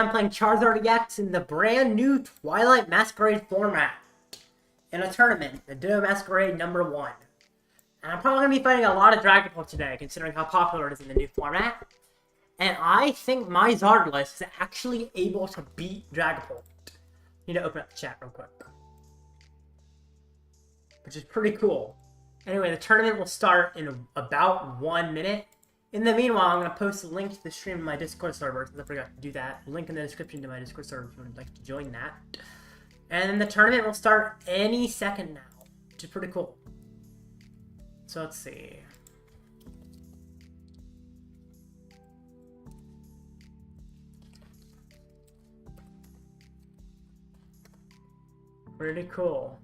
I'm playing Charizard EX in the brand new Twilight Masquerade format in a tournament, the Ditto Masquerade #1. And I'm probably going to be fighting a lot of Dragapult today, considering how popular it is in the new format. And I think my Zard list is actually able to beat Dragapult. Need to open up the chat real quick. Which is pretty cool. Anyway, the tournament will start in about 1 minute. In the meanwhile, I'm going to post a link to the stream in my Discord server, since I forgot to do that. Link in the description to my Discord server if you would like to join that. And the tournament will start any second now, which is pretty cool. So let's see. Pretty cool.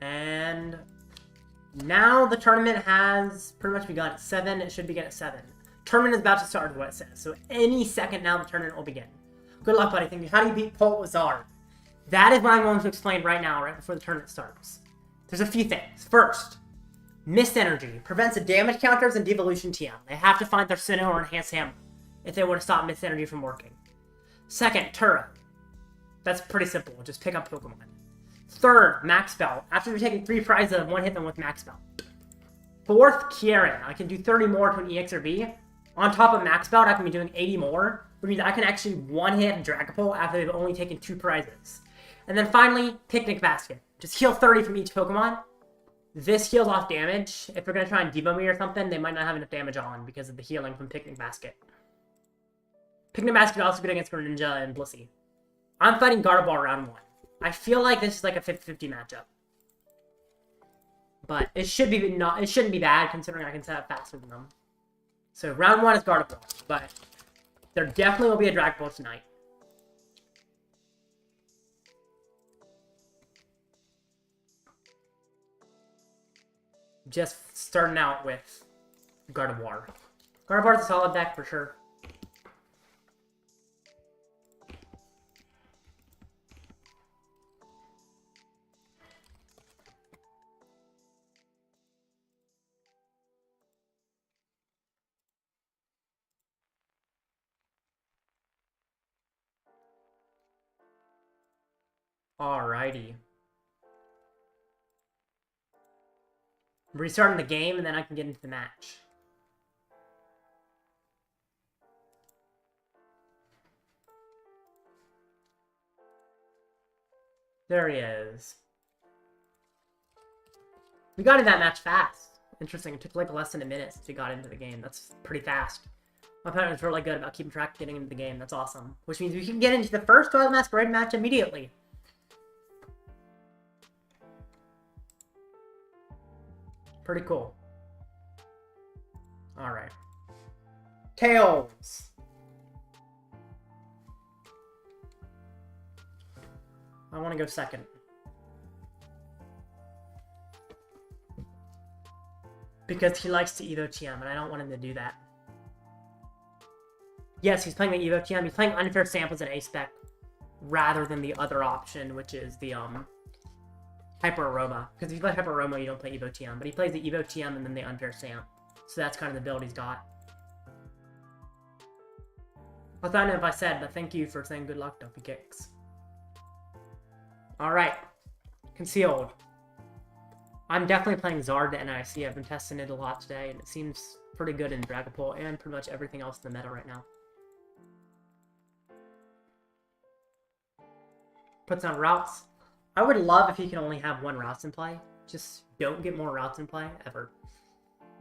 And now the tournament has pretty much begun at 7. It should begin at 7. Tournament is about to start, is what it says. So any second now, the tournament will begin. Good luck, buddy. Thank you. How do you beat Pult with Zard? That is what I'm going to explain right now, right before the tournament starts. There's a few things. First, Mist Energy prevents the damage counters and devolution TM. They have to find their Sinnoh or Enhanced Hammer if they want to stop Mist Energy from working. Second, Turo. That's pretty simple. Just pick up Pokemon. Third, Max Belt. After you've taken 3 prizes, one hit them with Max Belt. Fourth, Kieran. I can do 30 more to an EX or V. On top of Max Belt, I can be doing 80 more, which means I can actually one-hit Dragapult after they've only taken 2 prizes. And then finally, Picnic Basket. Just heal 30 from each Pokemon. This heals off damage. If they're going to try and debuff me or something, they might not have enough damage on because of the healing from Picnic Basket. Picnic Basket is also good against Greninja and Blissey. I'm fighting Gardevoir round 1. I feel like this is like a 50-50 matchup. But it shouldn't be bad considering I can set up faster than them. So round 1 is Gardevoir, but there definitely will be a Dragapult tonight. Just starting out with Gardevoir. Gardevoir is a solid deck for sure. Alrighty. Restarting the game, and then I can get into the match. There he is. We got in that match fast. Interesting. It took like less than a minute since we got into the game. That's pretty fast. My opponent was really good about keeping track of getting into the game. That's awesome. Which means we can get into the first Twilight Masquerade match immediately. Pretty cool. Alright. Tails! I want to go second. Because he likes to Evo TM, and I don't want him to do that. Yes, he's playing the Evo TM. He's playing Unfair Samples and A-Spec rather than the other option, which is the, Hyper Aroma. Because if you play Hyper Aroma, you don't play Evo TM. But he plays the Evo TM and then the Unfair Samp. So that's kind of the build he's got. I don't know if I said, but thank you for saying good luck, Dumpy Kicks. Alright. Concealed. I'm definitely playing Zard to NIC. I've been testing it a lot today, and it seems pretty good in Dragapult and pretty much everything else in the meta right now. Puts on routes. I would love if he can only have 1 routes in play. Just don't get more routes in play, ever.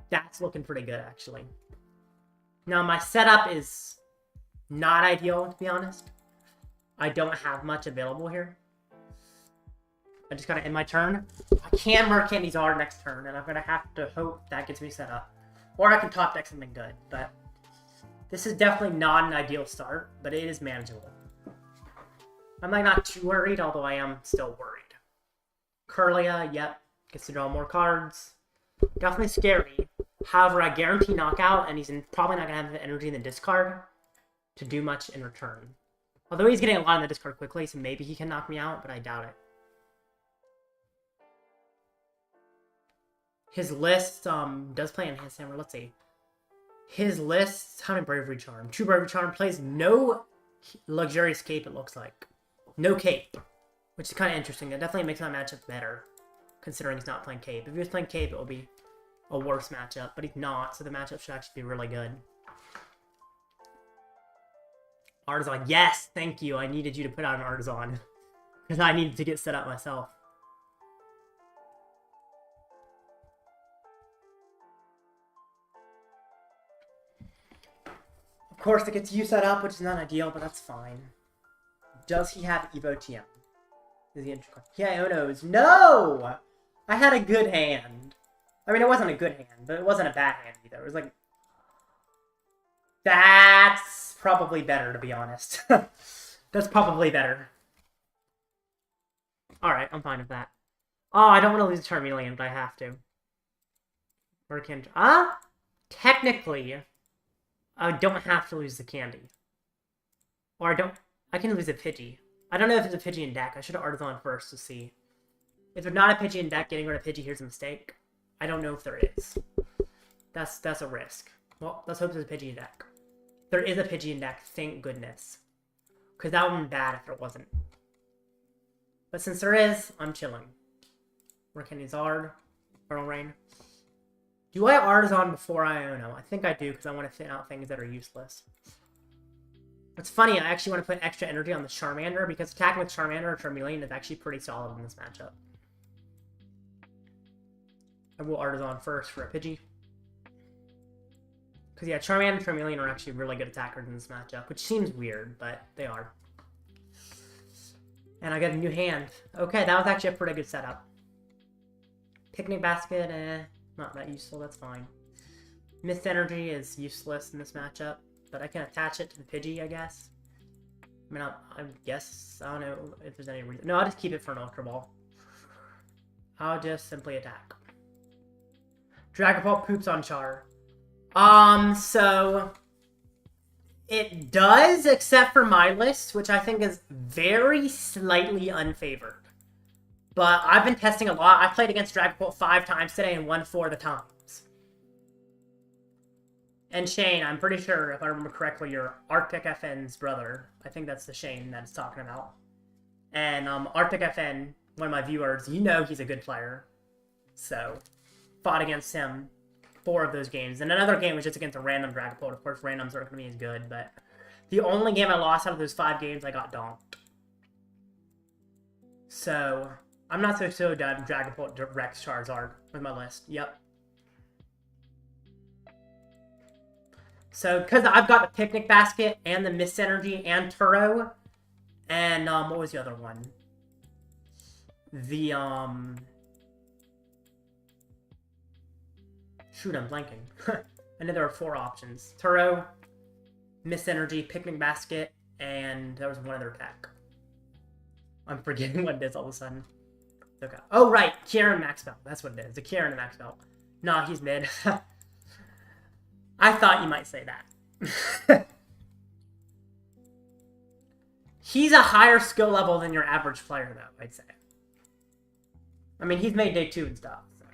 That's looking pretty good, actually. Now, my setup is not ideal, to be honest. I don't have much available here. I just gotta end my turn. I can Rare Candy Zard next turn, and I'm gonna have to hope that gets me set up. Or I can top deck something good, but this is definitely not an ideal start, but it is manageable. I'm like not too worried, although I am still worried. Curlia, yep, gets to draw more cards. Definitely scary. However, I guarantee knockout, and he's probably not going to have the energy in the discard to do much in return. Although he's getting a lot in the discard quickly, so maybe he can knock me out, but I doubt it. His list does play Enhanced Hammer. Let's see. His list, how many Bravery Charm? 2 Bravery Charm, plays no Luxurious Cape, it looks like. No Cape, which is kind of interesting. That definitely makes my matchup better, considering he's not playing Cape. If he was playing Cape, it would be a worse matchup, but he's not, so the matchup should actually be really good. Artisan, yes, thank you. I needed you to put out an Artisan, because I needed to get set up myself. Of course, it gets you set up, which is not ideal, but that's fine. Does he have Evo TM? Is he interesting? Yeah, Ionos. No! I had a good hand. I mean, it wasn't a good hand, but it wasn't a bad hand either. It was like... That's probably better, to be honest. That's probably better. Alright, I'm fine with that. Oh, I don't want to lose Charmeleon, but I have to. Or can... Technically... I don't have to lose the candy. Or I don't... I can lose a Pidgey. I don't know if it's a Pidgey in deck. I should have Artisan first to see. If there's not a Pidgey in deck, getting rid of Pidgey here's a mistake. I don't know if there is. That's a risk. Well, let's hope there's a Pidgey in deck. There is a Pidgey in deck, thank goodness. Because that would be bad if there wasn't. But since there is, I'm chilling. Rare Candy Zard. Eternal Rain. Do I Artisan before Iono? I think I do, because I want to thin out things that are useless. What's funny, I actually want to put extra energy on the Charmander, because attacking with Charmander or Charmeleon is actually pretty solid in this matchup. I will Artisan first for a Pidgey. Because yeah, Charmander and Charmeleon are actually really good attackers in this matchup, which seems weird, but they are. And I got a new hand. Okay, that was actually a pretty good setup. Picnic Basket, not that useful, that's fine. Mist Energy is useless in this matchup, but I can attach it to the Pidgey, I guess. I mean, I guess, I don't know if there's any reason. No, I'll just keep it for an Ultra Ball. I'll just simply attack. Dragapult poops on Char. So... It does, except for my list, which I think is very slightly unfavored. But I've been testing a lot. I played against Dragapult 5 times today and won 4 of the times. And Shane, I'm pretty sure, if I remember correctly, you're Arctic FN's brother. I think that's the Shane that it's talking about. And Arctic FN, one of my viewers, you know he's a good player. So, fought against him 4 of those games. And another game was just against a random Dragapult. Of course, randoms aren't going to be as good, but the only game I lost out of those 5 games, I got donked. So... I'm not so done. Dragapult Rex Charizard with my list. Yep. So, because I've got the Picnic Basket and the Mist Energy and Turo. And, what was the other one? The, Shoot, I'm blanking. I know there were 4 options. Turo, Mist Energy, Picnic Basket, and there was one other pack. I'm forgetting what it is all of a sudden. Okay. Oh, right. Kieran Max Belt. That's what it is. The Kieran Max Belt. Nah, he's mid. I thought you might say that. He's a higher skill level than your average player, though, I'd say. I mean, he's made day 2 and stuff. So.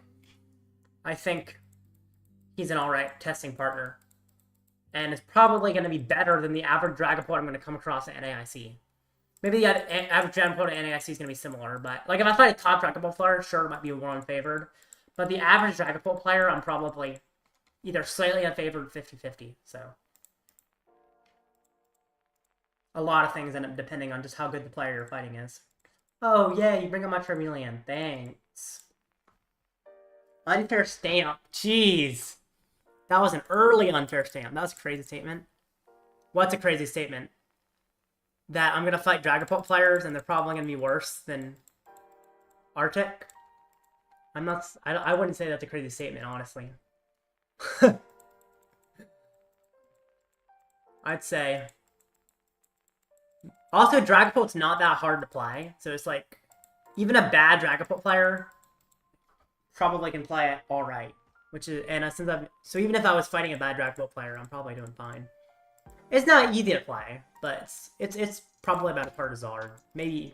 I think he's an alright testing partner. And is probably going to be better than the average Dragapult I'm going to come across at NAIC. Maybe the average Dragapult and NAIC is going to be similar, but... Like, if I fight a top Dragapult player, sure, it might be more unfavored. But the average Dragapult player, I'm probably either slightly unfavored 50-50, so... A lot of things end up depending on just how good the player you're fighting is. Oh, yeah, you bring up my Charmeleon. Thanks. Unfair stamp. Jeez. That was an early unfair stamp. That was a crazy statement. What's a crazy statement? That I'm going to fight Dragapult players and they're probably going to be worse than Arctic? I wouldn't say that's a crazy statement, honestly. I'd say... Also, Dragapult's not that hard to play, so it's like... Even a bad Dragapult player probably can play it alright. Which is... And since so even if I was fighting a bad Dragapult player, I'm probably doing fine. It's not easy to play, but it's probably about as hard as Zard. Maybe,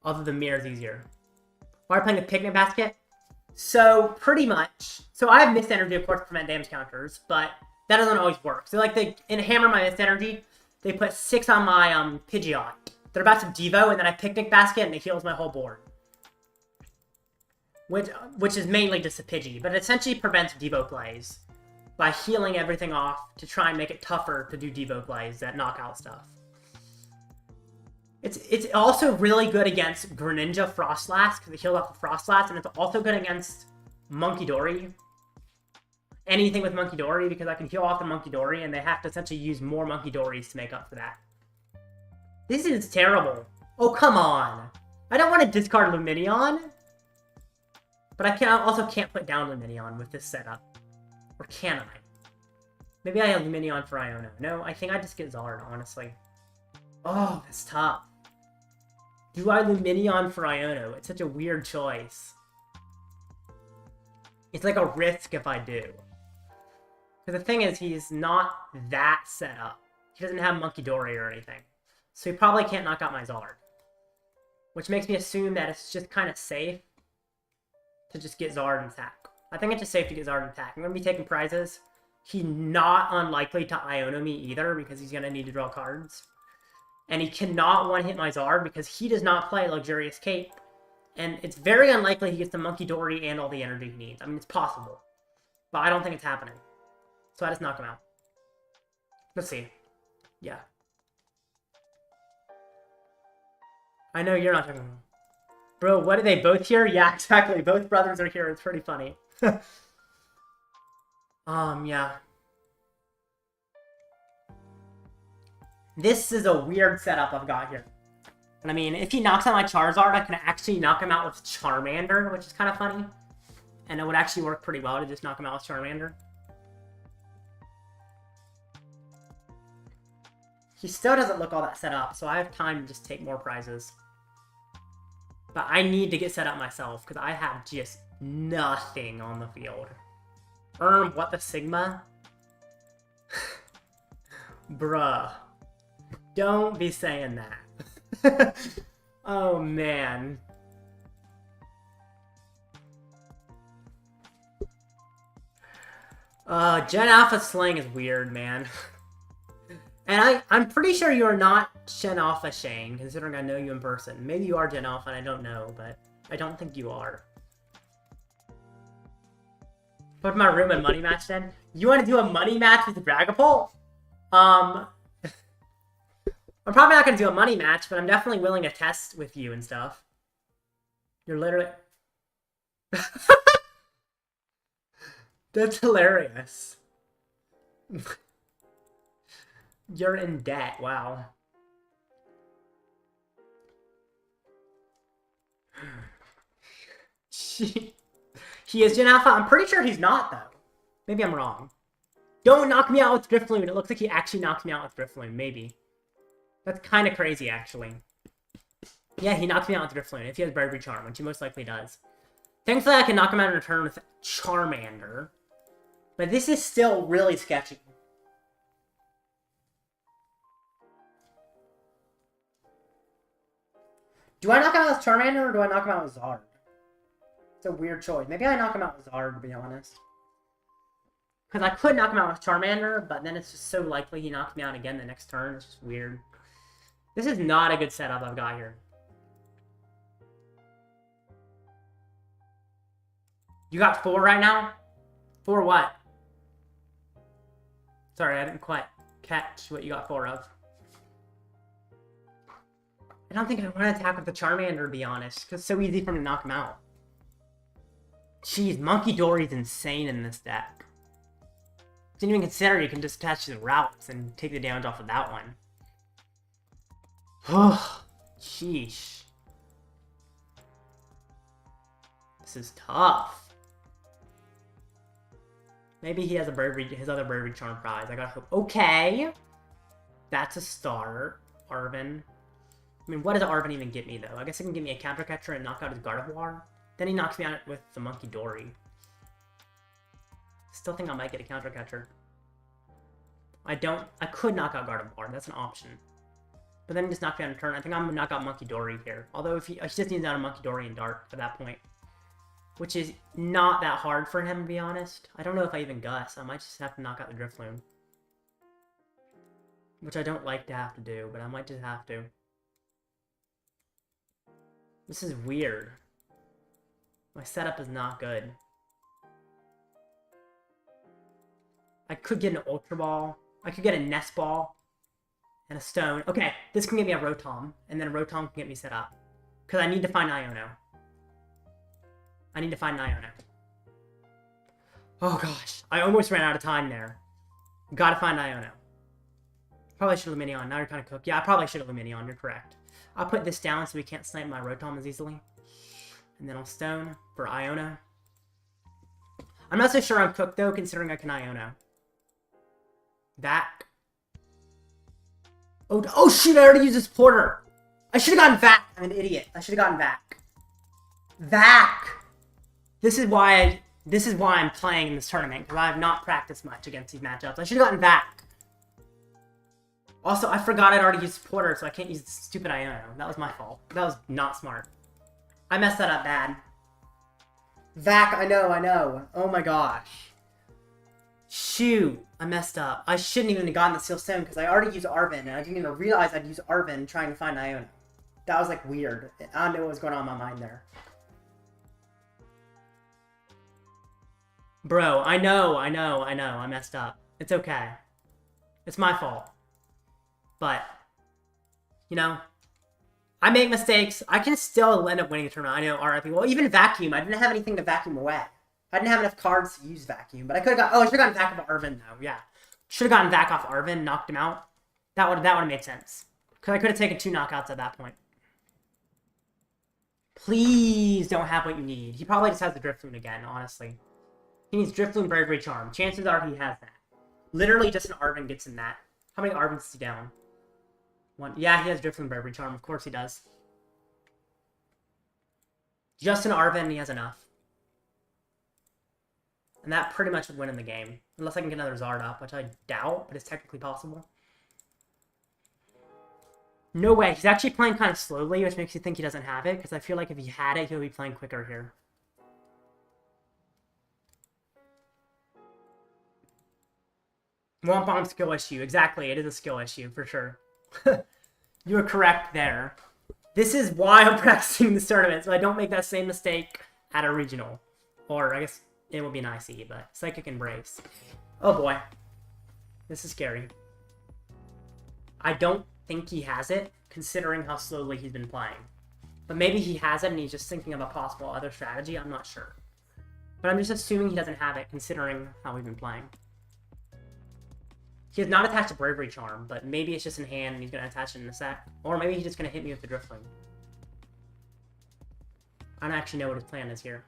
other than Mirror's easier. Why are you playing the Picnic Basket? So, pretty much. So, I have Mist Energy, of course, to prevent damage counters, but that doesn't always work. So, like, in Hammer my Mist Energy, they put 6 on my Pidgeot. They're about to Devo, and then I Picnic Basket, and it heals my whole board. Which is mainly just a Pidgey, but it essentially prevents Devo plays by healing everything off to try and make it tougher to do Devo plays that knock out stuff. It's also really good against Greninja Frostlass, because it heals off the Frostlass, and it's also good against Monkey Dory. Anything with Monkey Dory, because I can heal off the Monkey Dory, and they have to essentially use more Monkey Dories to make up for that. This is terrible. Oh, come on. I don't want to discard Lumineon. But I also can't put down Lumineon with this setup. Or can I? Maybe I have Lumineon for Iono. No, I think I just get Zard, honestly. Oh, that's tough. Do I Lumineon for Iono? It's such a weird choice. It's like a risk if I do. Because the thing is, he's not that set up. He doesn't have Monkey Dory or anything. So he probably can't knock out my Zard. Which makes me assume that it's just kind of safe to just get Zard and attack. I think it's just safe to get Zard and attack. I'm going to be taking prizes. He's not unlikely to Iono me either, because he's going to need to draw cards. And he cannot one-hit my Zard, because he does not play Luxurious Cape. And it's very unlikely he gets the Monkey Dory and all the energy he needs. I mean, it's possible. But I don't think it's happening. So I just knock him out. Let's see. Yeah. I know you're not talking about. Bro, what are they both here? Yeah, exactly. Both brothers are here. It's pretty funny. Yeah. This is a weird setup I've got here. And I mean, if he knocks out my Charizard, I can actually knock him out with Charmander, which is kind of funny. And it would actually work pretty well to just knock him out with Charmander. He still doesn't look all that set up, so I have time to just take more prizes. But I need to get set up myself, because I have just nothing on the field. What the Sigma? Bruh. Don't be saying that. Oh, man. Gen Alpha slang is weird, man. And I'm pretty sure you're not Gen Alpha Shane, considering I know you in person. Maybe you are Gen Alpha and I don't know, but I don't think you are. Put my room in money match then? You want to do a money match with the Dragapult? I'm probably not going to do a money match, but I'm definitely willing to test with you and stuff. You're literally... That's hilarious. You're in debt. Wow. He is Gen Alpha? I'm pretty sure he's not, though. Maybe I'm wrong. Don't knock me out with Drifloon. It looks like he actually knocked me out with Drifloon. Maybe. That's kind of crazy, actually. Yeah, he knocked me out with Drifloon if he has Bravery Charm, which he most likely does. Thankfully, I can knock him out in return with Charmander. But this is still really sketchy. Do I knock him out with Charmander, or do I knock him out with Zard? It's a weird choice. Maybe I knock him out with Zard, to be honest. Because I could knock him out with Charmander, but then it's just so likely he knocks me out again the next turn. It's just weird. This is not a good setup I've got here. You got 4 right now? 4 what? Sorry, I didn't quite catch what you got 4 of. I don't think I want to attack with the Charmander, to be honest, because it's so easy for him to knock him out. Jeez, Monkey Dory's insane in this deck. Didn't even consider you can just attach the routes and take the damage off of that one. Oh, sheesh. This is tough. Maybe he has a bravery, his other Bravery Charm prize. I gotta hope. Okay! That's a start. Arven. I mean, what does Arven even get me, though? I guess it can give me a Counter Catcher and knock out his Gardevoir. Then he knocks me out with the Monkey Dory. Still think I might get a Counter Catcher. I could knock out Gardevoir. That's an option. But then he just knocked me out in turn. I think I'm gonna knock out Monkey Dory here. Although if he just needs out a Monkey Dory and Dart at that point. which is not that hard for him, to be honest. I don't know if I even Gus. I might just have to knock out the Drifloon. Which I don't like to have to do, but I might just have to. This is weird. My setup is not good. I could get an Ultra Ball. I could get a Nest Ball. And a Stone. Okay, this can get me a Rotom. And then a Rotom can get me set up. Because I need to find Iono. I need to find Iono. Oh gosh. I almost ran out of time there. Gotta find Iono. Probably should have Lumineon. Now you're kind of cooked. Yeah, I probably should have Lumineon. You're correct. I'll put this down so we can't snipe my Rotom as easily. And then I'll Stone for Iono. I'm not so sure I'm cooked though, considering I can Iono. Vac. Oh shoot, I already used this Porter. I should have gotten Vac. I'm an idiot. I should have gotten Vac. Vac! This is why I'm playing in this tournament, because I have not practiced much against these matchups. I should have gotten Vac. Also, I forgot I'd already used Porter, so I can't use the stupid Iono. That was my fault. That was not smart. I messed that up bad. Vac, I know. Oh my gosh. Shoot, I messed up. I shouldn't even have gotten the Seal Stone, because I already used Arven, and I didn't even realize I'd use Arven trying to find Iono. That was, like, weird. I don't know what was going on in my mind there. Bro, I know. I messed up. It's okay. It's my fault. But, you know, I make mistakes. I can still end up winning the tournament. I know, RIP. Well, even Vacuum, I didn't have anything to vacuum away. I didn't have enough cards to use Vacuum. But I could have got... Oh, I should have gotten Vac off Arven, though. Yeah. Should have gotten Vac off Arven, knocked him out. That would have made sense. Because I could have taken 2 knockouts at that point. Please don't have what you need. He probably just has the Drifloon again, honestly. He needs Drifloon, Bravery, Charm. Chances are he has that. Literally just an Arven gets him that. How many Arvens is he down? 1. Yeah, he has Drifloon, Bravery, Charm. Of course he does. Just an Arven, he has enough. And that pretty much would win in the game. Unless I can get another Zard up, which I doubt, but it's technically possible. No way. He's actually playing kind of slowly, which makes you think he doesn't have it, because I feel like if he had it, he would be playing quicker here. Womp skill issue. Exactly, it is a skill issue, for sure. You are correct there. This is why I'm practicing this tournament, so I don't make that same mistake at a regional. Or, I guess, it will be an IC, but Psychic Embrace. Oh boy. This is scary. I don't think he has it, considering how slowly he's been playing. But maybe he has it and he's just thinking of a possible other strategy, I'm not sure. But I'm just assuming he doesn't have it, considering how we've been playing. He has not attached a Bravery Charm, but maybe it's just in hand and he's going to attach it in a sec. Or maybe he's just going to hit me with the Drifloon. I don't actually know what his plan is here.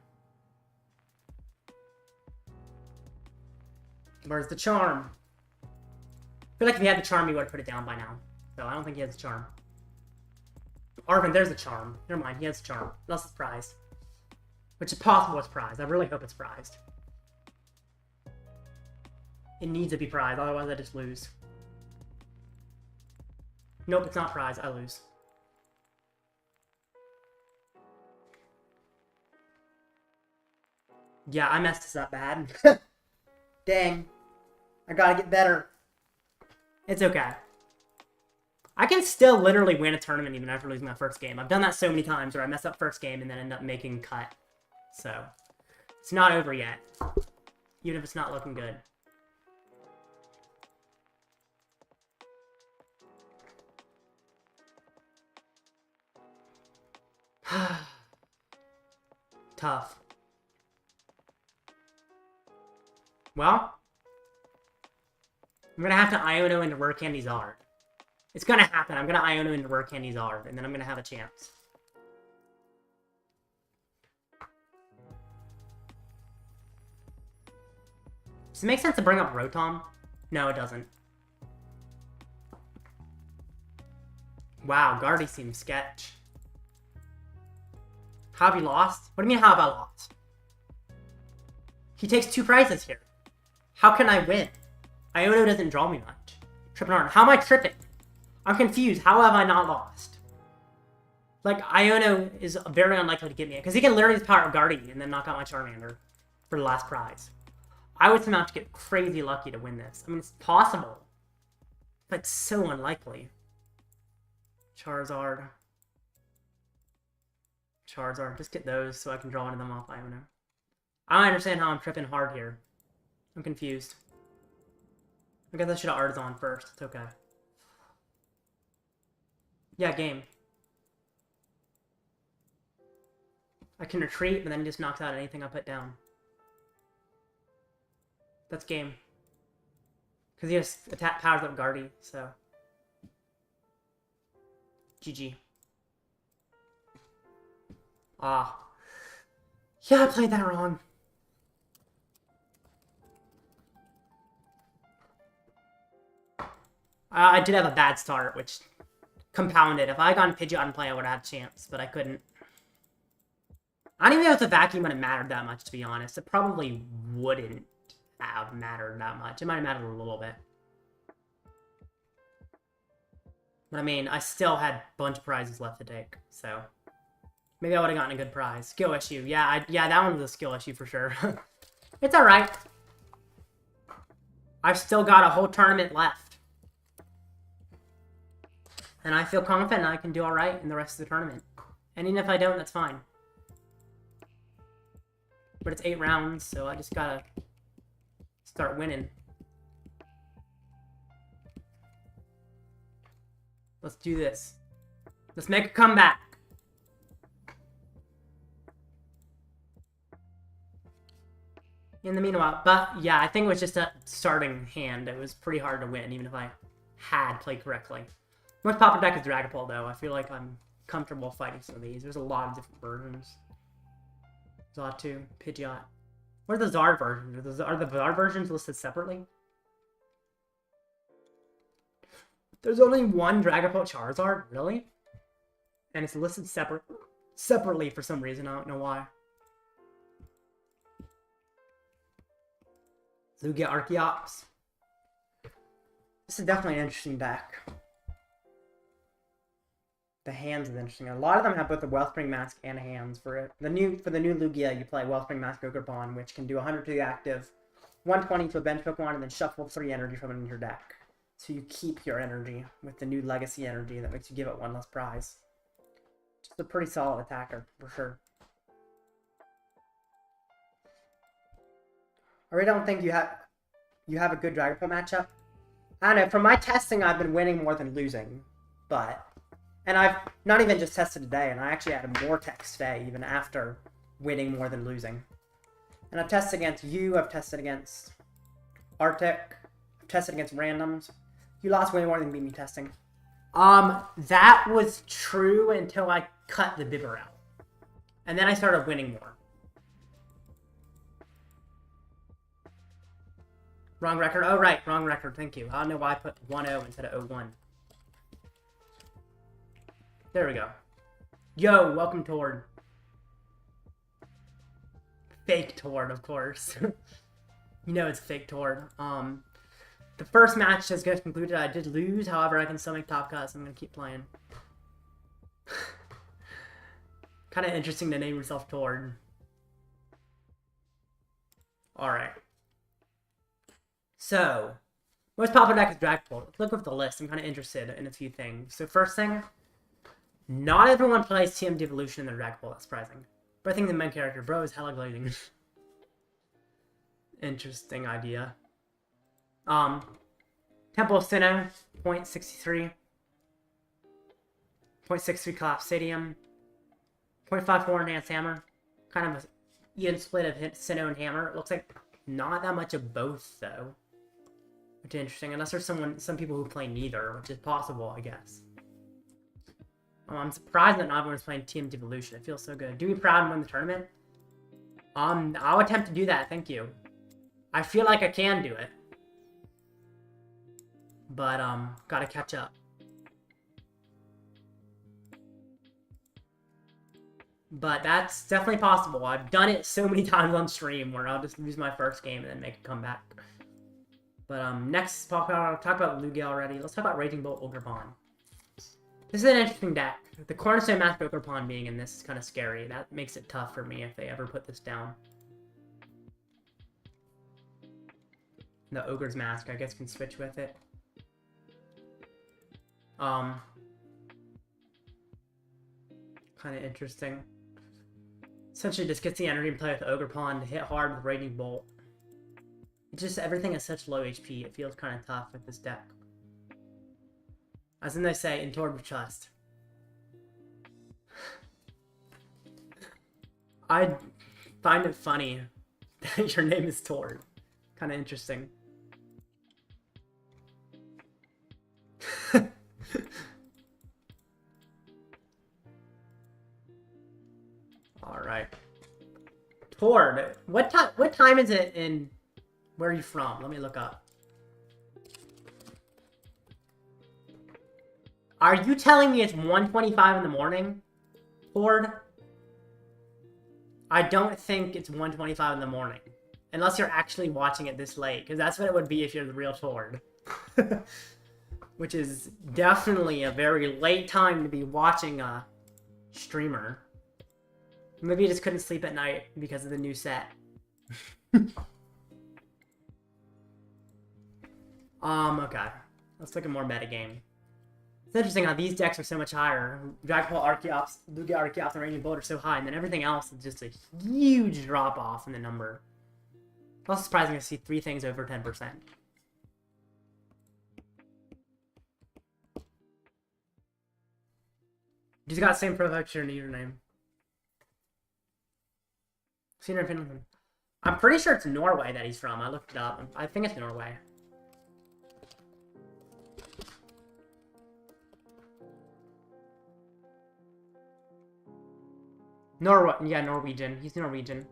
Where's the Charm? I feel like if he had the Charm, he would have put it down by now. So I don't think he has the Charm. Arven, there's the Charm. Never mind, he has the Charm. Unless it's prized. Which is possible it's prized. I really hope it's prized. It needs to be prized, otherwise I just lose. Nope, it's not prized. I lose. Yeah, I messed this up bad. Dang. I gotta get better. It's okay. I can still literally win a tournament even after losing my first game. I've done that so many times where I mess up first game and then end up making cut. So, it's not over yet. Even if it's not looking good. Tough. Well, I'm gonna have to Iono into Rare Candy Zard. It's gonna happen. I'm gonna Iono into Rare Candy Zard, and then I'm gonna have a chance. Does it make sense to bring up Rotom? No, it doesn't. Wow, Guardy seems sketch. How have you lost? What do you mean, how have I lost? He takes 2 prizes here. How can I win? Iono doesn't draw me much. Tripping hard. How am I tripping? I'm confused. How have I not lost? Like, Iono is very unlikely to get me, because he can literally power Guardian and then knock out my Charmander for the last prize. I would somehow have to get crazy lucky to win this. I mean, it's possible, but it's so unlikely. Charizard. Just get those so I can draw one of them off Iono. I don't understand how I'm tripping hard here. I'm confused. I guess I should have Artisan first. It's okay. Yeah, game. I can retreat, but then he just knocks out anything I put down. That's game. Because he has attack powers up Guardy, so. GG. Ah. Yeah, I played that wrong. I did have a bad start, which compounded. If I had gotten Pidgeot and play, I would have had a chance, but I couldn't. I don't even know if the vacuum would have mattered that much, to be honest. It probably wouldn't have mattered that much. It might have mattered a little bit. But I mean, I still had a bunch of prizes left to take, so maybe I would have gotten a good prize. Skill issue. Yeah, that one was a skill issue for sure. It's alright. I've still got a whole tournament left. And I feel confident I can do alright in the rest of the tournament. And even if I don't, that's fine. But it's 8 rounds, so I just gotta start winning. Let's do this. Let's make a comeback. In the meanwhile, but yeah, I think it was just a starting hand. It was pretty hard to win, even if I had played correctly. Most popular deck is Dragapult, though. I feel like I'm comfortable fighting some of these. There's a lot of different versions. Xatu, Pidgeot. What are the Zard versions? Are the Zard versions listed separately? There's only one Dragapult Charizard? Really? And it's listed separately for some reason. I don't know why. Lugia Archeops. This is definitely an interesting deck. The hands is interesting. A lot of them have both the Wellspring Mask and hands. For the new Lugia, you play Wellspring Mask Ogrebon, which can do 100 to the active, 120 to a bench Pokemon, and then shuffle 3 energy from it in your deck. So you keep your energy with the new Legacy energy that makes you give it 1 less prize. Just a pretty solid attacker, for sure. I really don't think you have a good Dragapult matchup. I don't know, from my testing, I've been winning more than losing, but... And I've not even just tested today, and I actually had more text today, even after winning more than losing. And I've tested against you, I've tested against Arctic, I've tested against randoms. You lost way more than beat me testing. That was true until I cut the Bibber out. And then I started winning more. Wrong record? Oh, right, wrong record, thank you. I don't know why I put 1-0 instead of 0-1. There we go. Yo, welcome Tord. Fake Tord, of course. You know it's fake Tord. The first match has just concluded. I did lose, however, I can still make top cuts. I'm gonna keep playing. Kind of interesting to name yourself Tord. Alright. So, most popular deck is Dragapult. Let's look at the list. I'm kind of interested in a few things. So first thing, not everyone plays TM Devolution in their Dragapult. That's surprising. But I think the main character, bro, is hella glazing. Interesting idea. Temple of Sinnoh, 0.63. 0.63 Collapsed Stadium. 0.54 Enhanced Hammer. Kind of an even split of Sinnoh and Hammer. It looks like not that much of both, though. Which is interesting, unless there's some people who play neither, which is possible, I guess. I'm surprised that not everyone's playing TM Devolution. It feels so good. Do we proud and win the tournament? I'll attempt to do that, thank you. I feel like I can do it. But, gotta catch up. But that's definitely possible. I've done it so many times on stream where I'll just lose my first game and then make a comeback. But, next, I'll talk about Lugia already. Let's talk about Raging Bolt Ogrebon. This is an interesting deck. The Cornerstone Mask Okerpon being in this is kind of scary. That makes it tough for me if they ever put this down. The Ogre's Mask, I guess, can switch with it. Kind of interesting. Essentially just gets the energy and play with Ogerpon to hit hard with Raging Bolt. It's just everything is such low HP, it feels kind of tough with this deck. As in they say, in Tord we trust. I find it funny that your name is Tord. Kind of interesting. Alright. Tord, what time is it in... Where are you from? Let me look up. Are you telling me it's 1:25 in the morning, Tord? I don't think it's 1:25 in the morning. Unless you're actually watching it this late, because that's what it would be if you're the real Tord. Which is definitely a very late time to be watching a streamer. Maybe you just couldn't sleep at night because of the new set. Okay. Let's look at more metagame. It's interesting how these decks are so much higher. Dragapult, Archeops, Lugia, Archeops, and Raging Bolt are so high, and then everything else is just a huge drop-off in the number. It's also surprising to see 3 things over 10%. He's got the same profile picture and username. Senior in Finland. I'm pretty sure it's Norway that he's from. I looked it up. I think it's Norway. Yeah, Norwegian. He's Norwegian.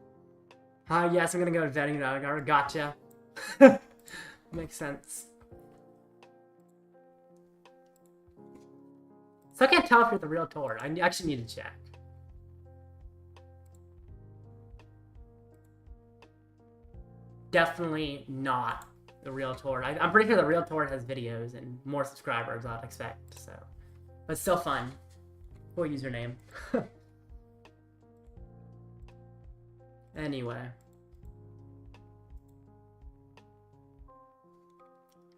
Yes, I'm gonna go to vetting that. Gotcha. Makes sense. So I can't tell if you're the real Tord. I actually need to check. Definitely not the real Tord. I'm pretty sure the real Tord has videos and more subscribers, I'd expect. So, but still fun. Cool username. Anyway.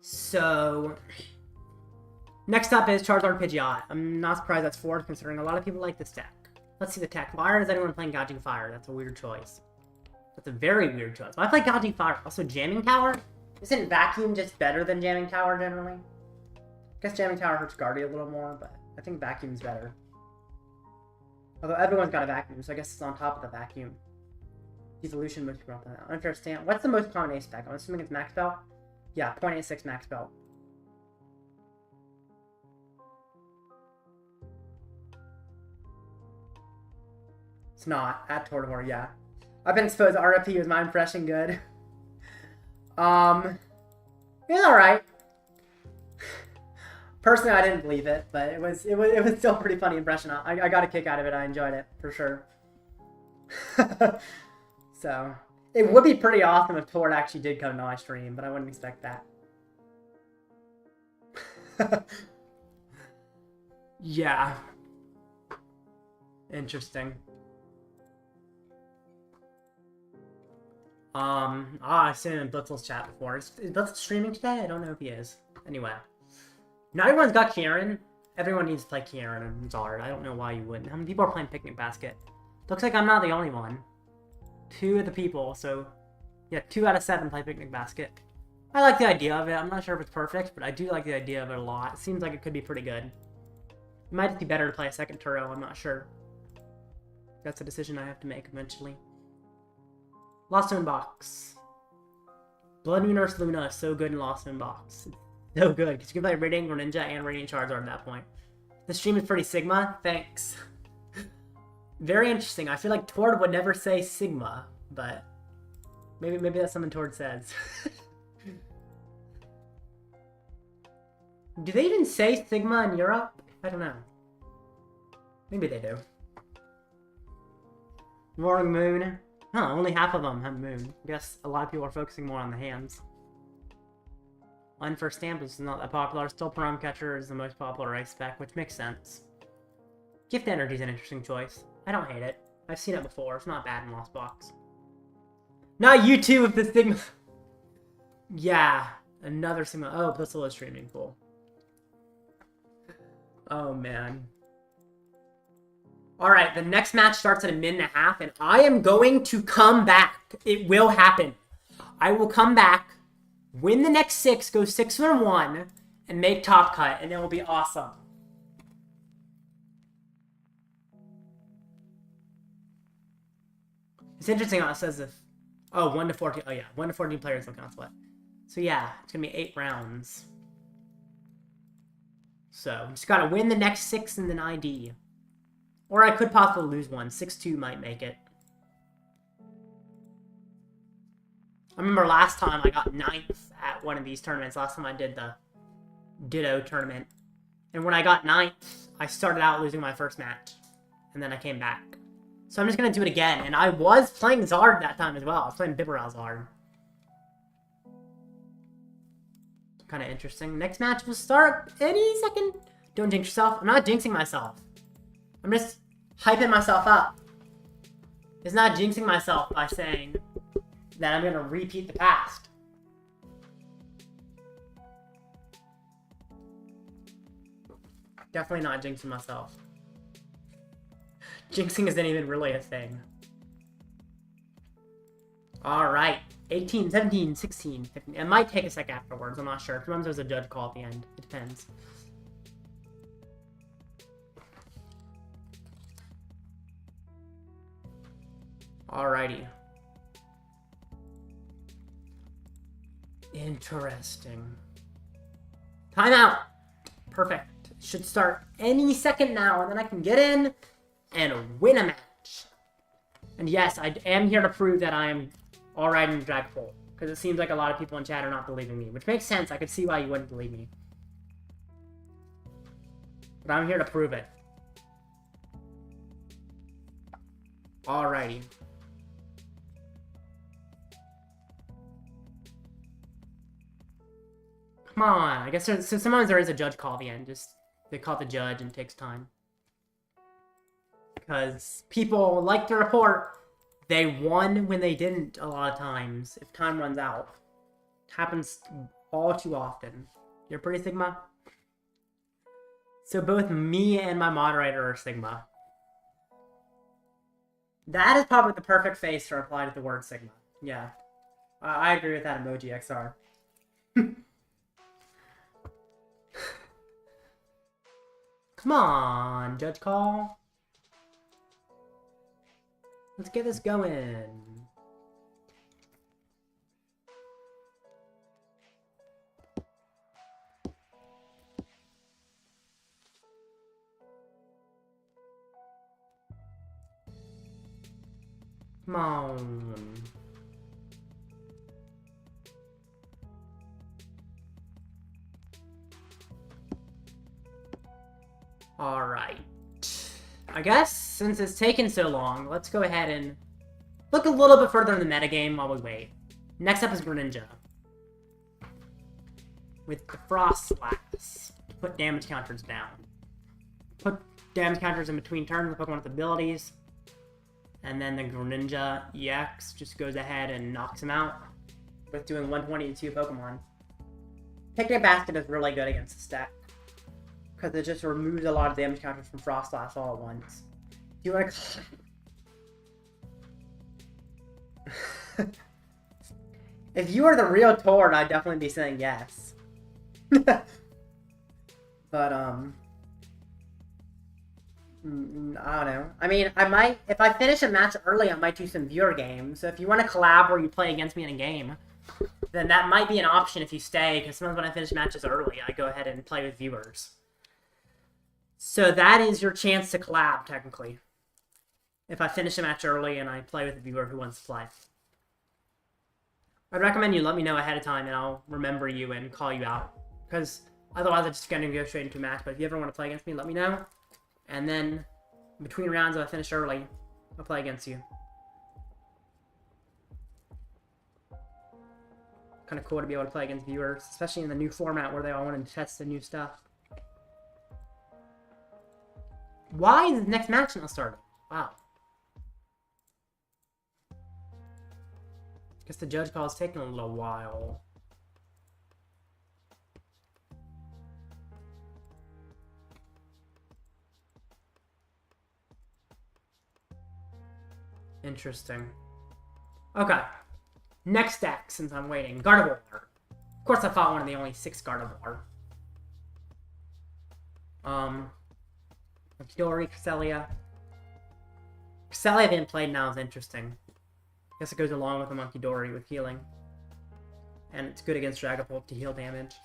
So, next up is Charizard Pidgeot. I'm not surprised that's 4th, considering a lot of people like this deck. Let's see the tech. Why is anyone playing Gouging Fire? That's a weird choice. That's a very weird choice. Why play Gouging Fire? Also, Jamming Tower? Isn't Vacuum just better than Jamming Tower, generally? I guess Jamming Tower hurts Guardia a little more, but I think Vacuum's better. Although everyone's got a Vacuum, so I guess it's on top of the Vacuum. Evolution most people don't unfair stand. What's the most common ace spec? I'm assuming it's Max Belt? Yeah, 0.86 Max Belt. It's not. At Tortivore, yeah. I've been exposed to RFP. Was my impression good? It was alright. Personally, I didn't believe it, but it was still a pretty funny impression. I got a kick out of it. I enjoyed it, for sure. So, it would be pretty awesome if Tord actually did come to my stream, but I wouldn't expect that. Yeah. Interesting. I've seen him in Blitzel's chat before. Is Blitzel streaming today? I don't know if he is. Anyway. Not everyone's got Kieran. Everyone needs to play Kieran and Zard. I don't know why you wouldn't. How many people are playing Picnic Basket? Looks like I'm not the only one. 2 of the people, so... Yeah, 2 out of 7 play Picnic Basket. I like the idea of it. I'm not sure if it's perfect, but I do like the idea of it a lot. It seems like it could be pretty good. It might just be better to play a second Turo, I'm not sure. That's a decision I have to make eventually. Lost Moon Box. Blood Moon Earth Luna is so good in Lost Moon Box. So good, because you can play Radiant Greninja and Radiant Charizard at that point. The stream is pretty Sigma. Thanks. Very interesting. I feel like Tord would never say Sigma, but maybe that's something Tord says. Do they even say Sigma in Europe? I don't know. Maybe they do. Roaring Moon. Huh, only half of them have Moon. I guess a lot of people are focusing more on the hands. Unfirst Stamp is not that popular. Still Prom Catcher is the most popular ice spec, which makes sense. Gift Energy is an interesting choice. I don't hate it. I've seen it before. It's not bad in Lost Box. Not you two with the Sigma. Yeah, another Sigma. Oh, Pistol is streaming. Cool. Oh, man. Alright, the next match starts at 1.5 minutes, and I am going to come back. It will happen. I will come back, win the next 6, go 6-1, and make top cut, and it will be awesome. It's interesting how it says if... Oh, 1 to 14. Oh, yeah. 1 to 14 players don't count split. So, yeah. It's going to be 8 rounds. So, just got to win the next 6 and then ID. Or I could possibly lose one. 6-2 might make it. I remember last time I got 9th at one of these tournaments. Last time I did the Ditto tournament. And when I got 9th, I started out losing my first match. And then I came back. So I'm just going to do it again. And I was playing Zard that time as well. I was playing Bibarel Zard. Kind of interesting. Next match will start any second. Don't jinx yourself. I'm not jinxing myself. I'm just hyping myself up. It's not jinxing myself by saying that I'm going to repeat the past. Definitely not jinxing myself. Jinxing isn't even really a thing. Alright. 18, 17, 16, 15. It might take a sec afterwards. I'm not sure. Sometimes there's a judge call at the end. It depends. Alrighty. Interesting. Timeout! Perfect. Should start any second now, and then I can get in and win a match. And yes, I am here to prove that I am alright in Dragapult. Because it seems like a lot of people in chat are not believing me. Which makes sense. I could see why you wouldn't believe me. But I'm here to prove it. Alrighty. Come on. I guess so sometimes there is a judge call at the end. Just they call the judge and it takes time. Because people like to report they won when they didn't a lot of times if time runs out. It happens all too often. You're pretty Sigma? So both me and my moderator are Sigma. That is probably the perfect face to reply to the word Sigma. Yeah. I agree with that emoji, XR. Come on, judge call. Let's get this going. Come on. Alright. I guess, since it's taken so long, let's go ahead and look a little bit further in the metagame while we wait. Next up is Greninja. With the Frost Slash to put damage counters down. Put damage counters in between turns of Pokemon with abilities. And then the Greninja EX just goes ahead and knocks him out with doing 120 to 2 Pokemon. Picnic Basket is really good against this deck. Because it just removes a lot of damage counters from Frost Slash all at once. Do you want to... If you were the real Tord, I'd definitely be saying yes. But, I don't know. I mean, I might... If I finish a match early, I might do some viewer games. So if you want to collab where you play against me in a game, then that might be an option if you stay. Because sometimes when I finish matches early, I go ahead and play with viewers. So that is your chance to collab, technically. If I finish a match early and I play with a viewer who wants to play. I'd recommend you let me know ahead of time and I'll remember you and call you out. Because otherwise I'm just going to go straight into a match. But if you ever want to play against me, let me know. And then, between rounds, if I finish early, I'll play against you. kind of cool to be able to play against viewers, especially in the new format where they all wanted to test the new stuff. Why is the next match not starting? Wow. Guess the judge call is taking a little while. Interesting. Okay. Next deck, since I'm waiting. Gardevoir. Of course, I fought one of the only 6 Gardevoir. Dory, Cresselia. Cresselia being played now is interesting. I guess it goes along with the Monkey Dory with healing. And it's good against Dragapult to heal damage.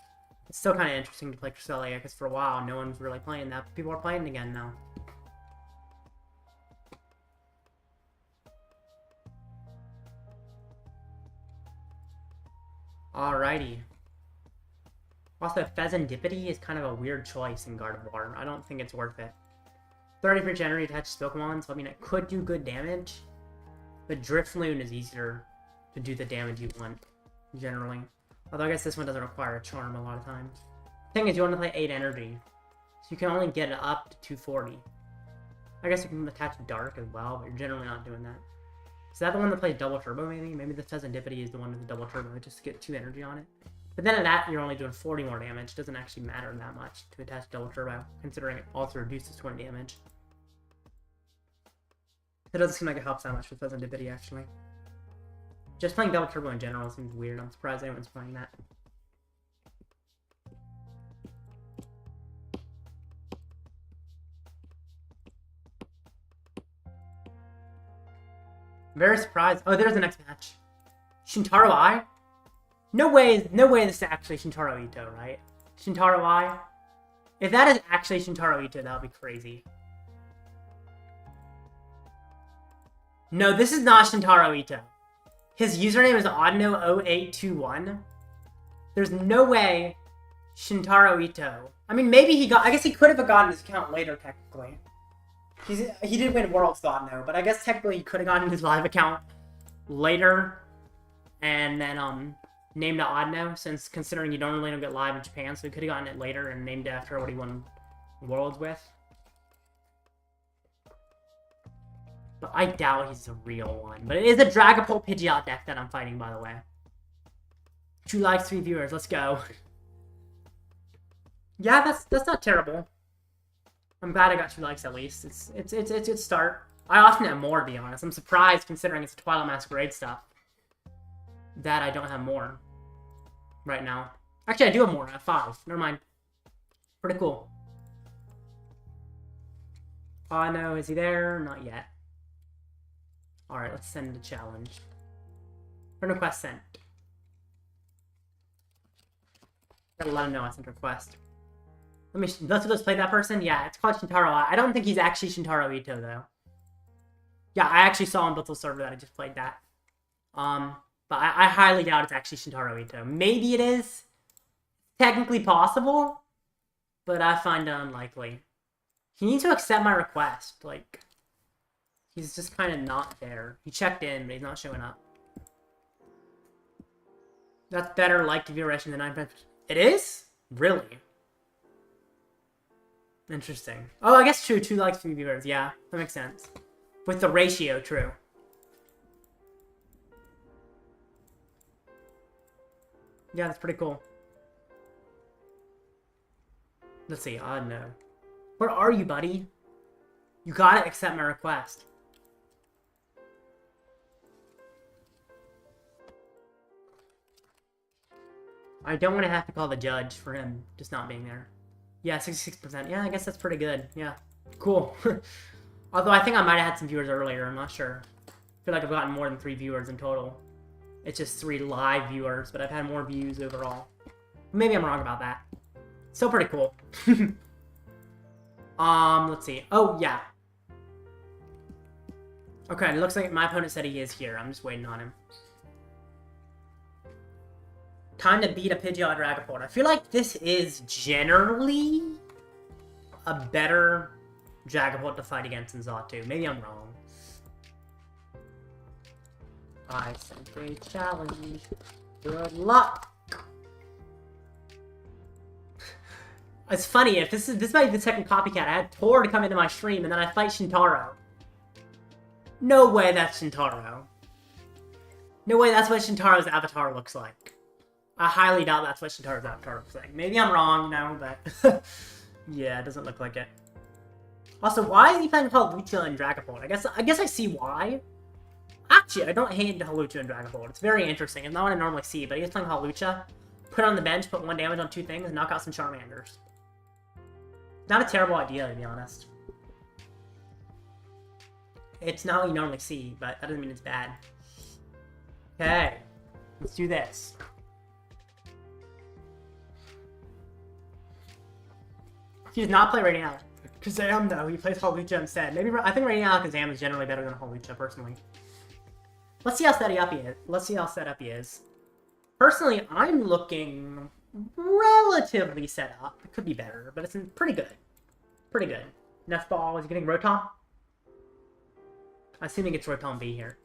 It's still kind of interesting to play Cresselia, because for a while, no one's really playing that. But people are playing it again now. Alrighty. Also, Pheasantipity is kind of a weird choice in Gardevoir. I don't think it's worth it. 30 for Generated Touch Pokemon, so I mean, it could do good damage. But Drifloon is easier to do the damage you want, generally. Although I guess this one doesn't require a Charm a lot of times. The thing is, you want to play 8 energy. So you can only get it up to 240. I guess you can attach Dark as well, but you're generally not doing that. Is that the one that plays Double Turbo, maybe? Maybe the Pheasantipity is the one with the Double Turbo, just to get 2 energy on it. But then at that, you're only doing 40 more damage. It doesn't actually matter that much to attach Double Turbo, considering it also reduces 20 damage. It doesn't seem like it helps that much with Pheasantipity, actually. Just playing Double Turbo in general seems weird. I'm surprised anyone's playing that. Very surprised. Oh, there's the next match. Shintaro I? No way this is actually Shintaro Ito, right? Shintaro I? If that is actually Shintaro Ito, that would be crazy. No, this is not Shintaro Ito. His username is Iono0821. There's no way Shintaro Ito. I mean, maybe he got... I guess he could have gotten his account later, technically. He did win Worlds, though, no. But I guess technically he could have gotten his live account later. And then, named it Iono, since considering you don't really get live in Japan. So he could have gotten it later and named it after what he won Worlds with. But I doubt he's a real one. But it is a Dragapult Pidgeot deck that I'm fighting, by the way. 2 likes, 3 viewers. Let's go. Yeah, that's not terrible. I'm glad I got 2 likes at least. It's a good start. I often have more, to be honest. I'm surprised, considering it's Twilight Masquerade stuff, that I don't have more right now. Actually, I do have more. I have 5. Never mind. Pretty cool. Oh, no. Is he there? Not yet. Alright, let's send a challenge. Friend request sent. Gotta let him know I sent a request. Let's play that person? Yeah, it's called Shintaro. I don't think he's actually Shintaro Ito, though. Yeah, I actually saw on Blitzle server that I just played that. But I highly doubt it's actually Shintaro Ito. Maybe it is. Technically possible. But I find it unlikely. He needs to accept my request. Like... He's just kind of not there. He checked in, but he's not showing up. That's better like duration than 9. It is? Really? Interesting. Oh, I guess true. 2 likes, 3 viewers. Yeah, that makes sense. With the ratio, true. Yeah, that's pretty cool. Let's see. Oh, no. Where are you, buddy? You gotta accept my request. I don't want to have to call the judge for him just not being there. Yeah, 66%. Yeah, I guess that's pretty good. Yeah. Cool. Although I think I might have had some viewers earlier. I'm not sure. I feel like I've gotten more than 3 viewers in total. It's just 3 live viewers, but I've had more views overall. Maybe I'm wrong about that. Still pretty cool. Let's see. Oh, yeah. Okay, it looks like my opponent said he is here. I'm just waiting on him. Time to beat a Pidgeot Dragapult. I feel like this is generally a better Dragapult to fight against than Xatu. Maybe I'm wrong. I sent a challenge. Good luck. It's funny, if this might be the second copycat. I had Tor to come into my stream, and then I fight Shintaro. No way that's Shintaro. No way that's what Shintaro's avatar looks like. I highly doubt that's what Shintaro's avatar looks like. Maybe I'm wrong, but... yeah, it doesn't look like it. Also, why is he playing Hawlucha and Dragapult? I guess I see why. Actually, I don't hate Hawlucha and Dragapult. It's very interesting. It's not what I normally see, but he's playing Hawlucha. Put it on the bench, put 1 damage on 2 things, and knock out some Charmanders. Not a terrible idea, to be honest. It's not what you normally see, but that doesn't mean it's bad. Okay, let's do this. He does not play Radiant Alakazam, though. He plays Hawlucha instead. Maybe I think Radiant Alakazam is generally better than Hawlucha, personally. Let's see how set up he is. Let's see how set up he is. Personally, I'm looking relatively set up. It could be better, but it's pretty good. Pretty good. Nest Ball, is he getting Rotom? I assume he gets Rotom V here.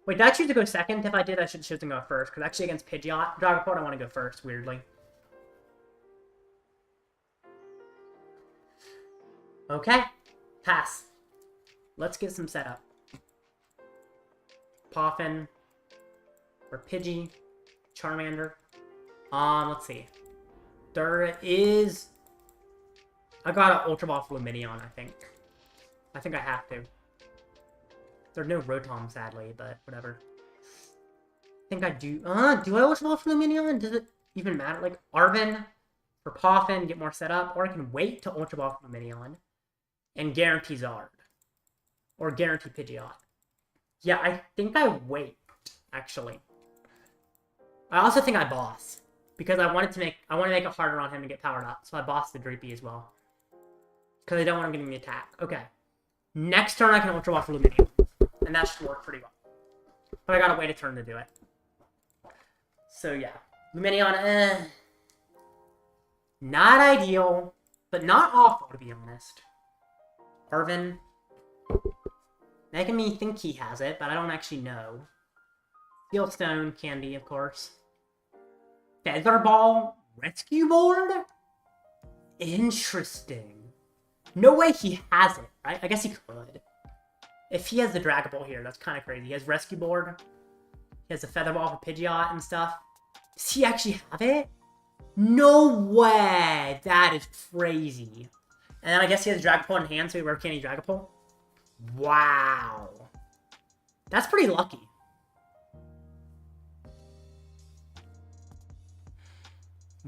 Wait, did I choose to go second? If I did, I should choose to go first. Because actually against Pidgeot, Dragapult, I want to go first, weirdly. Okay. Pass. Let's get some setup. Poffin. Or Pidgey. Charmander. Let's see. There is... I got an Ultra Ball for Lumineon, I think. I think I have to. There's no Rotom, sadly, but whatever. I think I do. Do I Ultra Ball for Lumineon? Does it even matter? Like, Arven for Poffin, get more set up. Or I can wait to Ultra Ball for Lumineon and guarantee Zard. Or guarantee Pidgeot. Yeah, I think I wait, actually. I also think I boss. Because I want to make it harder on him to get powered up. So I boss the Dreepy as well. Because I don't want him getting the attack. Okay. Next turn I can Ultra Ball for Lumineon. And that should work pretty well. But I gotta wait a turn to do it. So yeah. Lumineon, not ideal, but not awful, to be honest. Arven. Making me think he has it, but I don't actually know. Steel Stone, Candy, of course. Feather Ball, Rescue Board? Interesting. No way he has it, right? I guess he could. If he has the Dragapult here, that's kind of crazy. He has Rescue Board. He has a Feather Ball for Pidgeot and stuff. Does he actually have it? No way! That is crazy. And then I guess he has Dragapult in hand, so he Rare Candy Dragapult. Wow. That's pretty lucky.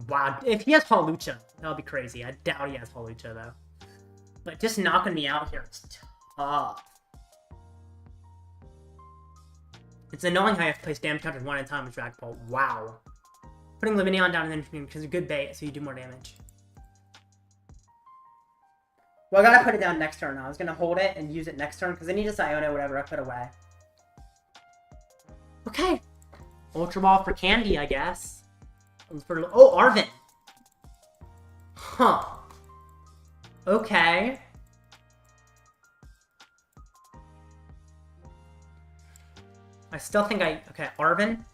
Wow. If he has Hawlucha, that would be crazy. I doubt he has Hawlucha, though. But just knocking me out here is tough. It's annoying how you have to place damage counters one at a time with Dragapult. Wow. Putting Lumineon down in the because it's a good bait, so you do more damage. Well, I gotta put it down next turn now. I was gonna hold it and use it next turn, because I need to Iono whatever I put away. Okay. Ultra Ball for Candy, I guess. Oh, Arven. Huh. Okay. I still think okay, Arven.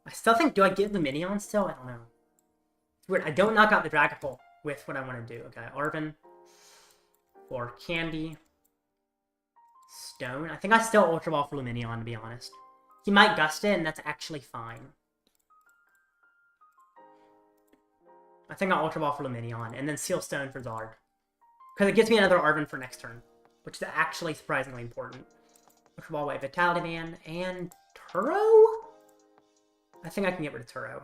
I still think, do I give the Lumineon still? I don't know. It's weird. I don't knock out the Dragapult with what I want to do. Okay, Arven. For Candy. Stone. I think I still Ultra Ball for Lumineon, to be honest. He might Gust it, and that's actually fine. I think I'll Ultra Ball for Lumineon, and then Seal Stone for Zard. Because it gives me another Arven for next turn. Which is actually surprisingly important. Ultra Ball away Vitality Band, and Turo? I think I can get rid of Turo.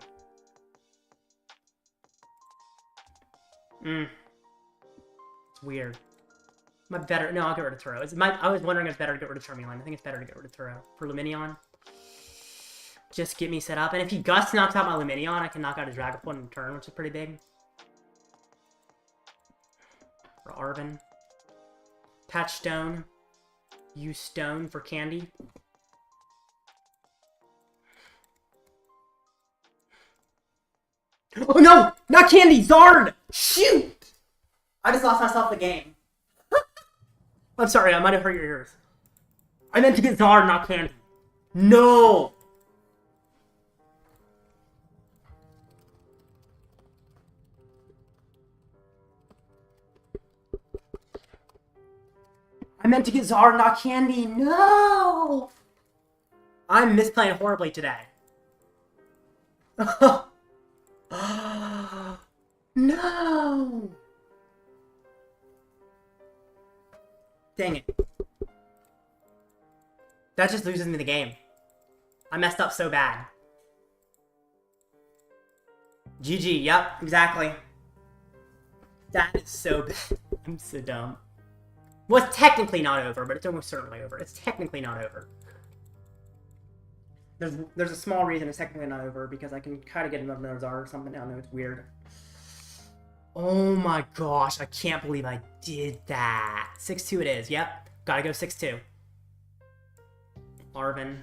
It's weird. Might better. No, I'll get rid of Turo. I was wondering if it's better to get rid of Charmeleon. I think it's better to get rid of Turo. For Lumineon. Just get me set up. And if he Gust knocks out my Lumineon, I can knock out his Dragapult in turn, which is pretty big. For Arven. Patch Stone. Use Stone for Candy. Oh no! Not Candy! Zard! Shoot! I just lost myself the game. I'm sorry, I might have hurt your ears. I meant to get Zard, not Candy. No! I meant to get Zara, not Candy. No! I'm misplaying horribly today. No! Dang it. That just loses me the game. I messed up so bad. GG, yep, exactly. That is so bad. I'm so dumb. Well, it's technically not over, but it's almost certainly over. It's technically not over. There's a small reason it's technically not over, because I can kind of get another Zara or something. I don't know, it's weird. Oh my gosh, I can't believe I did that. 6-2 it is, yep. Gotta go 6-2. Arven.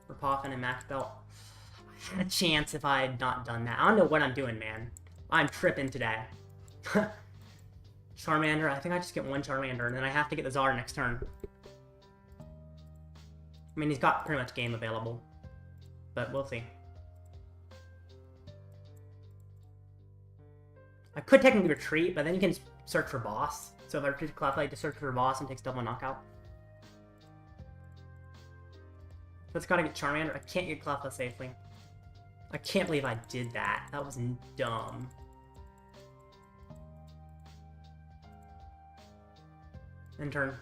For Poffin and Max Belt. I had a chance if I had not done that. I don't know what I'm doing, man. I'm tripping today. Charmander, I think I just get one Charmander, and then I have to get the Zara next turn. I mean, he's got pretty much game available. But we'll see. I could technically retreat, but then you can search for boss. So if I retreat to Cleffa, I just search for boss and takes double knockout. So it's gotta get Charmander. I can't get Cleffa safely. I can't believe I did that. That was dumb. End turn.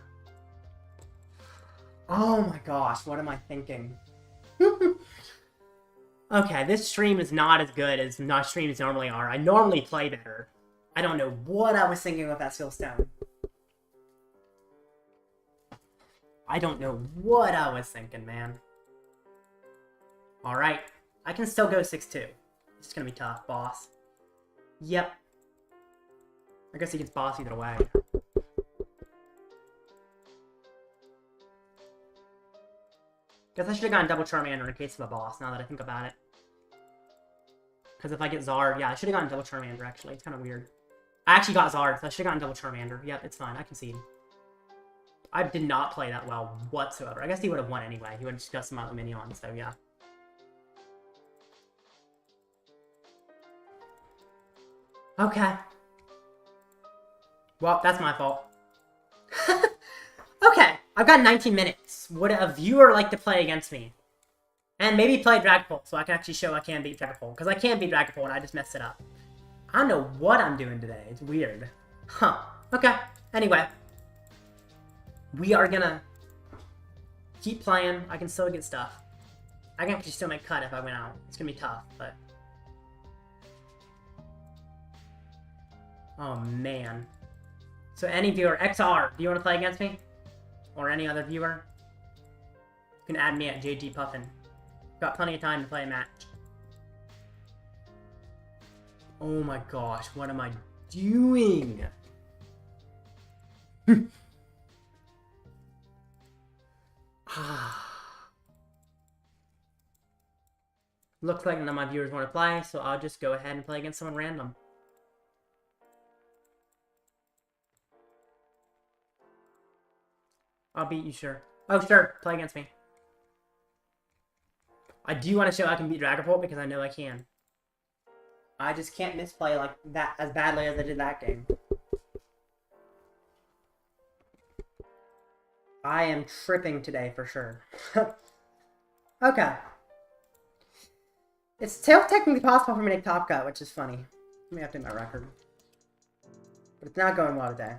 Oh my gosh, what am I thinking? Okay, this stream is not as good as my streams normally are. I normally play better. I don't know what I was thinking with that Stone. I don't know what I was thinking, man. Alright, I can still go 6-2. It's gonna be tough, boss. Yep. I guess he gets boss either way. Guess I should have gotten double Charmander in case of a boss, now that I think about it. Because if I get Zard, yeah, I should have gotten double Charmander, actually. It's kind of weird. I actually got Zard, so I should have gotten double Charmander. Yep, it's fine. I concede. I did not play that well whatsoever. I guess he would have won anyway. He would have just got some Lumineon, so yeah. Okay. Well, that's my fault. Okay, I've got 19 minutes. Would a viewer like to play against me? And maybe play Dragapult, so I can actually show I can beat Dragapult. Because I can't beat Dragapult, and I just messed it up. I don't know what I'm doing today. It's weird. Huh. Okay. Anyway. We are gonna keep playing. I can still get stuff. I can actually still make cut if I went out. It's gonna be tough, but... Oh, man. So any viewer, XR, do you want to play against me? Or any other viewer? You can add me at JG Puffin. Got plenty of time to play a match. Oh my gosh, what am I doing? Looks like none of my viewers want to play, so I'll just go ahead and play against someone random. I'll beat you, sure. Oh, sure. Play against me. I do want to show I can beat Dragapult because I know I can. I just can't misplay like that as badly as I did that game. I am tripping today for sure. Okay. It's still technically possible for me to make Top Cut, which is funny. Let me update my record. But it's not going well today.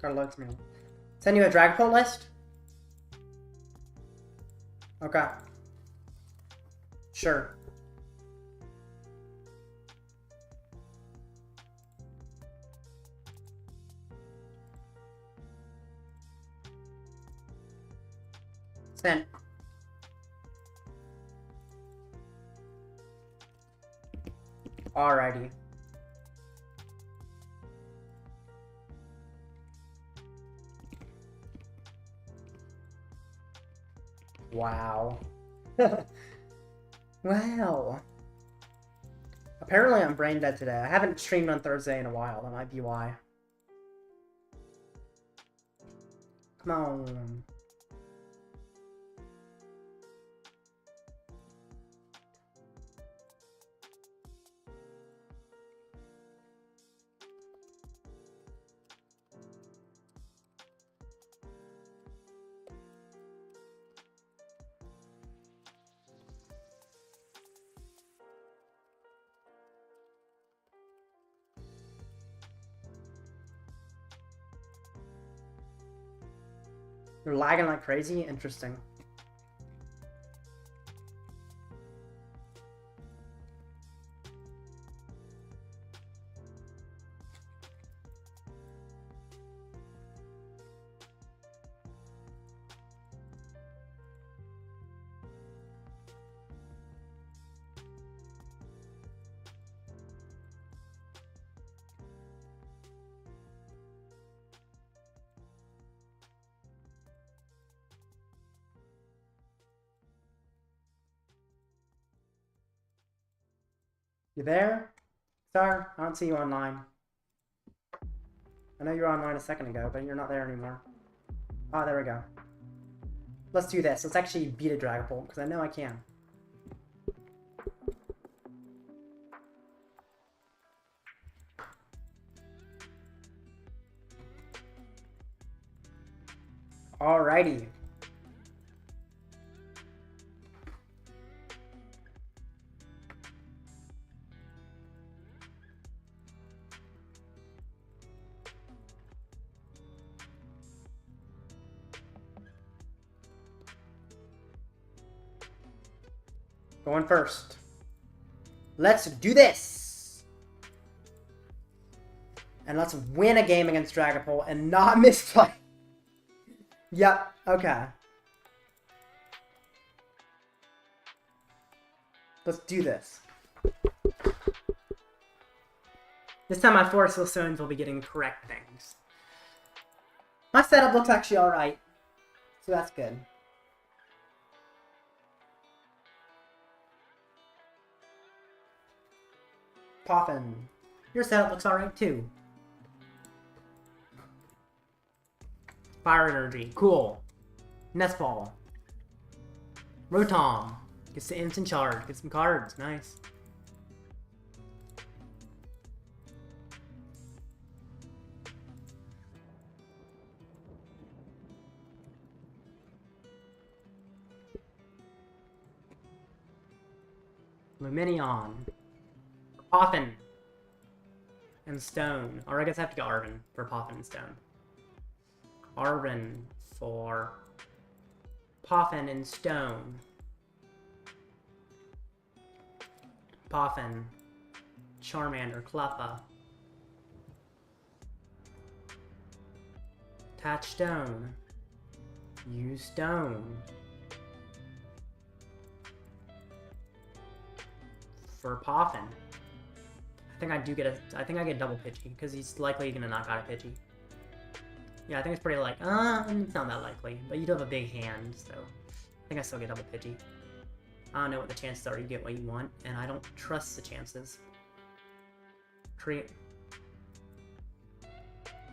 Gotta load some. Send you a Dragapult list? Okay. Sure. Send. Alrighty. Wow. Wow. Apparently I'm brain dead today. I haven't streamed on Thursday in a while. That might be why. Come on. You're lagging like crazy? Interesting. You there? Star, I don't see you online. I know you were online a second ago, but you're not there anymore. Ah, there we go. Let's do this. Let's actually beat a Dragapult, because I know I can. Alrighty. Going first. Let's do this! And let's win a game against Dragapult and not misplay. Yep, okay. Let's do this. This time my Force Stones will be getting correct things. My setup looks actually alright. So that's good. Poffin. Your setup looks alright too. Fire Energy. Cool. Nest Ball. Rotom. Gets the instant charge. Get some cards. Nice. Lumineon. Poffin. And Stone. Or I guess I have to go Arven for Poffin and Stone. Arven for Poffin and Stone. Poffin. Charmander. Cleffa. Attach Stone. Use Stone. For Poffin. I think I get double Pidgey, because he's likely gonna knock out a Pidgey. Yeah, I think it's pretty it's not that likely, but you do have a big hand, so I think I still get double Pidgey. I don't know what the chances are you get what you want, and I don't trust the chances. Create.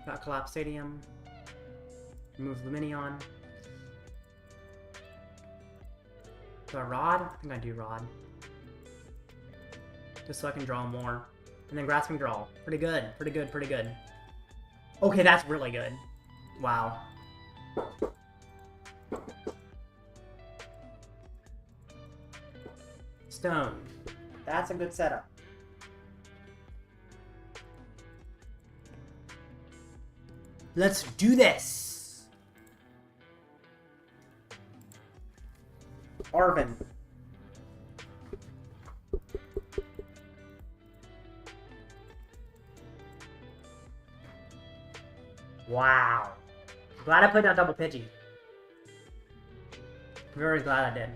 Got Collapsed Stadium. Remove Lumineon. Do I Rod? I think I do Rod. Just so I can draw more. And then Grasping Draw. Pretty good. Pretty good. Pretty good. Okay, that's really good. Wow. Stone. That's a good setup. Let's do this! Arven. Wow. Glad I put down double Pidgey. Very glad I did.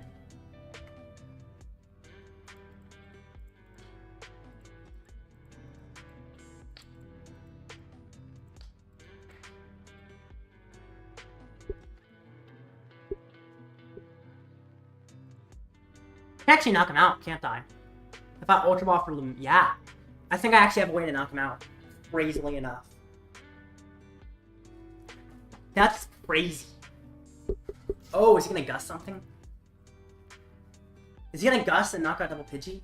I can actually knock him out, can't I? If But Ultra Ball for Lumineon. Yeah. I think I actually have a way to knock him out. Crazily enough. That's crazy. Oh, is he gonna Gust something? Is he gonna Gust and knock out double Pidgey?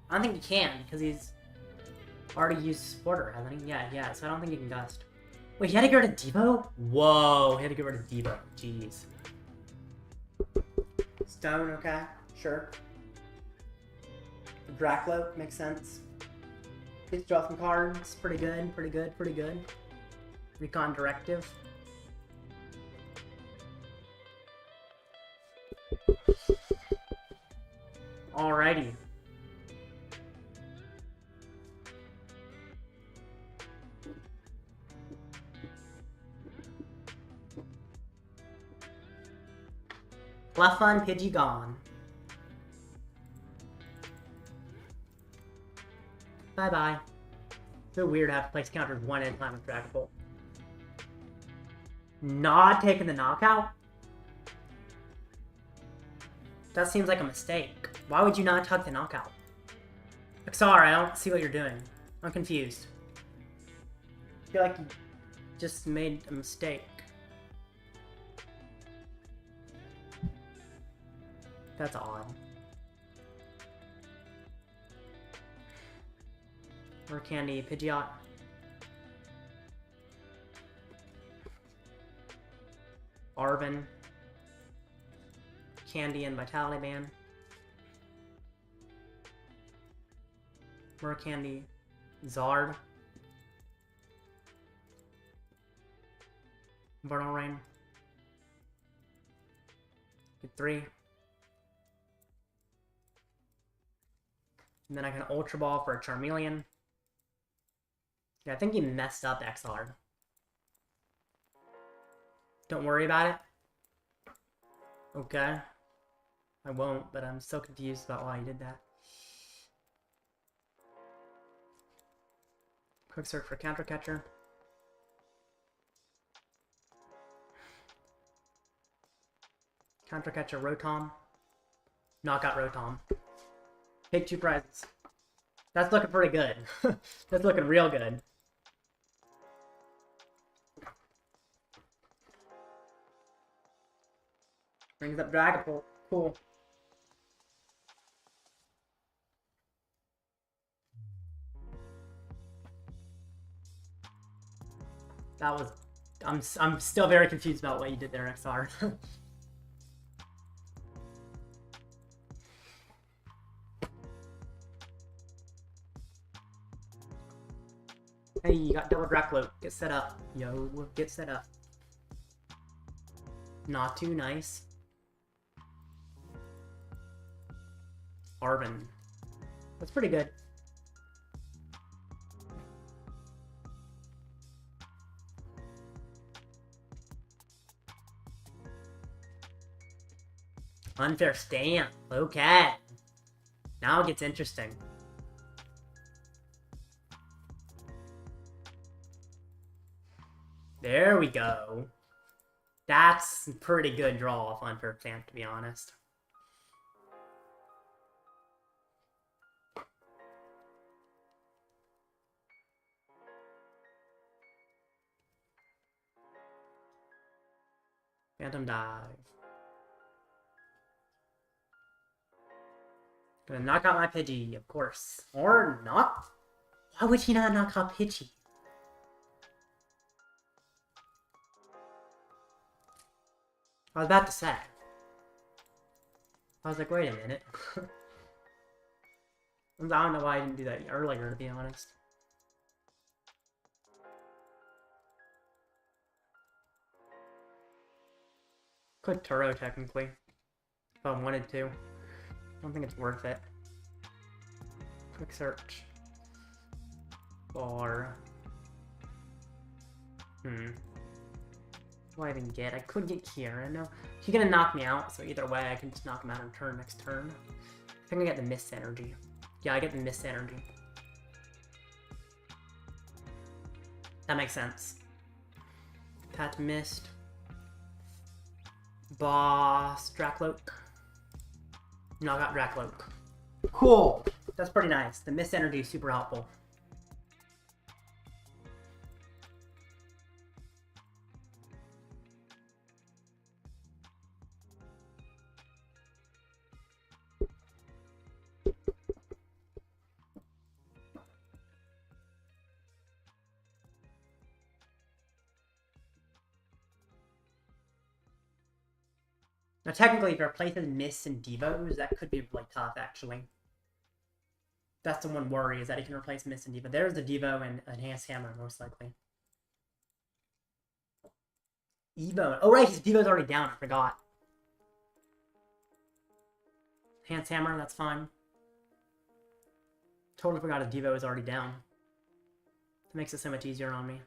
I don't think he can, because he's already used Sporter, hasn't he? Yeah, so I don't think he can Gust. Wait, he had to get rid of Devo? Whoa, he had to get rid of Devo. Jeez. Stone, okay, sure. Draclo, makes sense. Please draw some cards. Pretty good. Recon Directive. Alrighty. Cleffa and Pidgey gone. Bye-bye. So weird to have to place counters one at a time with Dragapult. Not taking the knockout? That seems like a mistake. Why would you not tuck the knockout? XR, I don't see what you're doing. I'm confused. I feel like you just made a mistake. That's odd. Rare Candy, Pidgeot. Arven. Candy and Vitality Band. Rare Candy, Zard. Vernal Rain. Get 3. And then I can Ultra Ball for a Charmeleon. Yeah, I think he messed up XR. Don't worry about it. Okay. I won't, but I'm still confused about why he did that. Quick search for Counter Catcher. Counter Catcher Rotom. Knockout Rotom. Take 2 prizes. That's looking pretty good. That's looking real good. Brings up Dragapult. Cool. That was... I'm still very confused about what you did there, XR. Hey, you got double Draclo. Get set up. Yo, get set up. Not too nice. Arven. That's pretty good. Unfair stamp. Okay. Now it gets interesting. There we go. That's a pretty good draw off Unfair Stamp, to be honest. Phantom Dive. Gonna knock out my Pidgey, of course. Or not. Why would he not knock out Pidgey? I was about to say. I was like, wait a minute. I don't know why I didn't do that earlier, to be honest. Could Turo, technically. If I wanted to. I don't think it's worth it. Quick search. Or... What do I even get? I could get Kieran. No, he's gonna knock me out, so either way I can just knock him out in turn next turn. I think I get the Mist Energy. Yeah, I get the Mist Energy. That makes sense. Pat Mist. Boss Dracloak. Knock out Dracloak. Cool! That's pretty nice. The Mist Energy is super helpful. Now, technically, if it replaces Mists and Devos, that could be really tough, actually. That's the one worry, is that he can replace Mist and Devo. There's the Devo and Enhanced Hammer, most likely. Evo. Oh, right, his Devo's already down. I forgot. Enhanced Hammer, that's fine. Totally forgot his Devo is already down. It makes it so much easier on me.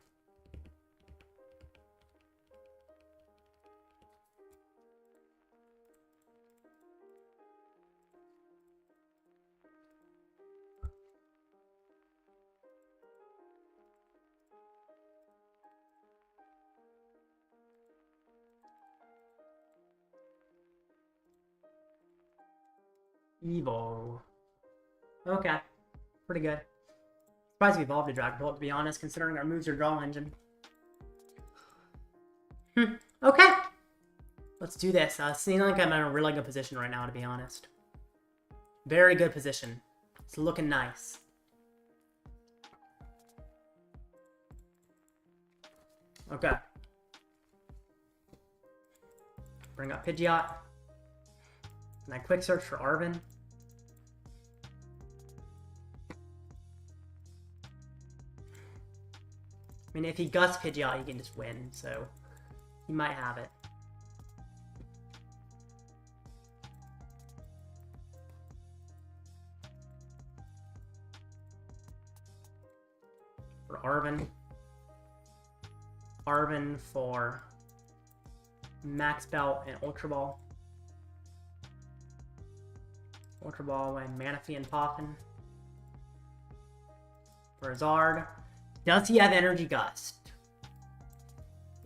Evo. Okay. Pretty good. Surprised we evolved a Dragapult, to be honest, considering our moves are Draw Engine. Okay. Let's do this. Seems like I'm in a really good position right now, to be honest. Very good position. It's looking nice. Okay. Bring up Pidgeot. And I quick search for Arven. I mean, if he guts Pidgeot, he can just win, so he might have it. For Arven. Arven for Max Belt and Ultra Ball. Ultra Ball and Manaphy and Poffin. For Zard. Does he have Energy Gust?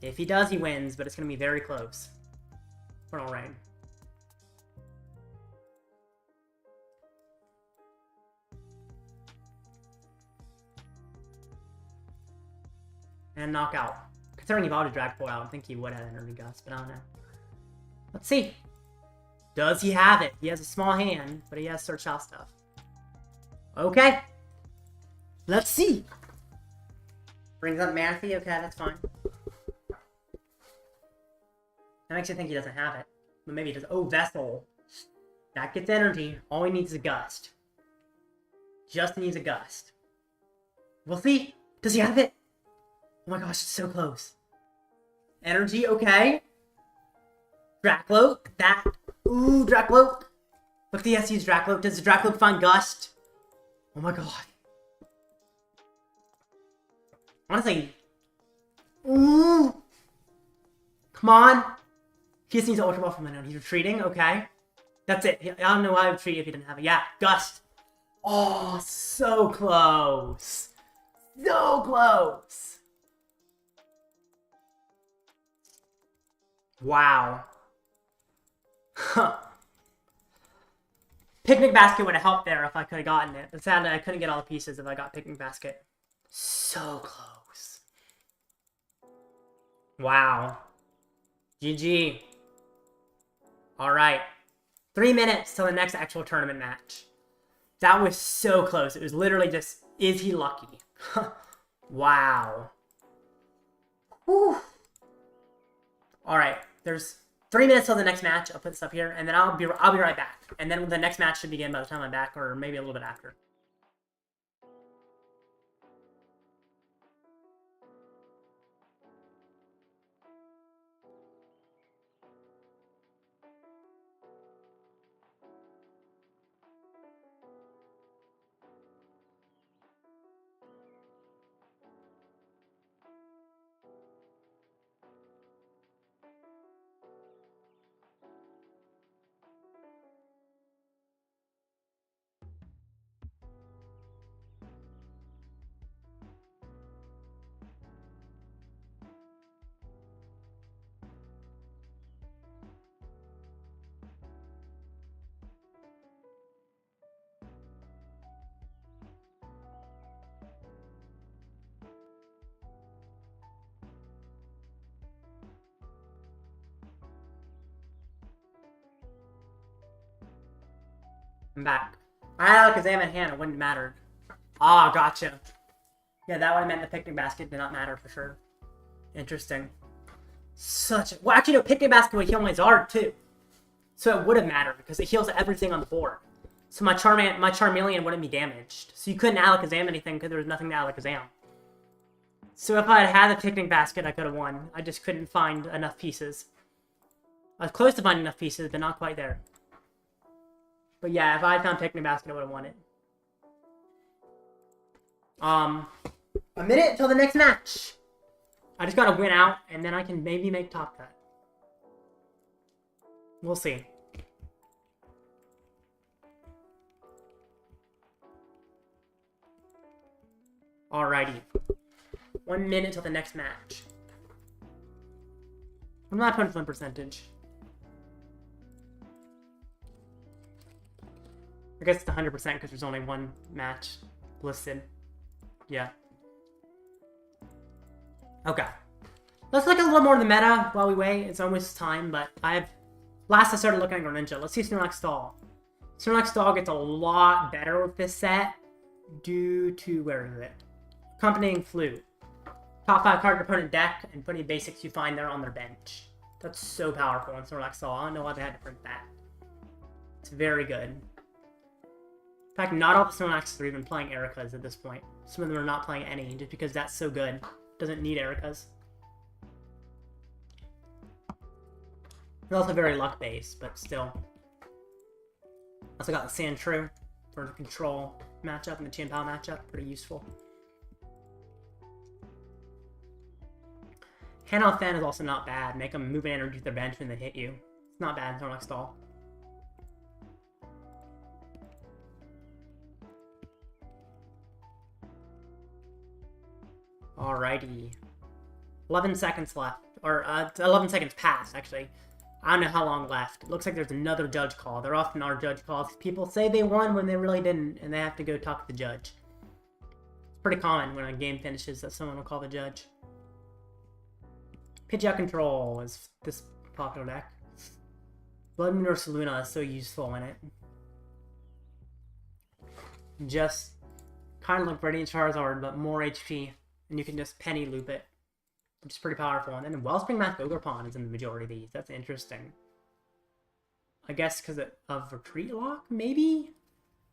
If he does, he wins, but it's going to be very close. Vernal Rain. And Knockout. Considering he evolved a Dragapult, I don't think he would have Energy Gust, but I don't know. Let's see. Does he have it? He has a small hand, but he has Search Out stuff. Okay. Let's see. Brings up Manaphy. Okay, that's fine. That makes you think he doesn't have it. But maybe he does. Oh, Vessel. That gets energy. All he needs is a Gust. Just needs a Gust. We'll see. Does he have it? Oh my gosh, it's so close. Energy, okay. Dracloak. That. Ooh, Dracloak. Look, the SU's Dracloak. Does the Dracloak find Gust? Oh my god. Honestly. Ooh. Come on. He just needs an Ultra Ball from my note. He's retreating. Okay. That's it. I don't know why I would retreat if he didn't have it. Yeah. Gust. Oh, so close. So close. Wow. Huh. Picnic Basket would have helped there if I could have gotten it. But sadly, I couldn't get all the pieces if I got Picnic Basket. So close. Wow. GG. Alright. 3 minutes till the next actual tournament match. That was so close. It was literally just, is he lucky? Wow. Whew. Alright. There's 3 minutes till the next match. I'll put this up here, and then I'll be right back. And then the next match should begin by the time I'm back, or maybe a little bit after. I'm back. I had Alakazam in hand, it wouldn't have mattered. Ah, gotcha. Yeah, that would have meant the Picnic Basket did not matter for sure. Interesting. Well, actually, no, Picnic Basket would heal my Zard too. So it would have mattered because it heals everything on the board. So my Charmeleon wouldn't be damaged. So you couldn't Alakazam anything because there was nothing to Alakazam. So if I had had the Picnic Basket, I could have won. I just couldn't find enough pieces. I was close to finding enough pieces, but not quite there. But yeah, if I had found Picnic Basket, I would have won it. A minute until the next match. I just gotta win out, and then I can maybe make top cut. We'll see. Alrighty. 1 minute till the next match. I'm not punch win percentage. I guess it's 100% because there's only one match listed. Yeah. Okay. Let's look a little more of the meta while we wait. It's almost time, but last I started looking at Greninja. Let's see Snorlax Stall. Snorlax Stall gets a lot better with this set due to, where is it? Accompanying Flute. Top 5 card opponent deck and putting basics you find there on their bench. That's so powerful in Snorlax Stall. I don't know why they had to print that. It's very good. In fact, not all the Snorlaxes are even playing Ericas at this point. Some of them are not playing any, just because that's so good. Doesn't need Ericas. They're also very luck-based, but still. Also got the Sandshrew for the control matchup and the Chien-Pao matchup. Pretty useful. Hand-off Fan is also not bad. Make them move an energy to their bench when they hit you. It's not bad in Snorlax Stall. Alrighty. 11 seconds left. Or, 11 seconds past, actually. I don't know how long left. It looks like there's another judge call. There often are judge calls. People say they won when they really didn't, and they have to go talk to the judge. It's pretty common when a game finishes that someone will call the judge. Pidgeot Control is this popular deck. Blood Moon or Luna is so useful in it. Just kind of like Radiant Charizard, but more HP. And you can just penny loop it, which is pretty powerful. And then Wellspring Mask Ogerpon is in the majority of these. That's interesting. I guess because of Retreat Lock, maybe?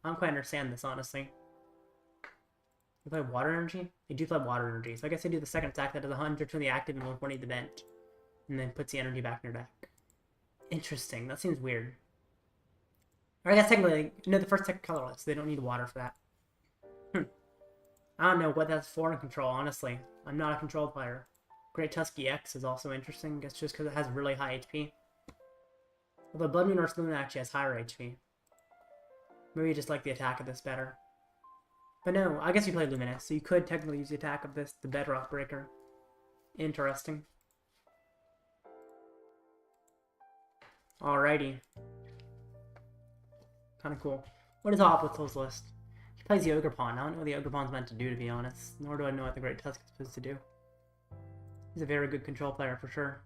I don't quite understand this, honestly. They play Water Energy? They do play Water Energy, so I guess they do the second attack that does 100 to the active and 120 to the bench. And then puts the energy back in your deck. Interesting. That seems weird. Or I guess technically, no, the first tech colorless. They don't need water for that. I don't know what that's for in control, honestly. I'm not a control player. Great Tusky X is also interesting, I guess just because it has really high HP. Although Blood Moon or Luna actually has higher HP. Maybe you just like the attack of this better. But no, I guess you play Luminous, so you could technically use the attack of this, the Bedrock Breaker. Interesting. Alrighty. Kinda cool. What is Opal's list? He plays the Ogerpon. I don't know what the Ogerpon's meant to do, to be honest. Nor do I know what the Great Tusk is supposed to do. He's a very good control player, for sure.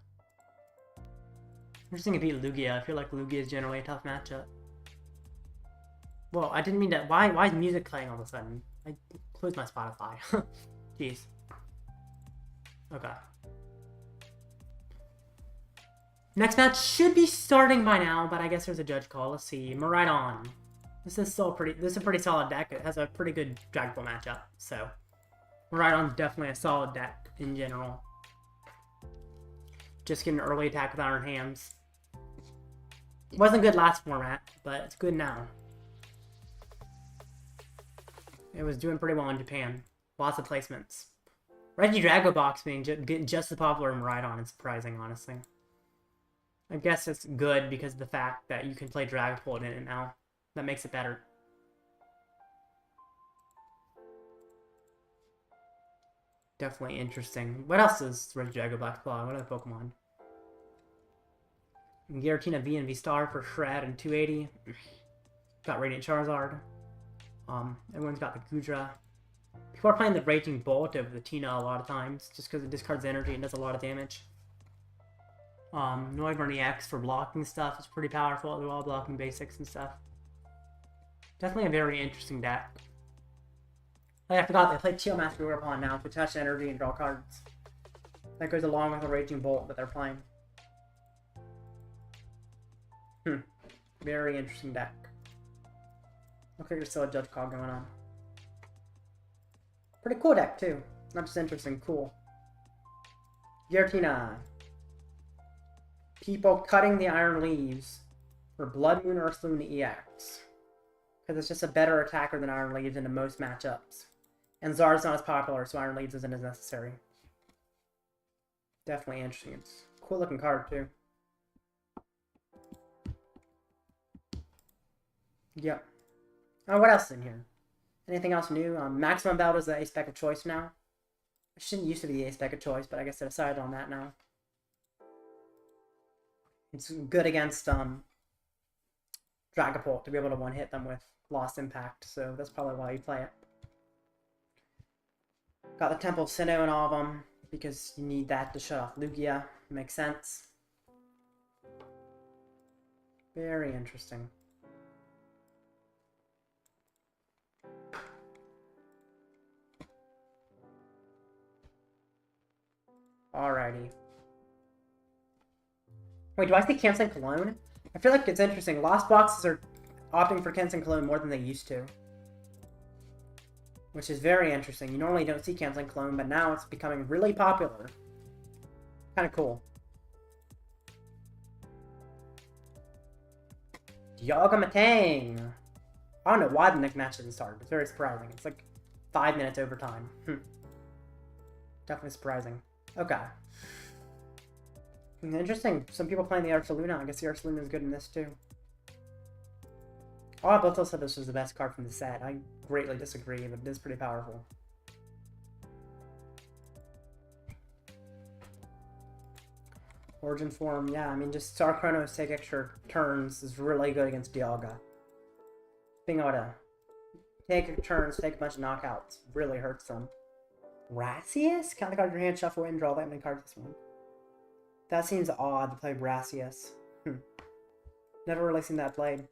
Interesting to beat Lugia. I feel like Lugia is generally a tough matchup. Well, I didn't mean to... Why is music playing all of a sudden? I closed my Spotify. Jeez. Okay. Next match should be starting by now, but I guess there's a judge call. Let's see. Miraidon. This is a pretty solid deck. It has a pretty good Dragapult matchup, so Miraidon's definitely a solid deck in general. Just get an early attack with Iron Hands. Wasn't good last format, but it's good now. It was doing pretty well in Japan. Lots of placements. Regidragobox being just as popular in Miraidon is surprising, honestly. I guess it's good because of the fact that you can play Dragapult in it now. That makes it better. Definitely interesting. What else is Regidragobox play? What other Pokemon? Giratina V and V Star for Shred and 280. Got Radiant Charizard. Everyone's got the Gudra. People are playing the Raging Bolt over the Tina a lot of times, just because it discards energy and does a lot of damage. Noivern EX for blocking stuff is pretty powerful, as well, blocking basics and stuff. Definitely a very interesting deck. Oh, I forgot they play Ditto Masquerade upon now to attach energy and draw cards. That goes along with the Raging Bolt that they're playing. Very interesting deck. Looks like there's still a Judge Call going on. Pretty cool deck too. Not just interesting, cool. Giratina. People cutting the Iron Leaves for Blood Moon Earthloon EX. Because it's just a better attacker than Iron Leaves into most matchups. And Zard's not as popular, so Iron Leaves isn't as necessary. Definitely interesting. It's a cool looking card too. Yep. Oh, what else is in here? Anything else new? Maximum Belt is the ace spec of choice now. It shouldn't used to be the ace spec of choice, but I guess they decided on that now. It's good against Dragapult to be able to one-hit them with Lost Impact, so that's probably why you play it. Got the Temple of Sinnoh in all of them, because you need that to shut off Lugia. Makes sense. Very interesting. Alrighty. Wait, do I see canceling Cologne? I feel like it's interesting. Lost boxes are opting for canceling Cologne more than they used to. Which is very interesting. You normally don't see canceling Cologne, but now it's becoming really popular. Kind of cool. Dialga Matang! I don't know why the next match didn't start. It's very surprising. It's like 5 minutes overtime. Definitely surprising. Okay. Interesting. Some people playing the Ursaluna. I guess the Ursaluna is good in this too. Oh, Boto said this was the best card from the set. I greatly disagree, but it is pretty powerful. Origin Form, yeah, I mean, just Star Chronos take extra turns is really good against Dialga. Being able to take turns, take a bunch of knockouts, really hurts them. Brassius? Count the card in your hand, shuffle in, draw that many cards this one. That seems odd to play Brassius. Never really seen that played.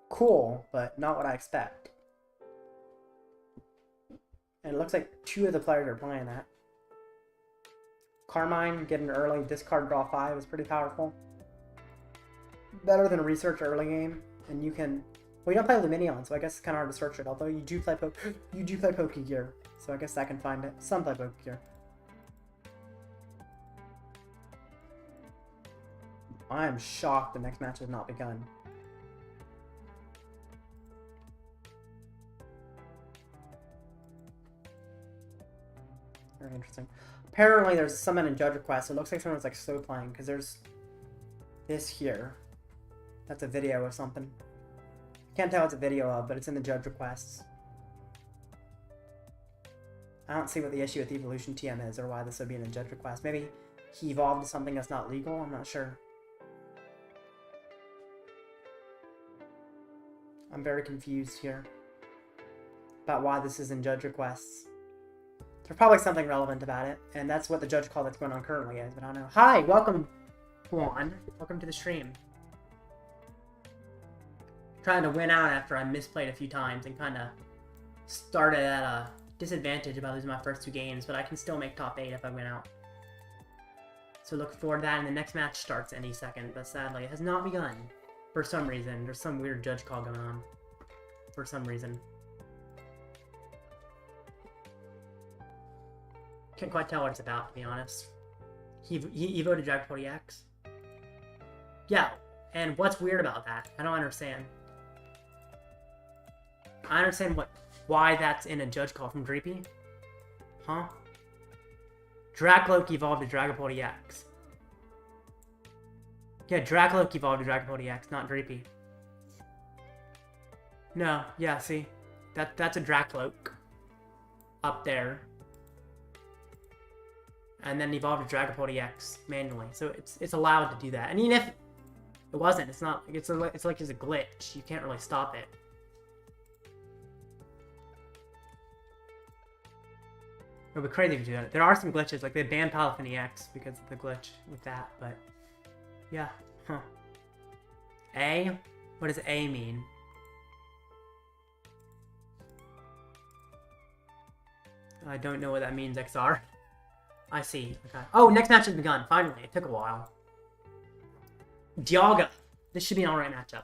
Cool, but not what I expect. And it looks like 2 of the players are playing that. Carmine, get an early discard draw 5 is pretty powerful. Better than Research early game, and you can. Well, you don't play Lumineon, so I guess it's kind of hard to search it. Although you do play Pokegear, so I guess I can find it. Some play Pokegear. I am shocked the next match has not begun. Very interesting. Apparently, there's someone in Judge Request. It looks like someone's like slow playing because there's this here. That's a video of something. Can't tell it's a video of, but it's in the Judge Requests. I don't see what the issue with Evolution TM is or why this would be in a Judge Request. Maybe he evolved to something that's not legal. I'm not sure. I'm very confused here about why this is in Judge Requests. There's probably something relevant about it, and that's what the Judge Call that's going on currently is, but I don't know. Hi, welcome, Juan. Welcome to the stream. Trying to win out after I misplayed a few times and kind of started at a disadvantage about losing my first 2 games, but I can still make top 8 if I win out. So look forward to that, and the next match starts any second, but sadly it has not begun. For some reason. There's some weird Judge Call going on. For some reason. Can't quite tell what it's about, to be honest. He voted Dragapult EX. Yeah, and what's weird about that? I don't understand. I understand why that's in a Judge Call from Dreepy. Huh? Dragloak evolved to Dragapult EX. Yeah, Dragloak evolved to Dragapult EX, not Dreepy. No, yeah, see? That's a Dragloak. Up there. And then evolved to Dragapult EX manually. So it's allowed to do that. And even if it wasn't, it's not. It's like it's a glitch. You can't really stop it. It would be crazy to do that. There are some glitches, like they banned Palafin EX because of the glitch with that, but yeah, huh. A? What does A mean? I don't know what that means, XR. I see. Okay. Oh, next match has begun. Finally. It took a while. Dialga. This should be an alright matchup.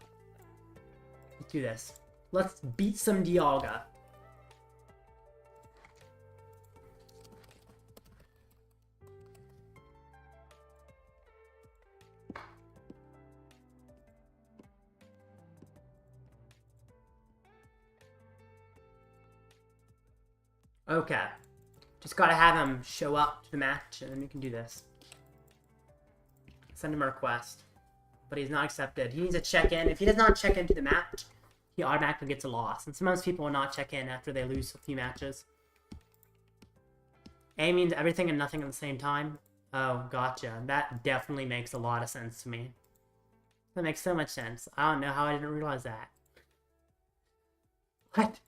Let's do this. Let's beat some Dialga. Okay. Just gotta have him show up to the match, and then we can do this. Send him a request. But he's not accepted. He needs to check in. If he does not check into the match, he automatically gets a loss. And sometimes people will not check in after they lose a few matches. A means everything and nothing at the same time. Oh, gotcha. That definitely makes a lot of sense to me. That makes so much sense. I don't know how I didn't realize that. What?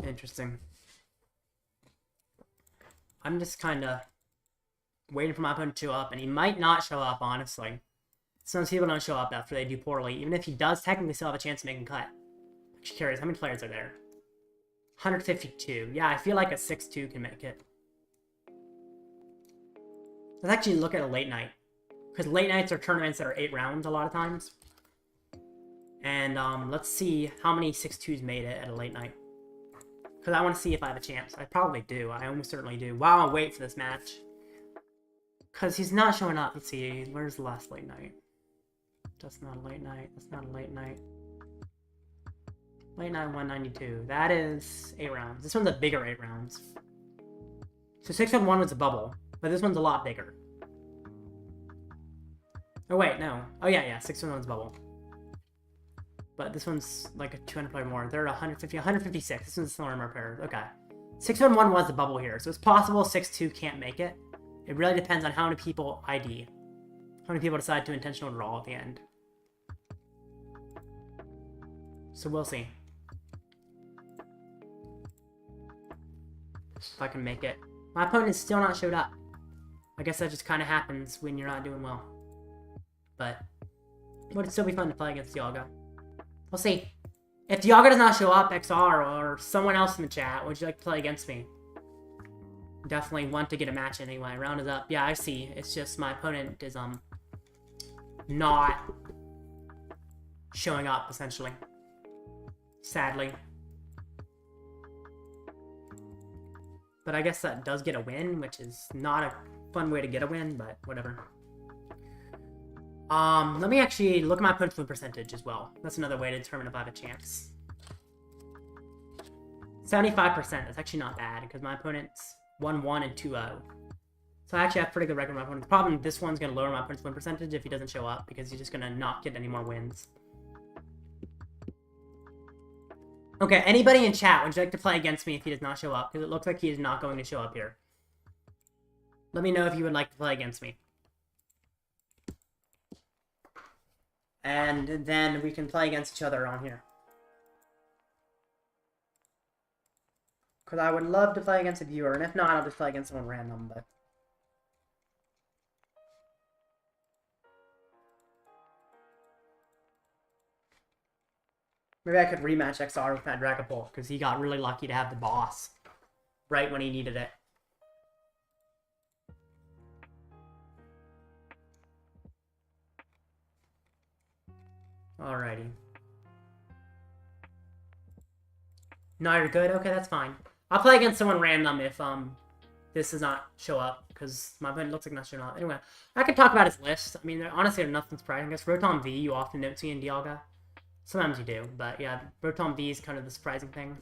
Interesting. I'm just kind of waiting for my opponent to show up, and he might not show up, honestly. Some people don't show up after they do poorly. Even if he does, technically still have a chance of making a cut. I'm just curious, how many players are there? 152. Yeah, I feel like a 6-2 can make it. Let's actually look at a late night. Because late nights are tournaments that are 8 rounds a lot of times. And let's see how many 6-2s made it at a late night. Because I want to see if I have a chance. I probably do. I almost certainly do. While I wait for this match. Because he's not showing up. Let's see. Where's the last late night? That's not a late night. That's not a late night. Late night 192. That is 8 rounds. This one's a bigger 8 rounds. So 6-1 was a bubble. But this one's a lot bigger. Oh wait, no. Oh yeah, 6-1's a bubble. But this one's like a 200 player more. They're 150, 156. This one's still more pairs. Okay. 6-1 was the bubble here. So it's possible 6-2 can't make it. It really depends on how many people ID. How many people decide to intentional draw at the end. So we'll see. If I can make it. My opponent is still not showed up. I guess that just kind of happens when you're not doing well. But it would still be fun to play against Dialga. We'll see. If Dialga does not show up, XR or someone else in the chat, would you like to play against me? Definitely want to get a match in anyway. Round is up. Yeah, I see. It's just my opponent is not showing up, essentially. Sadly. But I guess that does get a win, which is not a fun way to get a win, but whatever. Let me actually look at my opponent's win percentage as well. That's another way to determine if I have a chance. 75%. That's actually not bad, because my opponent's 1-1 and 2-0. So I actually have a pretty good record with my opponent. The problem, this one's going to lower my opponent's win percentage if he doesn't show up, because he's just going to not get any more wins. Okay, anybody in chat, would you like to play against me if he does not show up? Because it looks like he is not going to show up here. Let me know if you would like to play against me. And then we can play against each other on here. Because I would love to play against a viewer, and if not, I'll just play against someone random, but... Maybe I could rematch XR with that Dragapult, because he got really lucky to have the boss right when he needed it. Alrighty. No, you're good? Okay, that's fine. I'll play against someone random if this does not show up, because my opponent looks like not showing up. Anyway, I could talk about his list. I mean, honestly, there's nothing surprising. I guess Rotom V you often don't see in Dialga. Sometimes you do, but yeah, Rotom V is kind of the surprising thing.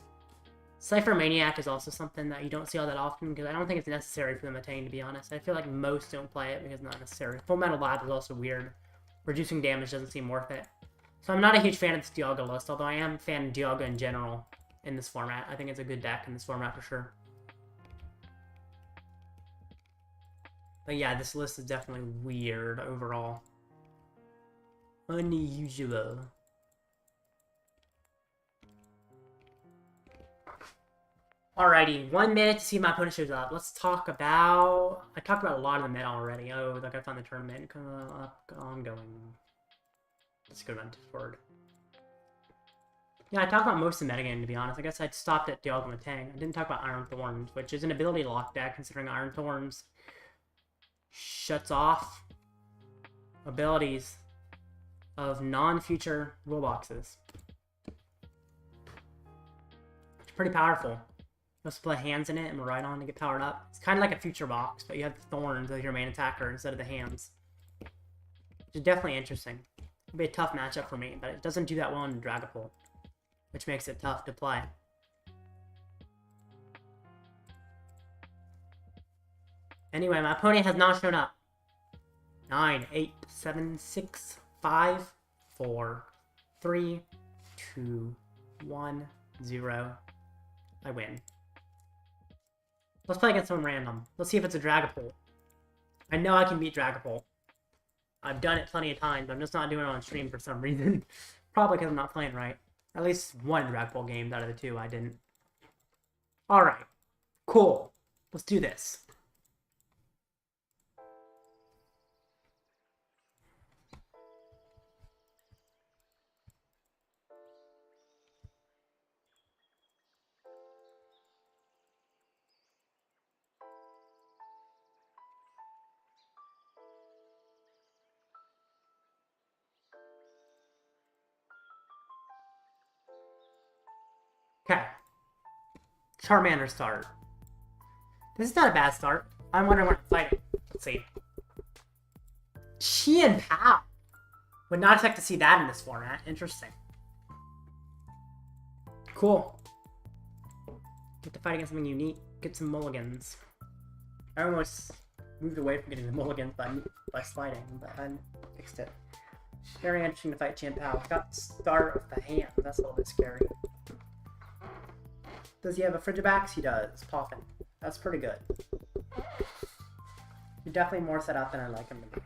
Cypher Maniac is also something that you don't see all that often, because I don't think it's necessary for them attain, to be honest. I feel like most don't play it because it's not necessary. Full Metal Lab is also weird. Reducing damage doesn't seem worth it. So I'm not a huge fan of this Dialga list, although I am a fan of Dialga in general in this format. I think it's a good deck in this format for sure. But yeah, this list is definitely weird overall. Unusual. Alrighty, 1 minute to see my opponent shows up. Let's talk about... I talked about a lot of the meta already. Oh, like I found the tournament ongoing. Let's go run forward. Yeah, I talked about most of the metagame, to be honest. I guess I stopped at Dialga and Tang. I didn't talk about Iron Thorns, which is an ability lock deck, considering Iron Thorns shuts off abilities of non-future rule boxes. It's pretty powerful. Let's play hands in it and right on to get powered up. It's kind of like a future box, but you have the thorns as your main attacker instead of the hands. Which is definitely interesting. It'll be a tough matchup for me, but it doesn't do that well in Dragapult, which makes it tough to play. Anyway, my opponent has not shown up. 9, 8, 7, 6, 5, 4, 3, 2, 1, 0. I win. Let's play against someone random. Let's see if it's a Dragapult. I know I can beat Dragapult. I've done it plenty of times, but I'm just not doing it on stream for some reason. Probably because I'm not playing right. At least one Dragapult game out of the two I didn't. Alright. Cool. Let's do this. Okay. Charmander start. This is not a bad start. I'm wondering what I'm fighting. Let's see. Chi and Pal. Would not expect to see that in this format. Interesting. Cool. Get to fight against something unique. Get some mulligans. I almost moved away from getting the mulligans by sliding, but I fixed it. Very interesting to fight Chi and Pal. Got the start of the hand. That's a little bit scary. Does he have a Frigibax? He does. Poffin. That's pretty good. You're definitely more set up than I like him to be.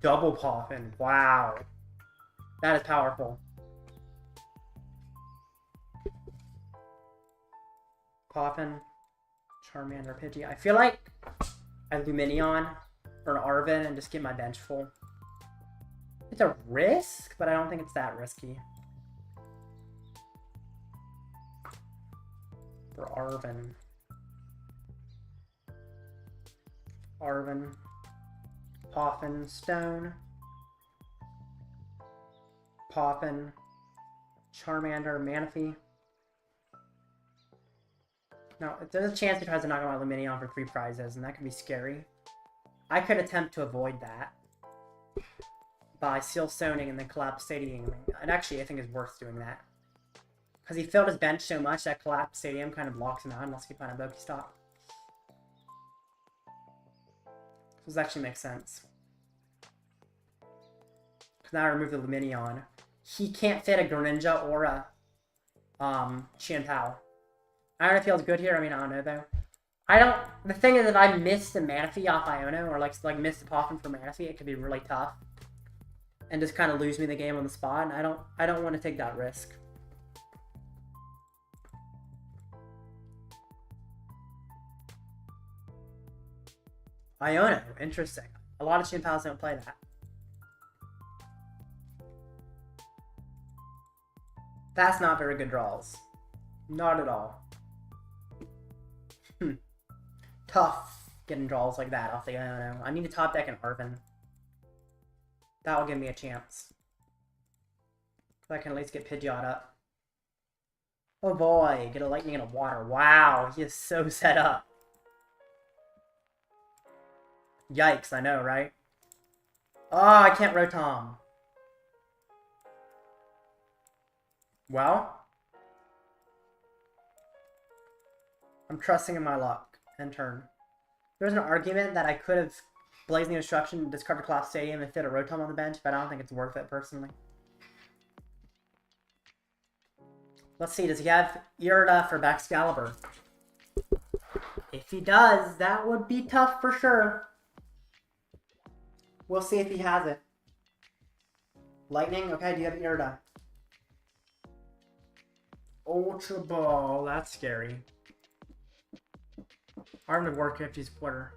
Double Poffin. Wow. That is powerful. Poffin. Charmander Pidgey. I feel like I Lumineon or an Arven and just get my bench full. It's a risk, but I don't think it's that risky. For Arven. Arven. Poffin. Stone. Poffin. Charmander. Manaphy. Now, there's a chance he tries to knock out Lumineon for 3 prizes, and that could be scary. I could attempt to avoid that by Seal Stoning and then Collapsed Stadium. And actually, I think it's worth doing that. Because he filled his bench so much that Collapsed Stadium kind of blocks him out unless he find a Pokestop. This actually makes sense. Because now I remove the Lumineon. He can't fit a Greninja or a Chi-Pao. I don't know if he feels good here. I mean, I don't know, though. The thing is, if I missed the Manaphy off Iono, or like missed the Poffin for Manaphy, it could be really tough. And just kind of lose me the game on the spot, and I don't want to take that risk. Iono, interesting. A lot of Chi-Paos don't play that. That's not very good draws. Not at all. Tough getting draws like that off the Iono. I need to top deck an Arven. That will give me a chance. So I can at least get Pidgeot up. Oh boy, get a lightning and a water. Wow, he is so set up. Yikes, I know, right? Oh, I can't Rotom. Well, I'm trusting in my luck. End turn. There's an argument that I could have Blazing Destruction, discard Collapsed Stadium, and fit a Rotom on the bench, but I don't think it's worth it personally. Let's see, does he have Irida for Baxcalibur? If he does, that would be tough for sure. We'll see if he has it. Lightning? Okay, do you have Irida? Ultra Ball, that's scary. Arven would work if he's quarter.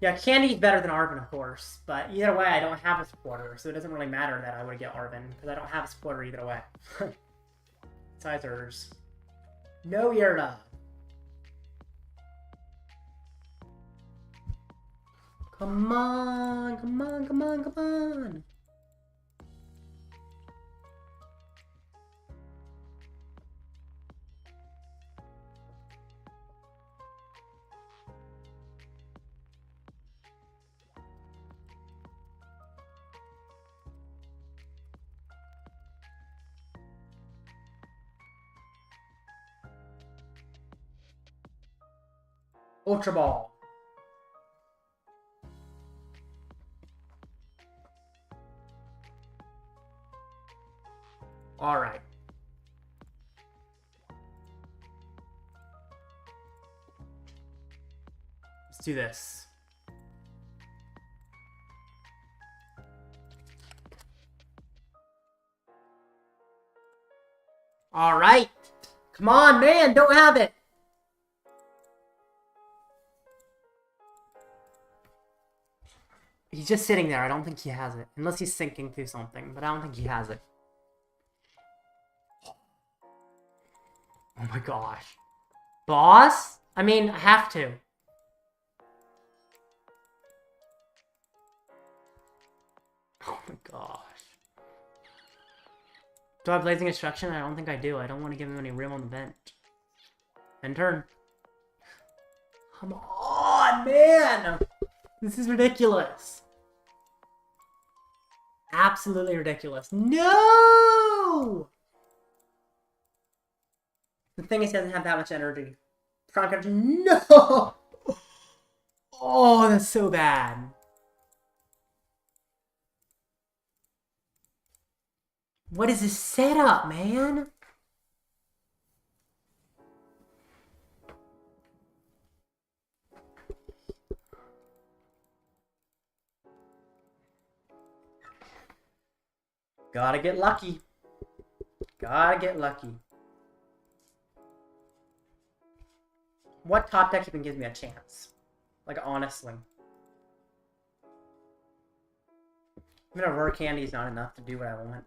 Yeah, Candy's better than Arven, of course. But either way, I don't have a supporter, so it doesn't really matter that I would get Arven, because I don't have a supporter either way. Sizers. No Irida. Come on, come on, come on, come on. Ultra Ball. All right. Let's do this. All right. Come on, man. Don't have it. He's just sitting there. I don't think he has it. Unless he's sinking through something. But I don't think he has it. Oh my gosh. Boss? I mean, I have to. Oh my gosh. Do I have Blazing Instruction? I don't think I do. I don't want to give him any room on the bench. End turn. Come on, man! This is ridiculous. Absolutely ridiculous. No! The thing is, he doesn't have that much energy. Prime energy. No! Oh, that's so bad. What is this setup, man? Gotta get lucky. Gotta get lucky. What top deck even gives me a chance? Like, honestly. Even a Rare Candy is not enough to do what I want.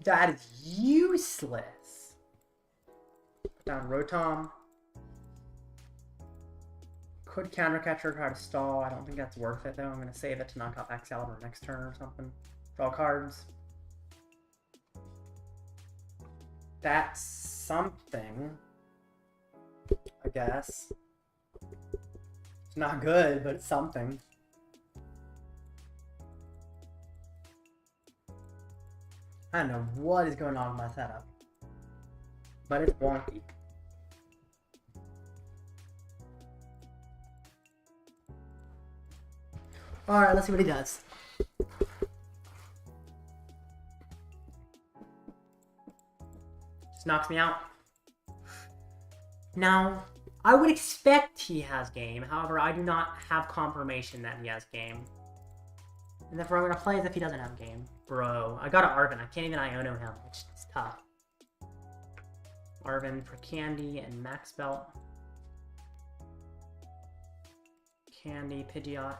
That is useless. Put down Rotom. Could counter catcher, try to stall. I don't think that's worth it though. I'm gonna save it to knock off Excalibur next turn or something. Draw cards. That's something, I guess. It's not good, but it's something. I don't know what is going on with my setup, but it's wonky. Alright, let's see what he does. Just knocks me out. Now, I would expect he has game. However, I do not have confirmation that he has game. And therefore, I'm going to play as if he doesn't have game. Bro, I got an Arven. I can't even Iono him, which is tough. Arven for Candy and Max Belt. Candy, Pidgeot.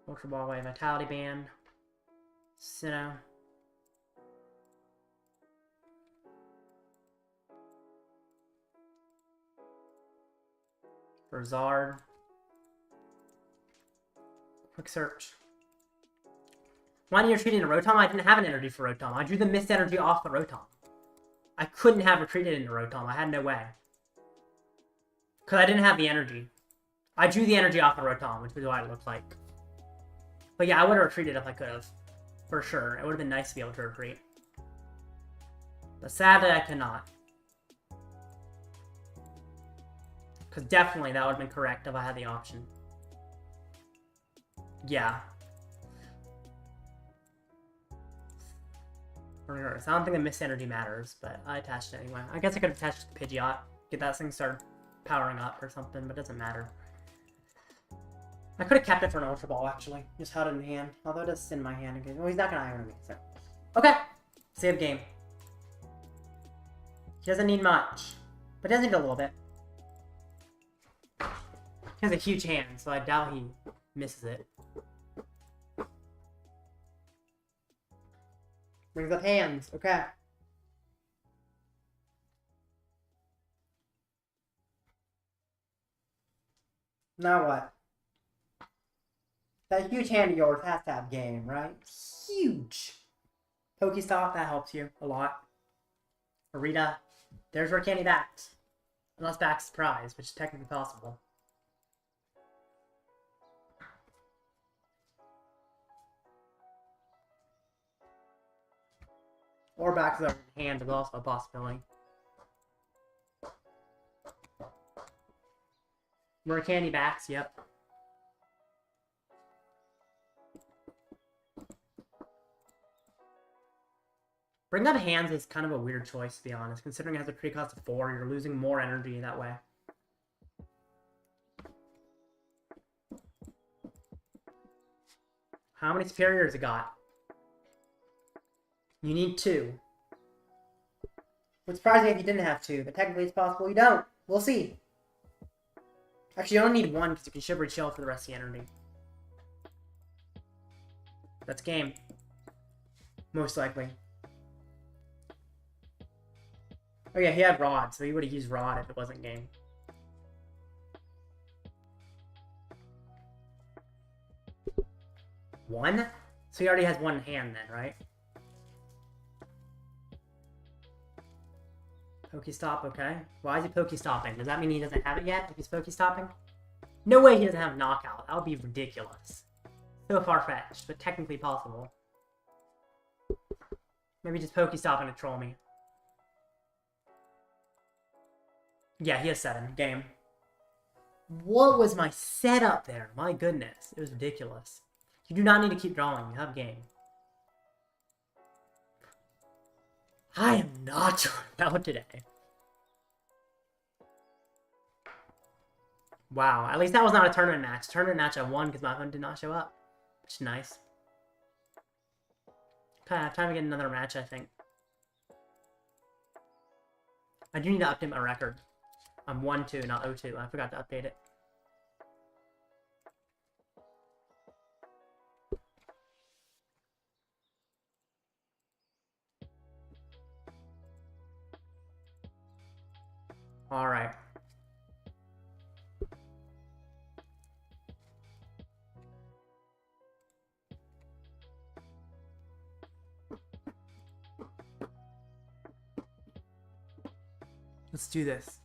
Ultra Ball Wave, Vitality Band. Sinnoh. Charizard. Quick search. Why didn't you retreat into Rotom? I didn't have an energy for Rotom. I drew the Mist Energy off the Rotom. I couldn't have retreated into Rotom. I had no way. Because I didn't have the energy. I drew the energy off the Rotom, which is what it looked like. But yeah, I would have retreated if I could have. For sure. It would have been nice to be able to retreat. But sadly, I cannot. Because definitely that would have been correct if I had the option. Yeah. Regardless, I don't think the Mist Energy matters, but I attached it anyway. I guess I could attach it to Pidgeot, get that thing started powering up or something, but it doesn't matter. I could have kept it for an Ultra Ball, actually. Just held it in hand. Although it does sit in my hand again. Well, he's not going to Iono me, so. Okay. Save game. He doesn't need much. But he does need a little bit. He has a huge hand, so I doubt he misses it. Brings up hands. Okay. Now what? That huge hand of yours has to have game, right? Huge! Pokestop, that helps you a lot. Arita, there's Rare Candy backs. Unless back surprise, which is technically possible. Or back to the hand is also a possibility. Rare Candy backs, yep. Bring up hands is kind of a weird choice, to be honest. Considering it has a pre-cost of 4, you're losing more energy that way. How many superiors it got? You need 2. Would surprise me if you didn't have 2, but technically it's possible you don't. We'll see. Actually, you only need 1 because you can Shivery Chill for the rest of the energy. That's game. Most likely. Oh yeah, he had Rod, so he would have used Rod if it wasn't game. One? So he already has 1 hand then, right? Pokestop, okay. Why is he Pokestopping? Does that mean he doesn't have it yet if he's Pokestopping? No way he doesn't have Knockout. That would be ridiculous. So far-fetched, but technically possible. Maybe just Pokestopping to troll me. Yeah, he has 7. Game. What was my setup there? My goodness. It was ridiculous. You do not need to keep drawing. You have game. I am not drawing out today. Wow. At least that was not a tournament match. Tournament match I won because my opponent did not show up. Which is nice. Okay, I have time to get another match, I think. I do need to update my record. I'm 1-2, not 0-2. I forgot to update it. Alright. Let's do this.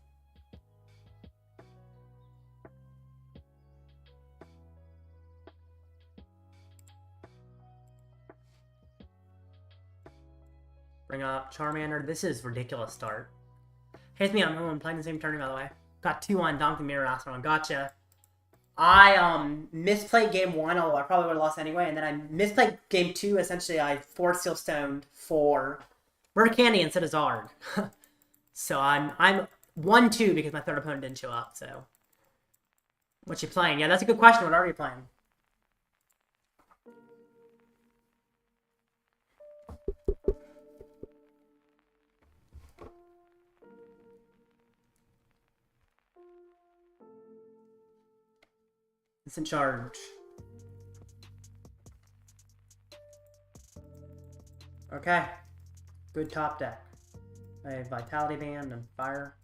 Bring up Charmander. This is ridiculous start. Hates me, I'm playing the same tournament, by the way. Got 2 on Donkey Mirror last one. Gotcha. I misplayed game 1, although I probably would have lost anyway, and then I misplayed game 2. Essentially, I force Steel Stoned for Rare Candy instead of Zard. So I'm 1-2 because my third opponent didn't show up, so. What you playing? Yeah, that's a good question. What are you playing? It's in charge. Okay. Good top deck. I have Vitality Band and Fire.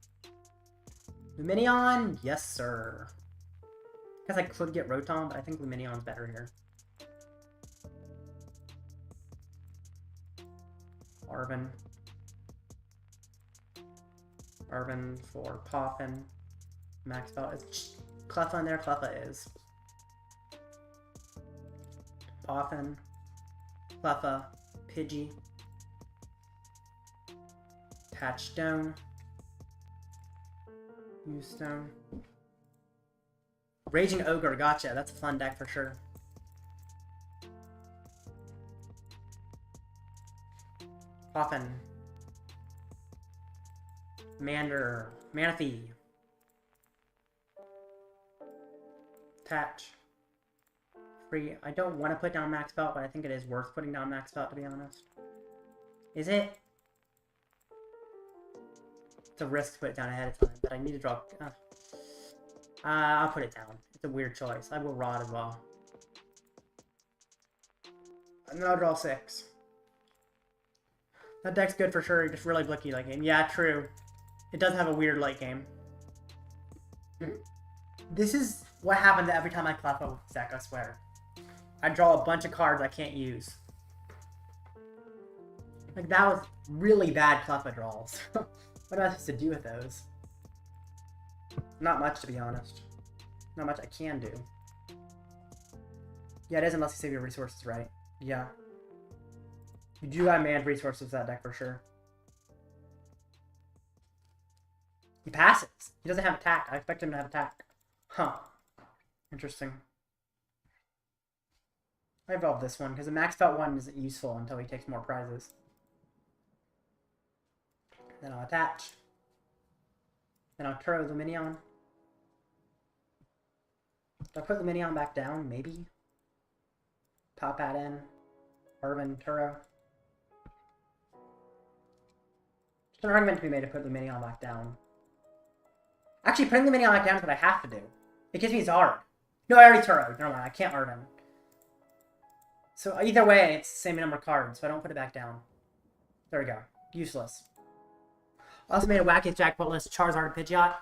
Lumineon? Yes, sir. Guess I could get Rotom, but I think Lumineon's better here. Arven. Arven for Poffin. Max Belt. Is Cleffa in there? Cleffa is. Poffin. Cleffa. Pidgey. Touchstone. Use stone. Raging Ogre, gotcha. That's a fun deck for sure. Poffin. Manaphy. Attach. Free. I don't want to put down Max Belt, but I think it is worth putting down Max Belt, to be honest. Is it? It's a risk to put it down ahead of time, but I need to draw... I'll put it down. It's a weird choice. I will Rod as well. And then I'll draw 6. That deck's good for sure, just really blicky late game. Yeah, true. It does have a weird late game. This is what happens every time I Cleffa with this deck, I swear. I draw a bunch of cards I can't use. Like, that was really bad Cleffa draws. What am I supposed to do with those? Not much, to be honest. Not much I can do. Yeah, it is unless you save your resources, right? Yeah. You do got manned resources with that deck for sure. He passes. He doesn't have attack. I expect him to have attack. Huh. Interesting. I evolved this one because the Max Belt one isn't useful until he takes more prizes. Then I'll attach. Then I'll Turo Lumineon. Do I put Lumineon back down? Maybe. Pal Pad in. Arven, Turo. There's an argument to be made to put Lumineon back down. Actually, putting Lumineon back down is what I have to do. It gives me Zard. No, I already Turo. Never mind, I can't Arven. So either way, it's the same number of cards, so I don't put it back down. There we go. Useless. Also made a wacky Dragapult list, Charizard Pidgeot.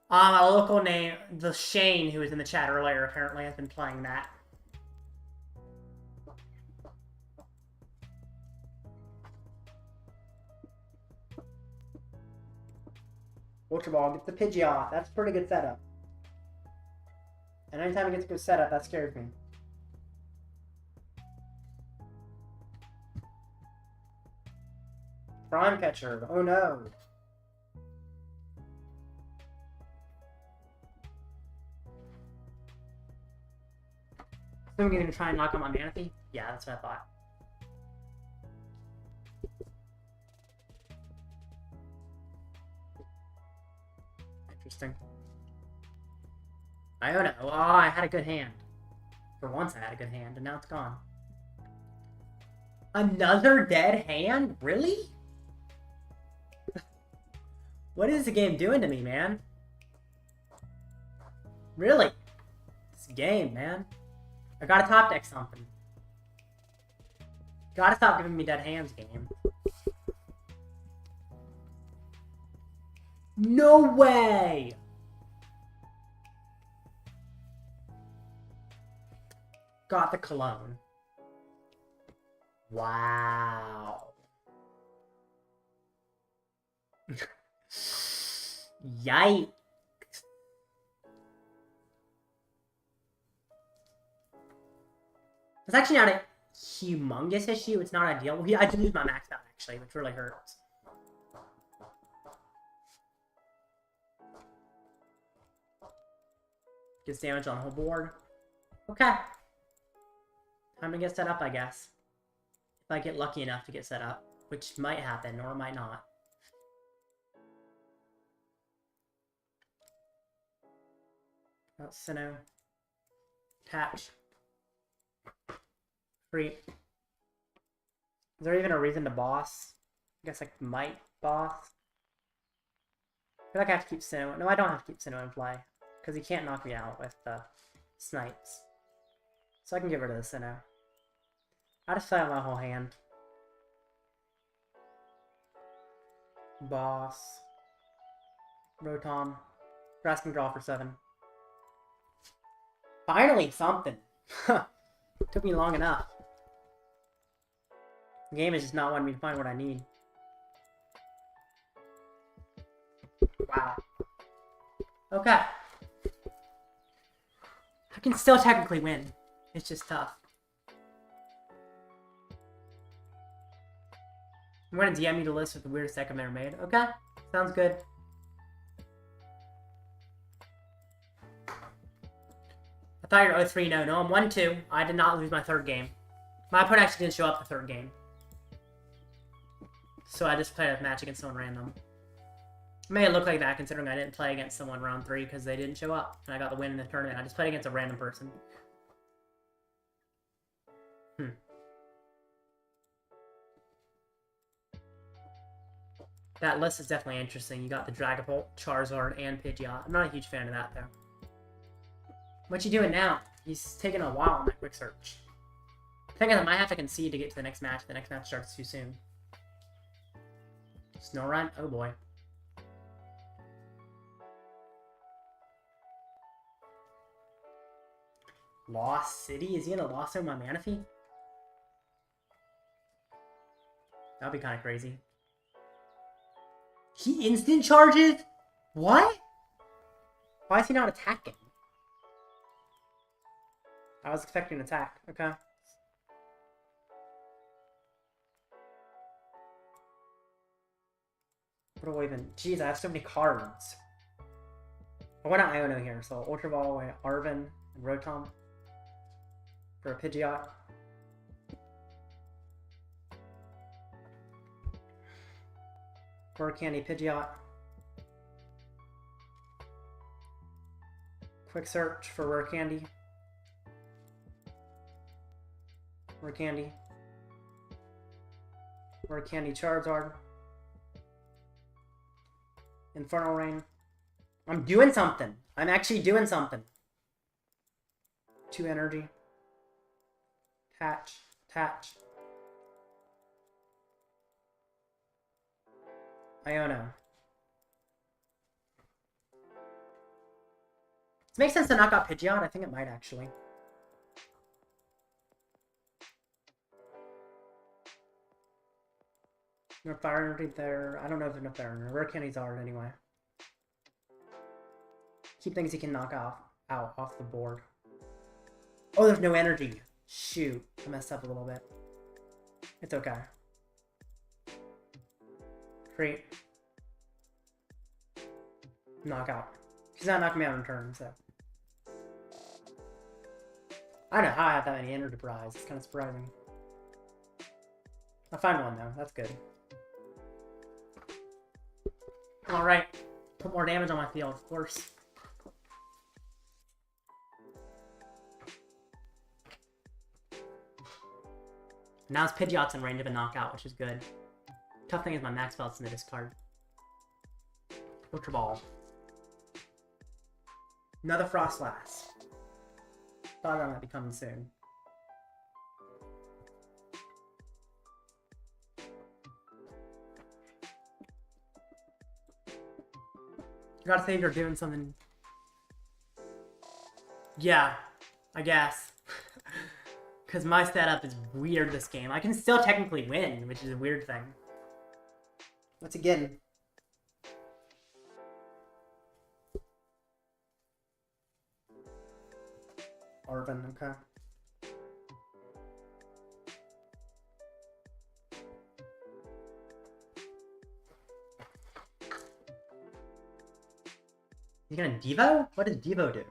A local name, the Shane, who was in the chat earlier, apparently has been playing that. Ultra Ball gets the Pidgeot. That's a pretty good setup. And anytime it gets a good setup, that scares me. Prime Catcher. Oh no. So I'm going to try and knock on my Manaphy? Yeah, that's what I thought. Interesting. Iono. Oh, I had a good hand. For once I had a good hand, and now it's gone. Another dead hand? Really? What is the game doing to me, man? Really? This game, man. I gotta top deck something. Gotta stop giving me dead hands, game. No way! Got the cologne. Wow. Yikes. It's actually not a humongous issue. It's not ideal. I did lose my max out, actually, which really hurts. Gets damage on the whole board. Okay. Time to get set up, I guess. If I get lucky enough to get set up, which might happen, or might not. Oh, Sinnoh. Attach. Free. Is there even a reason to boss? I guess I might boss. I feel like I have to keep Sinnoh. No, I don't have to keep Sinnoh in play. Because he can't knock me out with the snipes. So I can get rid of the Sinnoh. I just play out my whole hand. Boss. Rotom. Grasping Draw for 7. Finally, something. Took me long enough. The game is just not wanting me to find what I need. Wow. Okay. I can still technically win. It's just tough. I'm gonna DM you the list with the weirdest deck I've ever made. Okay. Sounds good. I thought you were 0-3. No, I'm 1-2. I did not lose my third game. My opponent actually didn't show up the third game. So I just played a match against someone random. It may look like that considering I didn't play against someone round 3 because they didn't show up. And I got the win in the tournament. I just played against a random person. That list is definitely interesting. You got the Dragapult, Charizard, and Pidgeot. I'm not a huge fan of that, though. What you doing now? He's taking a while on that quick search. I think I might have to concede to get to the next match. The next match starts too soon. Snorunt? Oh boy. Lost City? Is he gonna Lost on my Manaphy? That'd be kind of crazy. He instant charges? What? Why is he not attacking? I was expecting an attack. Okay. What do I even... Jeez, I have so many cards. I want an Iono here, so Ultra Ball away Arven and Rotom for a Pidgeot. Rare Candy Pidgeot. Quick search for Rare Candy. Rare Candy. Rare Candy Charizard. Infernal Rain. I'm doing something. I'm actually doing something. 2 energy. Attach. Attach. Iono. Does it make sense to knock out Pidgeot? I think it might actually. No fire energy there. I don't know if there's no fire energy. Rare candies are anyway. Keep things you can knock off the board. Oh, there's no energy. Shoot, I messed up a little bit. It's okay. Great. Knockout. He's not knocking me out in turn, so. I don't know how I have that many energy prize. It's kind of surprising. I find one though. That's good. Alright. Put more damage on my field, of course. Now his Pidgeot's in range of a knockout, which is good. Tough thing is my max belt's in the discard. Ultra Ball. Another Frostlass. Thought that might be coming soon. You gotta think you're doing something. Yeah, I guess. Because my setup is weird this game. I can still technically win, which is a weird thing. Once again. Arven, okay. You gonna Devo? What does Devo do?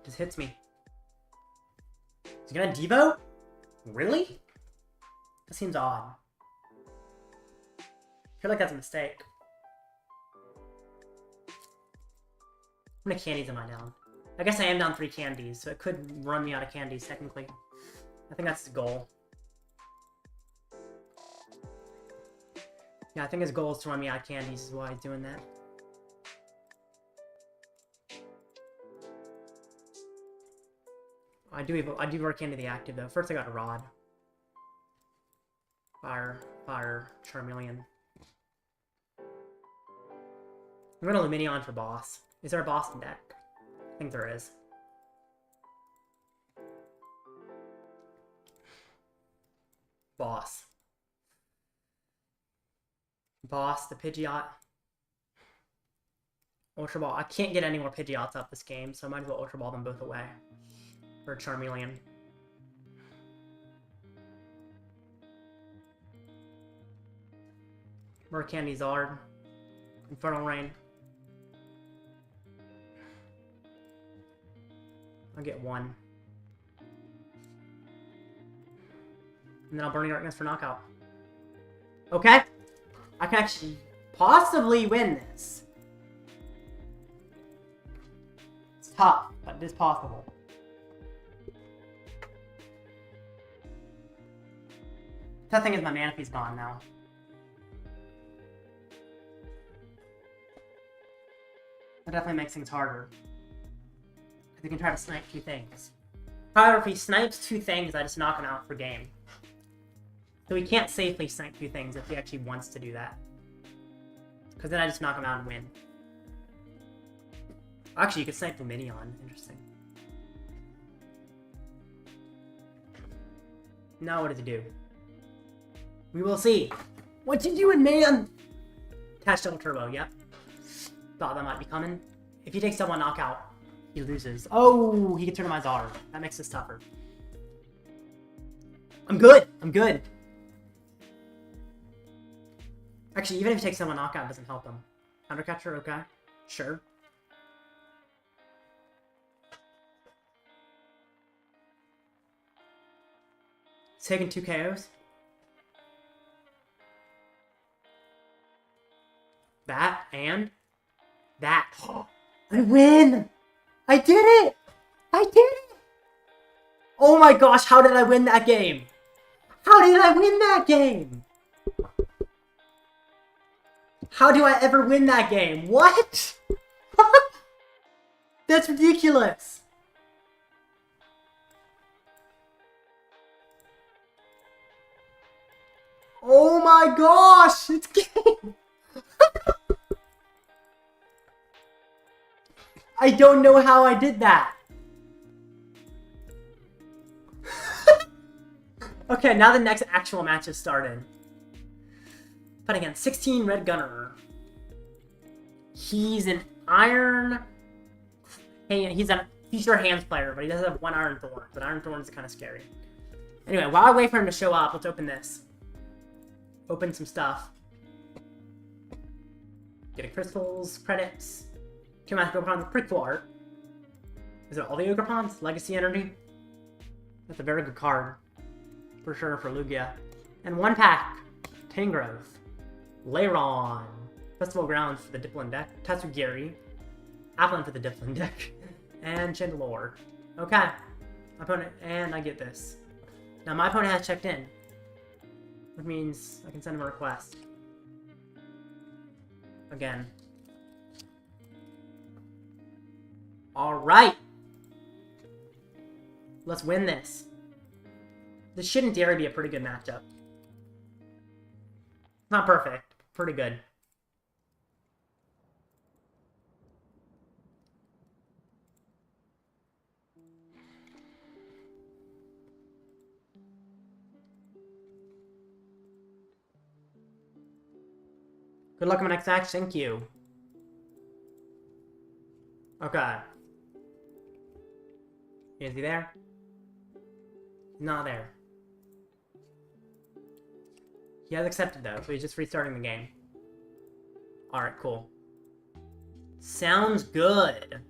Just hits me. Is he gonna Devo? Really? That seems odd. I feel like that's a mistake. How many candies am I down? I guess I am down 3 candies, so it could run me out of candies, technically. I think that's his goal. Yeah, I think his goal is to run me out of candies, is why he's doing that. I do Rare Candy the active, though. First I got a Rod. Fire, Charmeleon. I'm gonna Lumineon for boss. Is there a boss in deck? I think there is. Boss. Boss, the Pidgeot. Ultra Ball. I can't get any more Pidgeots up this game, so I might as well Ultra Ball them both away. For Charmeleon. Rare Candy Zard. Infernal Rain. I'll get 1. And then I'll Burning Darkness for knockout. Okay. I can actually possibly win this. It's tough, but it is possible. That thing is my Manaphy's gone now. That definitely makes things harder. Because he can try to snipe 2 things. However, if he snipes 2 things, I just knock him out for game. So he can't safely snipe 2 things if he actually wants to do that. Because then I just knock him out and win. Actually, you could snipe Lumineon. Interesting. Now what does he do? We will see. What you doing, man? Attach double turbo, yep. Thought that might be coming. If he takes someone knockout, he loses. Oh, he can turn to my Zar. That makes this tougher. I'm good. I'm good. Actually, even if he takes someone knockout, it doesn't help him. Countercatcher, okay. Sure. He's taking 2 KOs. That and that. I win! I did it! I did it! Oh my gosh, how did I win that game? How did I win that game? How do I ever win that game? What? That's ridiculous. Oh my gosh, it's game. I don't know how I did that. Okay, now the next actual match has started. Fighting against 16 Red Gunner. He's an Iron... He's a future Hands player, but he does have 1 Iron Thorn. But Iron Thorn is kind of scary. Anyway, while I wait for him to show up, let's open this. Open some stuff. Getting crystals, credits. Charmander Ogrepon's pretty cool art. Is it all the Ogrepon's? Legacy Energy? That's a very good card. For sure for Lugia. And 1 pack. Tangrowth. Lairon. Festival Grounds for the Diplin deck. Tatsugiri. Applin for the Diplin deck. And Chandelure. Okay. My opponent, and I get this. Now my opponent has checked in. Which means I can send him a request. Again. Alright! Let's win this. This should in theory be a pretty good matchup. Not perfect, pretty good. Good luck on my next match, thank you. Okay. Is he there? He's not there. He has accepted though, so he's just restarting the game. Alright, cool. Sounds good.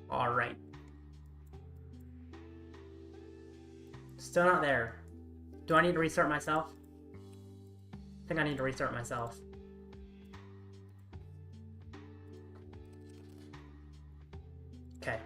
Alright. Still not there. Do I need to restart myself? I think I need to restart myself. Okay.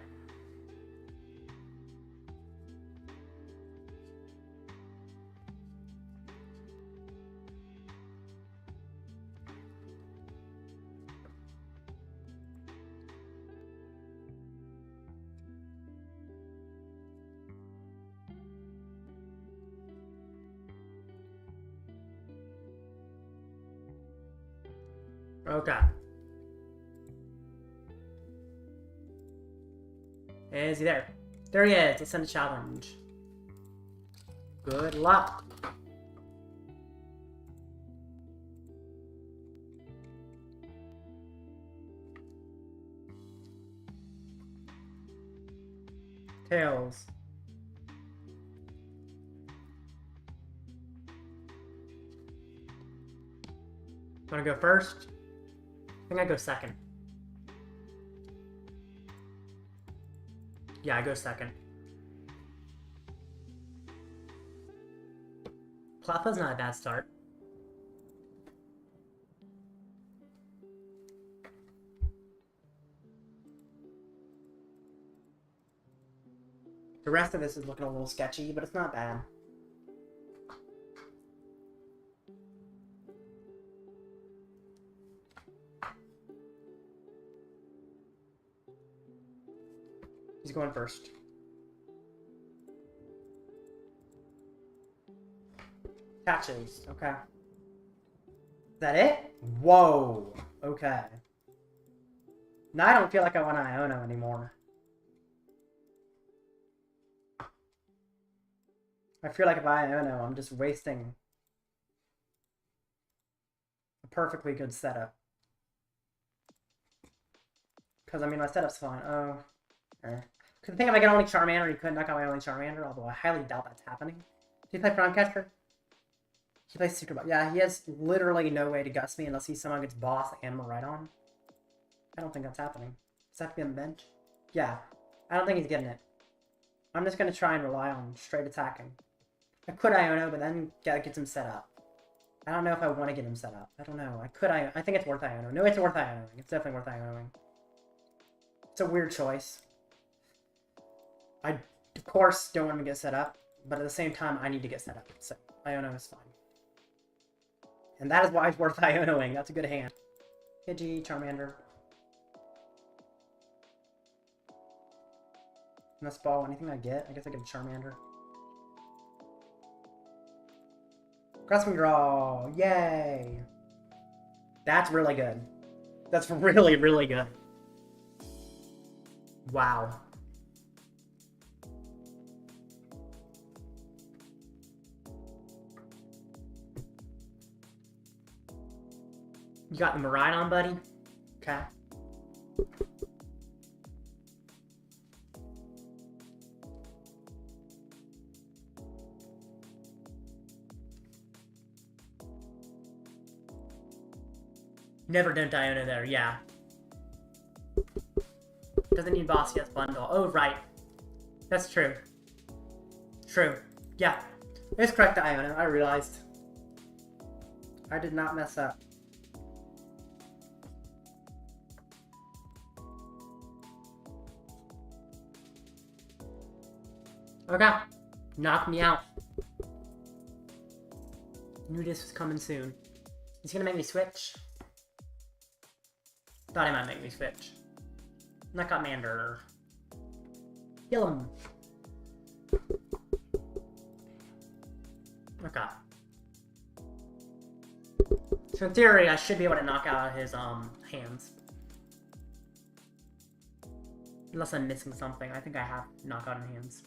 Okay. Is he there? There he is. Let's send a challenge. Good luck. Tails. Wanna go first? I think I go second. Yeah, I go second. Cleffa's not a bad start. The rest of this is looking a little sketchy, but it's not bad. He's going first. Catches. Okay. Is that it? Whoa. Okay. Now I don't feel like I want Iono anymore. I feel like if I Iono, I'm just wasting a perfectly good setup. Because, I mean, my setup's fine. Oh. Because I think if I get only Charmander, he couldn't knock out my only Charmander, although I highly doubt that's happening. Did he play Prime Catcher? He plays Super Boss. Yeah, he has literally no way to gust me unless he somehow gets Boss and Miraidon. I don't think that's happening. Does that have to be on the bench? Yeah. I don't think he's getting it. I'm just going to try and rely on straight attacking. I could Iono, but then gotta get him set up. I don't know if I want to get him set up. I don't know. I think it's worth Iono. No, it's worth Ionoing. It's definitely worth Ionoing. It's a weird choice. I, of course, don't want him to get set up, but at the same time, I need to get set up. So, Iono is fine. And that is why it's worth Ionoing. That's a good hand. Pidgey, Charmander. Nest Ball, anything I get? I guess I get a Charmander. Grasping Draw! Yay! That's really good. That's really, really good. Wow. You got the Miraidon, buddy? Okay. Never done Iono there, yeah. Doesn't need Boss Yes bundle. Oh, right. That's true. True. Yeah. It's correct to Iono, I realized. I did not mess up. Okay. Knock me out. Knew this was coming soon. He's gonna make me switch. Thought he might make me switch. Knock out Mander. Kill him. Okay. So in theory, I should be able to knock out his hands. Unless I'm missing something. I think I have knockout in hands.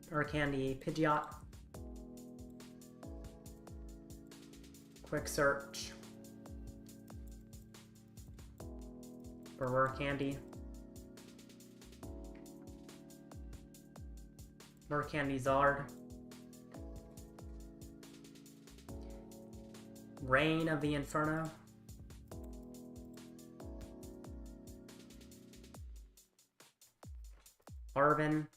Rare Candy Pidgeot. Quick search for Rare Candy. Rare Candy Zard. Reign of the Inferno. Arven.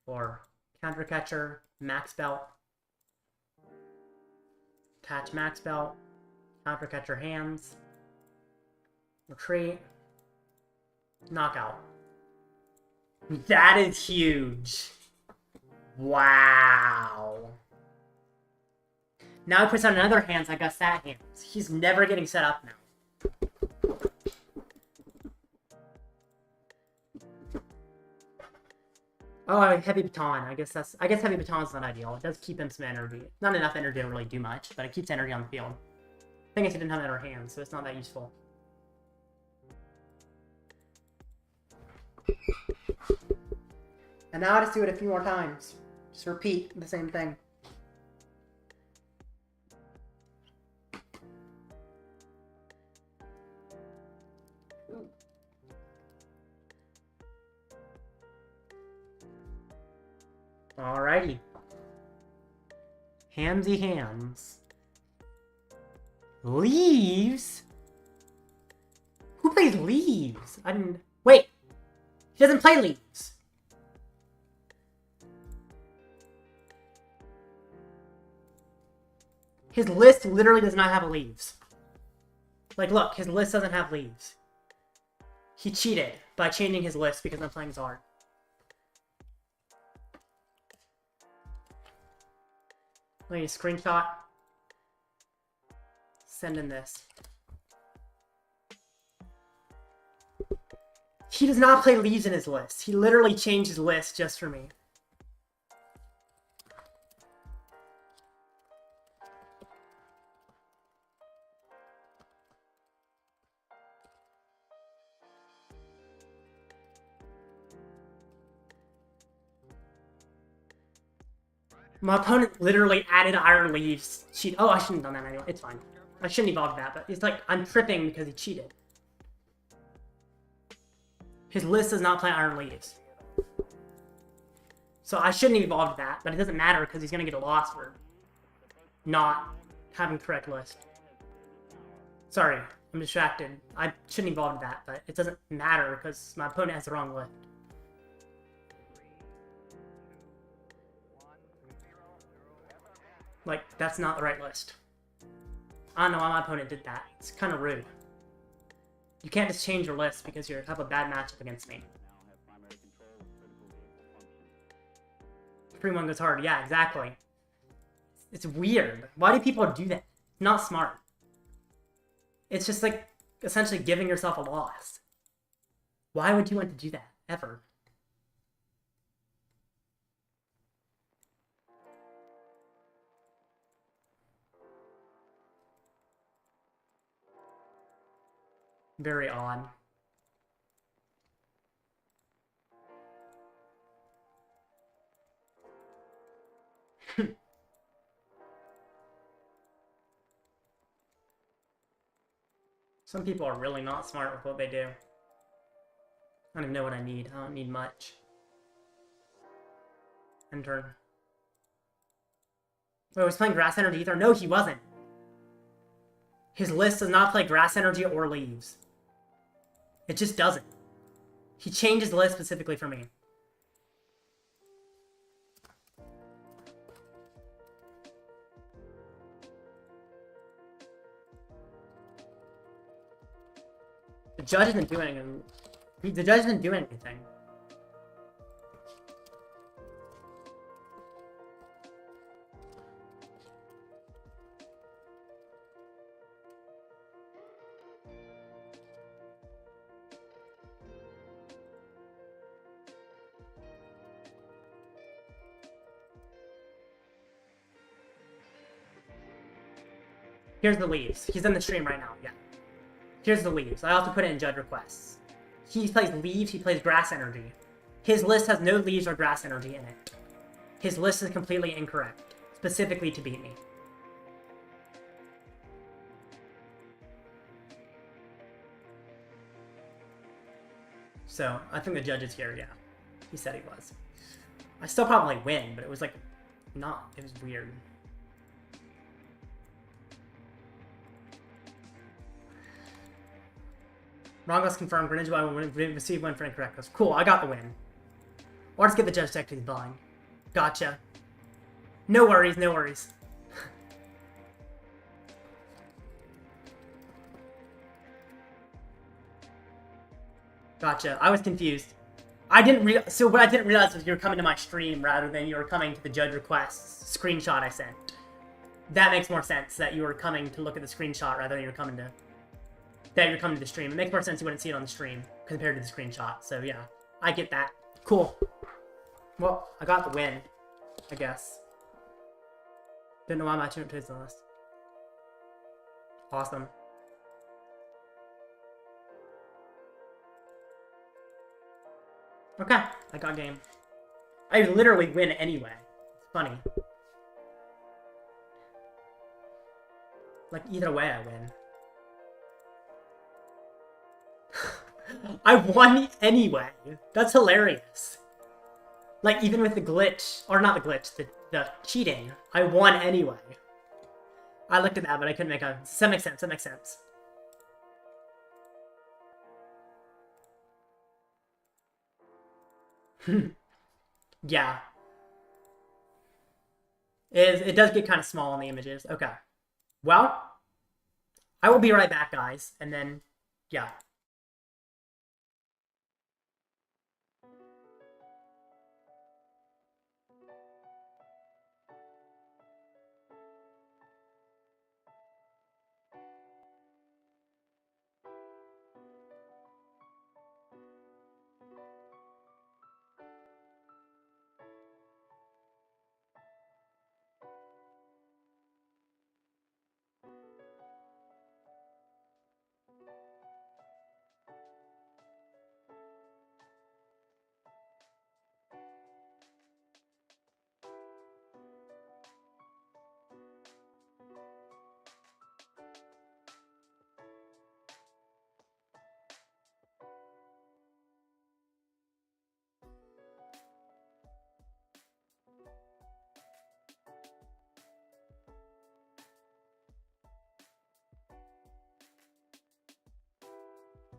Or Counter Catcher, Max Belt. Attach Max Belt. Counter Catcher hands. Retreat. Knockout. That is huge. Wow. Now he puts on another hands, I got sat hands. He's never getting set up now. Oh, Heavy Baton. I guess Heavy Baton's not ideal. It does keep him some energy. Not enough energy to really do much, but it keeps energy on the field. The thing is, he didn't have that in our hands, so it's not that useful. And now I just do it a few more times. Just repeat the same thing. Alrighty. Hamsy hams. Leaves? Who plays Leaves? I didn't... Wait! He doesn't play Leaves. His list literally does not have Leaves. Like, look, his list doesn't have Leaves. He cheated by changing his list because I'm playing Zard. Let me screenshot. Send in this. He does not play Leaves in his list. He literally changed his list just for me. My opponent literally added Iron Leaves. Oh, I shouldn't have done that anyway. It's fine. I shouldn't evolve that, but it's like I'm tripping because he cheated. His list does not play Iron Leaves. So I shouldn't have evolved that, but it doesn't matter because he's going to get a loss for not having the correct list. Sorry, I'm distracted. I shouldn't have evolved that, but it doesn't matter because my opponent has the wrong list. Like, that's not the right list. I don't know why my opponent did that. It's kind of rude. You can't just change your list because you have a bad matchup against me. 3-1 goes hard. Yeah, exactly. It's weird. Why do people do that? Not smart. It's just like, essentially giving yourself a loss. Why would you want to do that? Ever? Very odd. Some people are really not smart with what they do. I don't even know what I need. I don't need much. End turn. Wait, was he playing Grass Energy either? No, he wasn't. His list does not play Grass Energy or Leaves. It just doesn't. He changed his list specifically for me. The judge isn't doing anything. The judge isn't doing anything. Here's the Leaves. He's in the stream right now, yeah. Here's the Leaves. I also put it in judge requests. He plays Leaves, he plays Grass Energy. His list has no Leaves or Grass Energy in it. His list is completely incorrect, specifically to beat me. So, I think the judge is here, yeah. He said he was. I still probably win, but it was like, not. It was weird. Rongos confirmed. Greninja will receive win for incorrect. Cool, I got the win. Or just get the judge deck to the blind. Gotcha. No worries, no worries. Gotcha. I was confused. So what I didn't realize was you were coming to my stream rather than you were coming to the judge requests screenshot I sent. That makes more sense, that you were coming to look at the screenshot rather than you were coming to... That you're coming to the stream. It makes more sense you wouldn't see it on the stream compared to the screenshot. So yeah, I get that. Cool. Well, I got the win, I guess. Didn't know why my opponent plays the list. Awesome. Okay, I got game. I literally win anyway. It's funny. Like, either way I win. I won anyway. That's hilarious. Like, even with the glitch, or not the glitch, the cheating, I won anyway. I looked at that, but I couldn't make a... That makes sense, that makes sense. Yeah. It does get kind of small in the images. Okay. Well, I will be right back, guys. And then, yeah.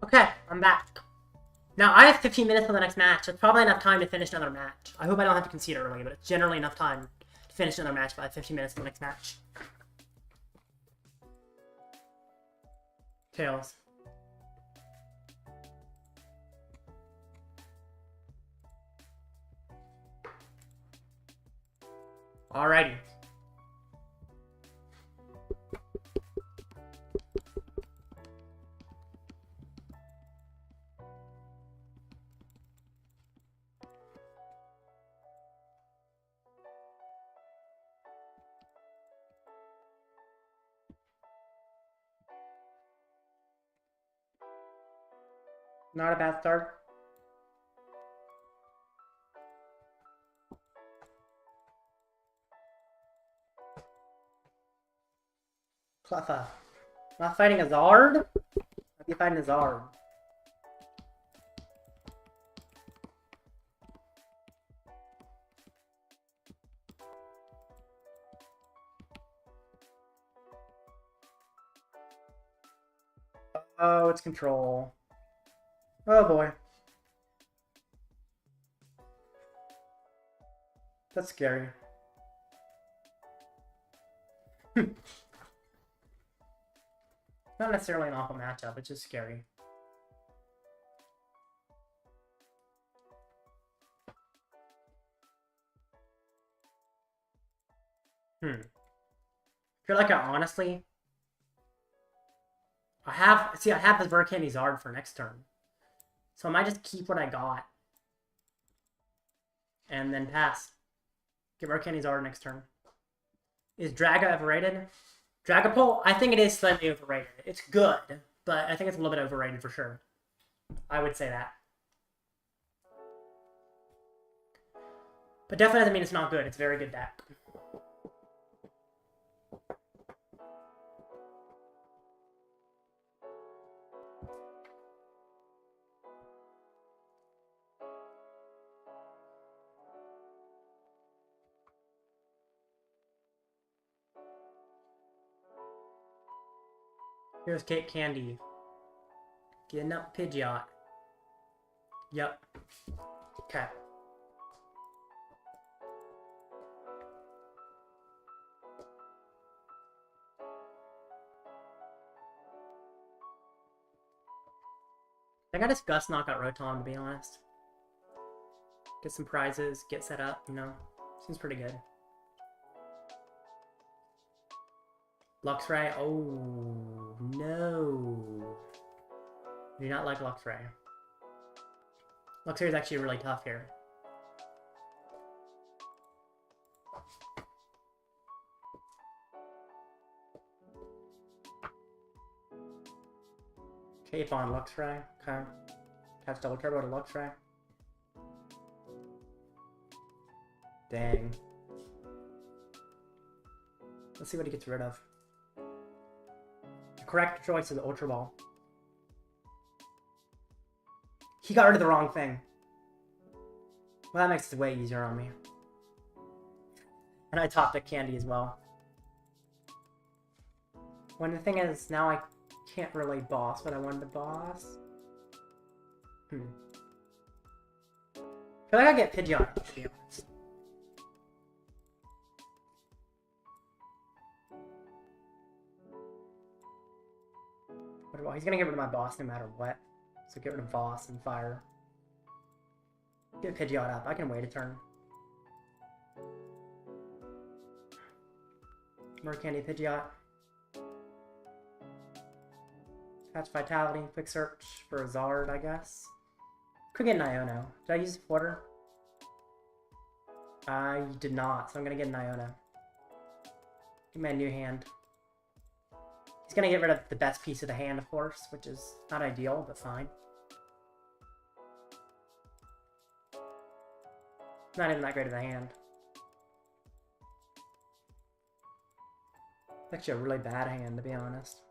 Okay, I'm back. Now, I have 15 minutes for the next match. It's probably enough time to finish another match. I hope I don't have to concede early, but it's generally enough time to finish another match by 15 minutes for the next match. Tails. Alrighty. Not a bad start. Cleffa. Not fighting a Zard? I'll be fighting a Zard. Oh, it's control. Oh boy. That's scary. Not necessarily an awful matchup, it's just scary. I feel like I honestly... I have the Rare Candy Zard for next turn. So I might just keep what I got. And then pass. Get Rare Candy Zard next turn. Is Draga overrated? Dragapult, I think it is slightly overrated. It's good, but I think it's a little bit overrated for sure. I would say that. But definitely doesn't mean it's not good. It's a very good deck. Here's Cake Candy. Getting up Pidgeot. Yep. Okay. I got discussed knockout Rotom, to be honest. Get some prizes, get set up, you know. Seems pretty good. Luxray? Oh, no. I do not like Luxray. Luxray is actually really tough here. Cape on Luxray. Okay. Catch double turbo to Luxray. Dang. Let's see what he gets rid of. The correct choice is the Ultra Ball. He got rid of the wrong thing. Well, that makes it way easier on me. And I topped a candy as well. When the thing is, now I can't really boss what I wanted to boss. I feel like I get Pidgeot, to be honest. Well, he's gonna get rid of my boss no matter what. So get rid of boss and fire. Get Pidgeot up. I can wait a turn. Rare Candy Pidgeot. Catch Vitality. Quick search for a Zard, I guess. Could get an Iono. Did I use water? I did not, so I'm gonna get an Iono. Give me a new hand. He's gonna get rid of the best piece of the hand, of course, which is not ideal, but fine. Not even that great of a hand. It's actually a really bad hand, to be honest.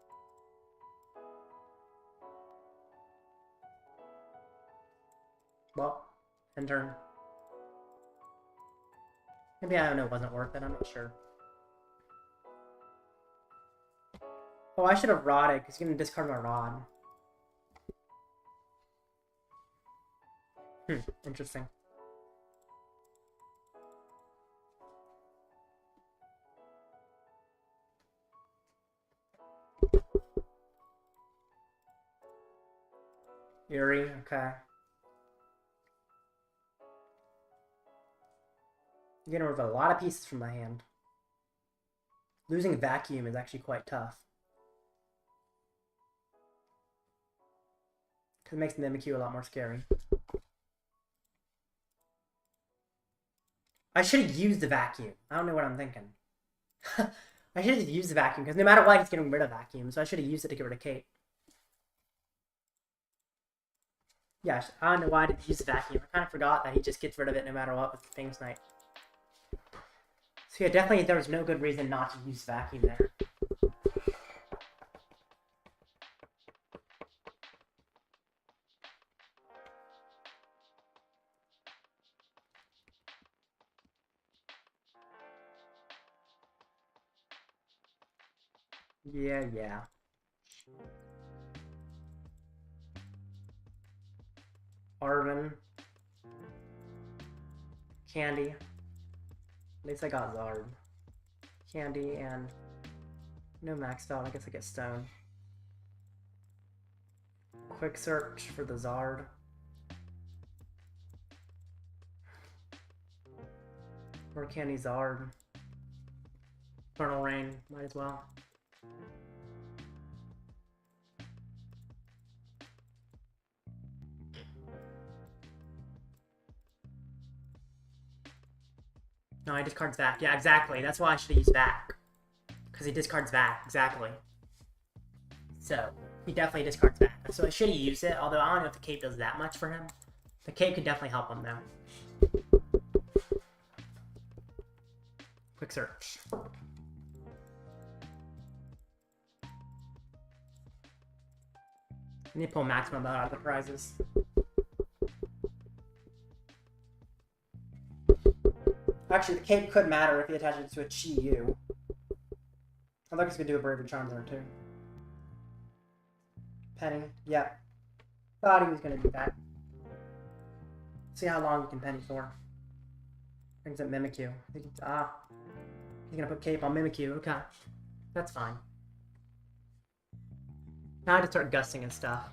Well, end turn. Maybe I don't know, it wasn't worth it, I'm not sure. Oh, I should have Rodded, because he's going to discard my Rod. Interesting. Yuri, okay. I'm getting rid of a lot of pieces from my hand. Losing Vacuum is actually quite tough. Because it makes Mimikyu a lot more scary. I should have used the Vacuum. I don't know what I'm thinking. I should have used the Vacuum, because no matter what, he's getting rid of Vacuum, so I should have used it to get rid of Kate. Yeah, I don't know why I didn't use the Vacuum. I kind of forgot that he just gets rid of it no matter what with the Famous Knight. So yeah, definitely there was no good reason not to use Vacuum there. Yeah. Arven. Candy. At least I got Zard. Candy and no maxed out. I guess I get Stone. Quick search for the Zard. Or Candy Zard. Eternal Rain, might as well. No, he discards back. Yeah, exactly. That's why I should have used back. Because he discards back. Exactly. So, he definitely discards back. So I should have used it, although I don't know if the cape does that much for him. The cape could definitely help him, though. Quick search. I need to pull Maximum Belt out of the prizes. Actually, the cape could matter if he attaches it to a Chi-Yu. I think he's gonna do a Bravery Charms there too. Penny, yeah. Thought he was gonna do that. See how long he can penny for. Brings up Mimikyu. He's gonna put cape on Mimikyu. Okay, that's fine. Now I just start gusting and stuff.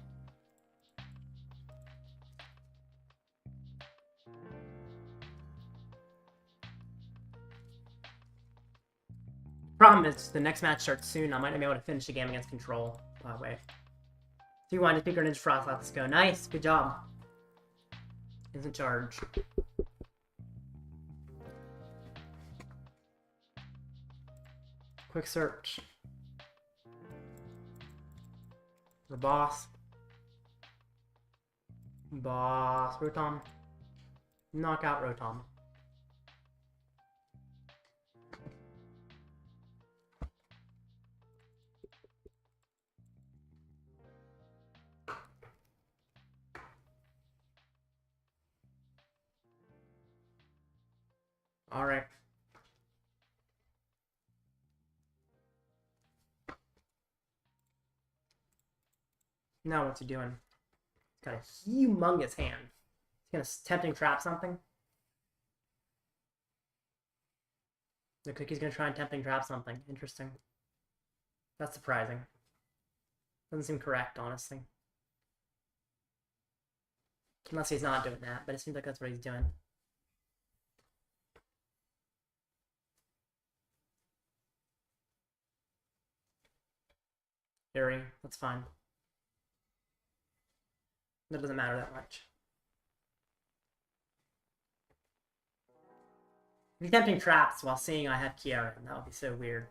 Problem is, the next match starts soon. I might not be able to finish the game against Control. By the way. 2-1 to Speaker Ninja Frost. Let's go. Nice. Good job. Is in charge. Quick search. The boss. Rotom. Knock out Rotom. Alright. Now what's he doing? He's got a humongous hand. He's gonna tempting trap something. Looks like he's gonna try and tempting trap something. Interesting. That's surprising. Doesn't seem correct, honestly. Unless he's not doing that, but it seems like that's what he's doing. Fury, that's fine. That doesn't matter that much. He's tempting traps while seeing I have Kieran. That would be so weird.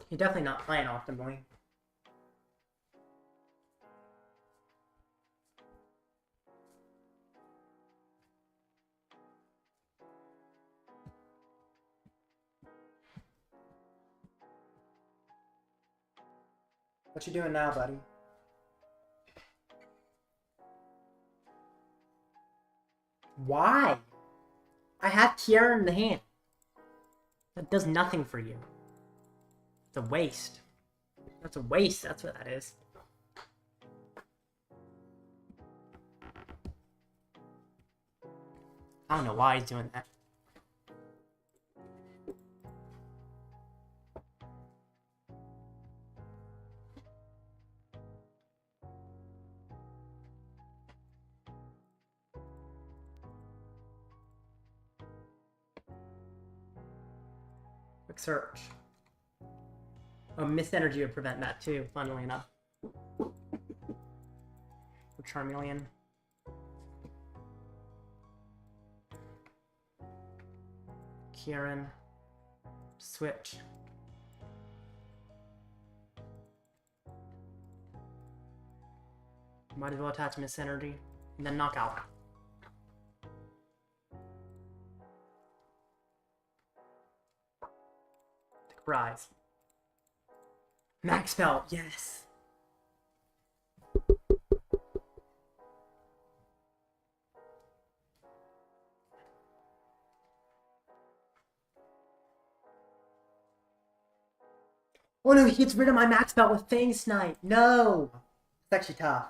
He's definitely not playing optimally. What you doing now, buddy? Why? I have Kieran in the hand. That does nothing for you. It's a waste. That's a waste, that's what that is. I don't know why he's doing that. Quick search. Oh, Mist Energy would prevent that too, funnily enough. For Charmeleon. Kieran. Switch. Might as well attach Mist Energy. And then knock out. Rise. Max Belt, yes. Oh no, he gets rid of my Max Belt with Fang Snipe. No! It's actually tough.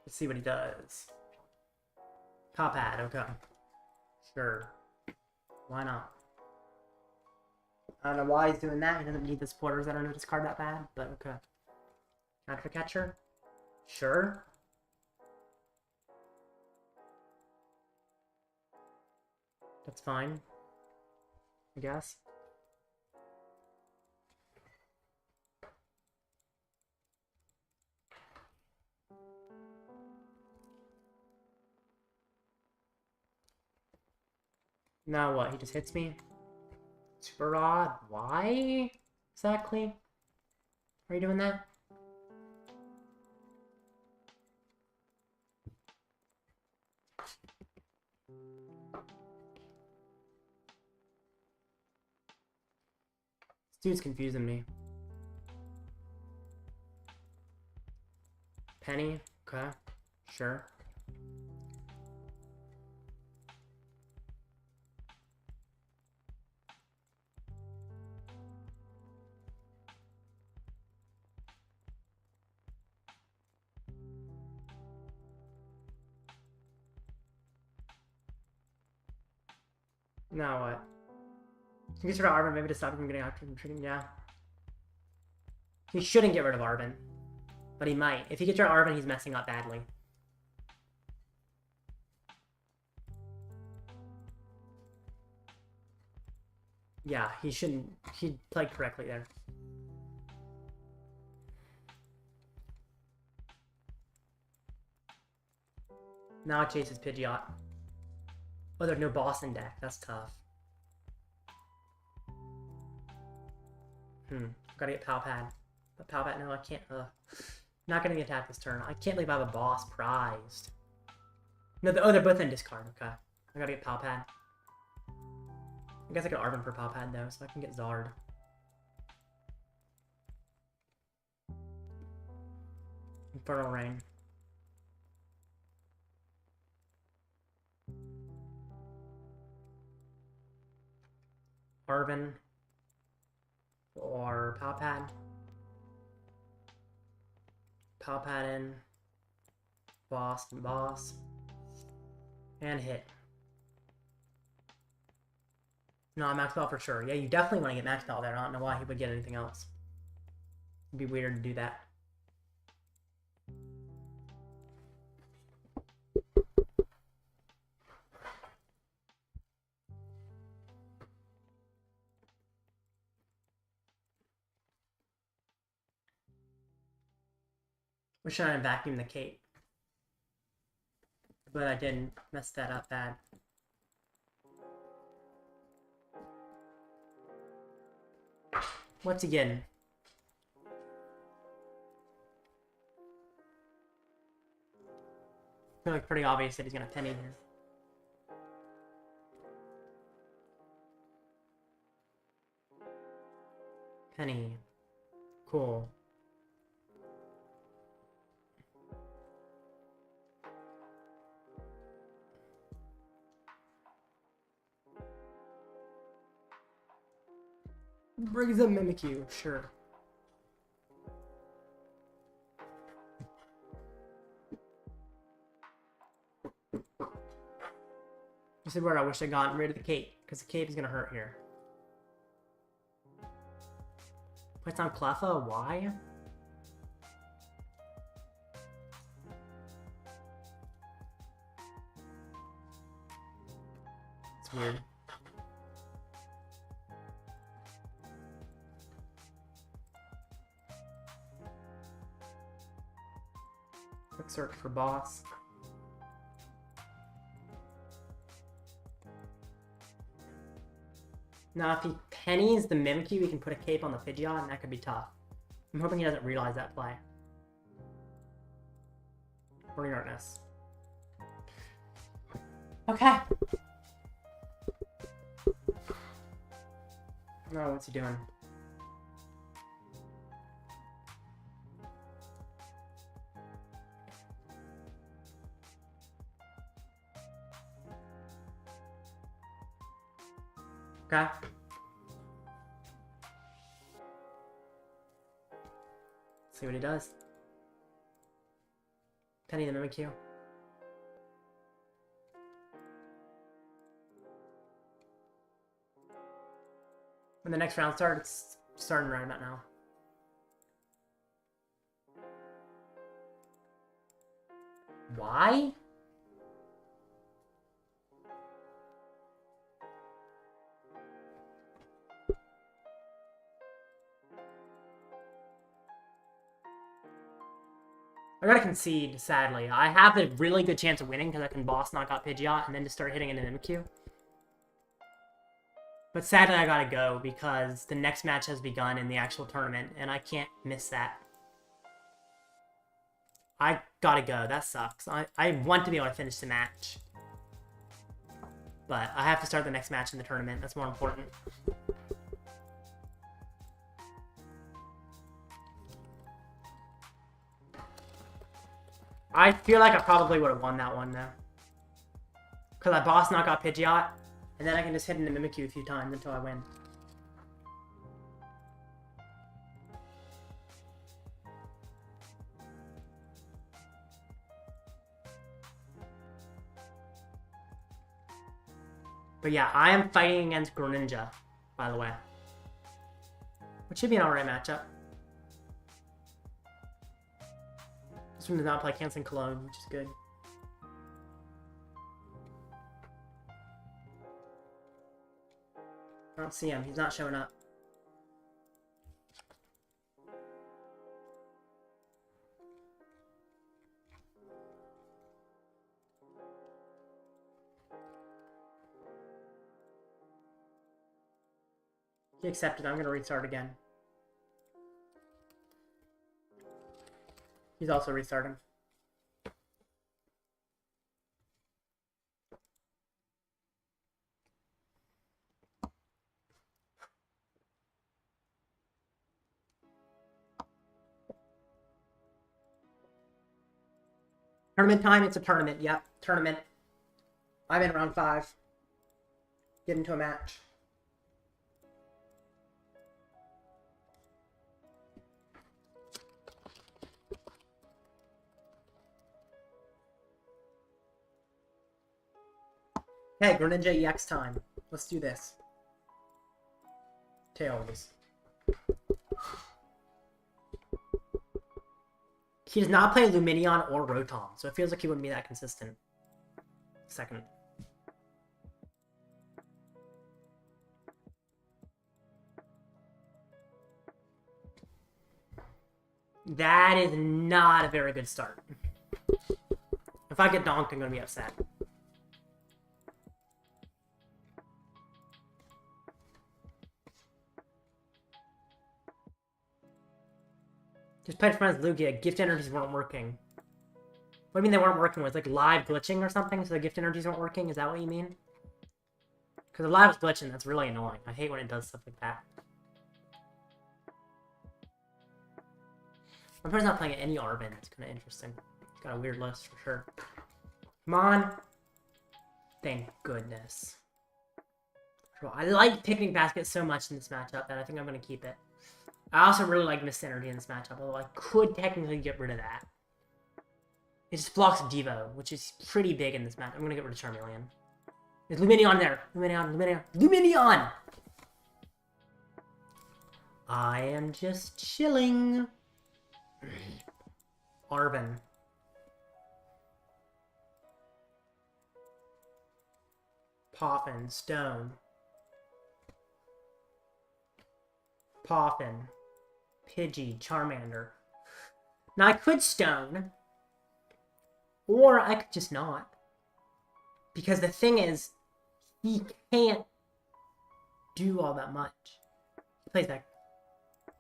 Let's see what he does. Pal Pad, okay. Sure. Why not? I don't know why he's doing that. He doesn't need the supporters that are going to discard that bad, but okay. After catcher? Sure. That's fine. I guess. Now what? He just hits me? Super odd. Why? Exactly? Are you doing that? This dude's confusing me. Penny? Okay. Sure. Now what? He gets rid of Arven, maybe to stop him from getting active and treating, yeah. He shouldn't get rid of Arven. But he might. If he gets rid of Arven, he's messing up badly. Yeah, he shouldn't. He played correctly there. Now it chases Pidgeot. Oh, there's no Boston deck. That's tough. Gotta get Pal Pad. But Pal Pad, no, I can't. Not gonna get attacked this turn. I can't believe I have a boss prized. No, they're both in discard. Okay. I gotta get Pal Pad. I guess I could Arven for Pal Pad though, so I can get Zard. Infernal Rain. Arven. Or Pal Pad. Pal Pad in. Boss and boss. And hit. No, Max Bell for sure. Yeah, you definitely want to get Max Bell there. I don't know why he would get anything else. It'd be weird to do that. We're trying to vacuum the cape. But I didn't mess that up bad. What's he getting? I feel like pretty obvious that he's gonna penny here. Penny. Cool. Brings a Mimikyu, sure. This is where I wish I got rid of the cape, because the cape is gonna hurt here. Puts on Cleffa, why? It's weird. Quick search for boss. Now, if he pennies the Mimikyu, we can put a cape on the Pidgeot, and that could be tough. I'm hoping he doesn't realize that play. Or Darkness. Okay. No, what's he doing? Okay. Let's see what he does. Penny the Mimikyu. When the next round starts, it's starting right about now. Why? I gotta concede, sadly. I have a really good chance of winning because I can boss knock out Pidgeot and then just start hitting into Mimikyu. But sadly, I gotta go because the next match has begun in the actual tournament and I can't miss that. I gotta go. That sucks. I want to be able to finish the match. But I have to start the next match in the tournament. That's more important. I feel like I probably would have won that one, though. Because I boss knock out Pidgeot, and then I can just hit into Mimikyu a few times until I win. But yeah, I am fighting against Greninja, by the way. Which should be an alright matchup. This one does not play Canceling Cologne, which is good. I don't see him. He's not showing up. He accepted. I'm going to restart again. He's also restarting. Tournament time? It's a tournament. Yep, tournament. I'm in round 5. Get into a match. Hey, Greninja EX time. Let's do this. Tails. He does not play Lumineon or Rotom, so it feels like he wouldn't be that consistent. Second. That is not a very good start. If I get donked, I'm going to be upset. Just played friends Lugia. Gift energies weren't working. What do you mean they weren't working? Was like live glitching or something? So the gift energies weren't working? Is that what you mean? Because if live is glitching, that's really annoying. I hate when it does stuff like that. My friend's not playing any Arven. It's kind of interesting. It's got a weird list for sure. Come on. Thank goodness. I like Picnic Basket so much in this matchup that I think I'm going to keep it. I also really like Mist Energy in this matchup, although I could technically get rid of that. It just blocks Devo, which is pretty big in this match. I'm going to get rid of Charmeleon. There's Lumineon there. Lumineon! I am just chilling. Arven. Poffin, Stone. Poffin. Pidgey, Charmander. Now I could Stone. Or I could just not. Because the thing is, he can't do all that much. He plays back.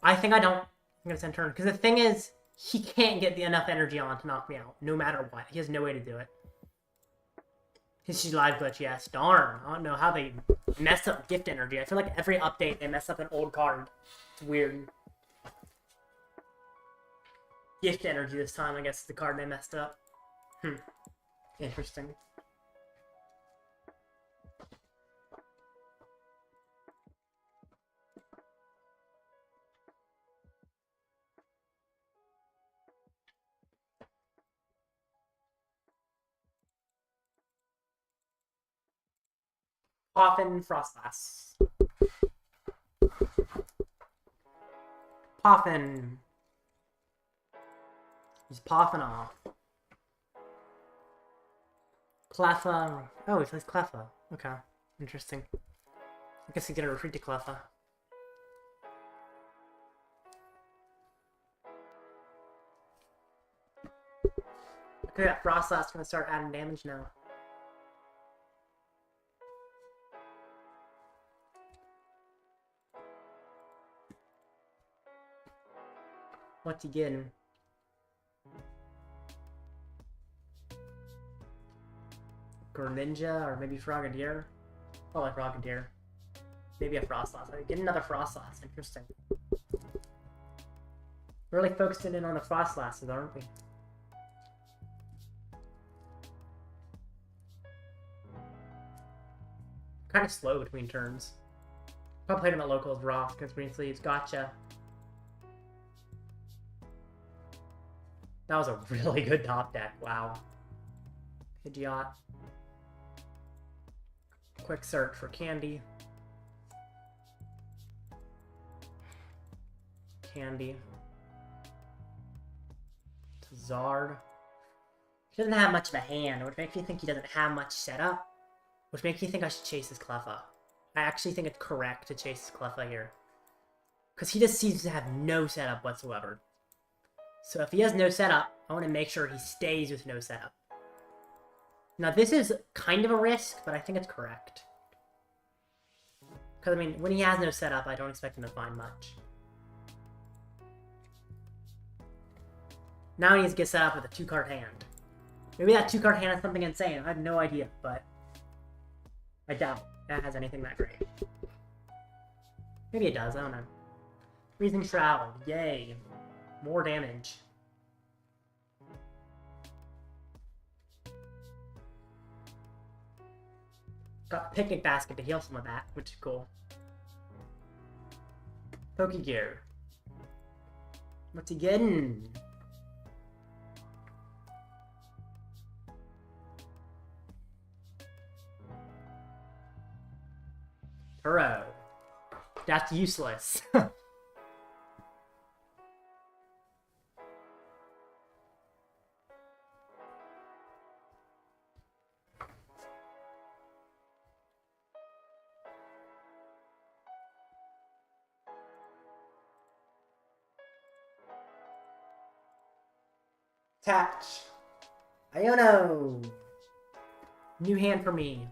I think I don't. I'm going to send turn. Because the thing is, he can't get enough energy on to knock me out. No matter what. He has no way to do it. His live glitch, yes. Darn. I don't know how they messed up gift energy. I feel like every update they mess up an old card. It's weird. Gift energy this time, I guess, is the card they messed up. Interesting. Poffin, Frostlass. Poffin. He's poffing off. Cleffa. Oh, he plays Cleffa. Okay. Interesting. I guess he's gonna retreat to Cleffa. Okay, that Frostlass gonna start adding damage now. What's he getting? Greninja or maybe Frogadier? Probably Frogadier. Maybe a Frostlass. Get another Frostlass. Interesting. Really focusing in on the Frostlasses, aren't we? Kind of slow between turns. Probably played him at locals raw because green sleeves. Gotcha. That was a really good top deck. Wow. Pidgeot. Quick search for Candy. Candy. Zard. He doesn't have much of a hand, which makes me think he doesn't have much setup. Which makes me think I should chase his Cleffa. I actually think it's correct to chase his Cleffa here. Because he just seems to have no setup whatsoever. So if he has no setup, I want to make sure he stays with no setup. Now this is kind of a risk, but I think it's correct. Because, I mean, when he has no setup, I don't expect him to find much. Now he needs to get set up with a 2-card hand. Maybe that 2-card hand is something insane. I have no idea, but I doubt that has anything that great. Maybe it does, I don't know. Freezing Shroud, yay. More damage. Got Picnic Basket to heal some of that, which is cool. Pokegear. What's he getting? Turo. That's useless. Attach. Iono. New hand for me.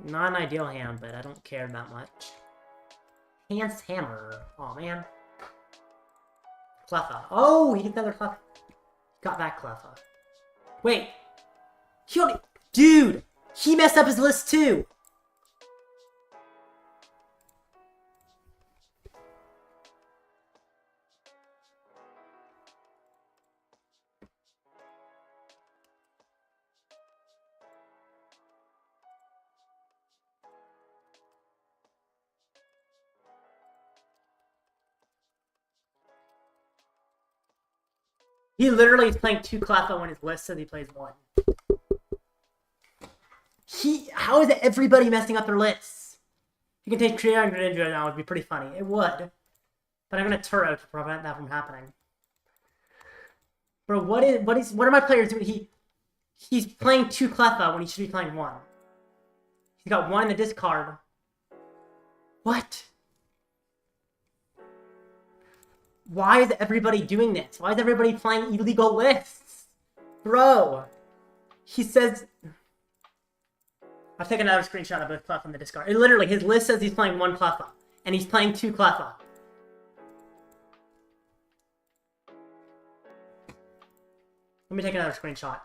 Not an ideal hand, but I don't care that much. Enhanced Hammer. Oh man. Cleffa. Oh, he did another Cleffa. Got that Cleffa. Wait. He only... Dude! He messed up his list too! He literally is playing 2 Cleffa when his list says he plays 1. How is everybody messing up their lists? He can take Kieran TWM now, it would be pretty funny. It would. But I'm gonna Turo to prevent that from happening. Bro, what are my players doing? He's playing 2 Cleffa when he should be playing 1. He's got 1 in the discard. What? Why is everybody doing this? Why is everybody playing illegal lists? Bro! He says... I'll take another screenshot of both Cleffa in the discard. Literally, his list says he's playing 1 Cleffa. And he's playing 2 Cleffa. Let me take another screenshot.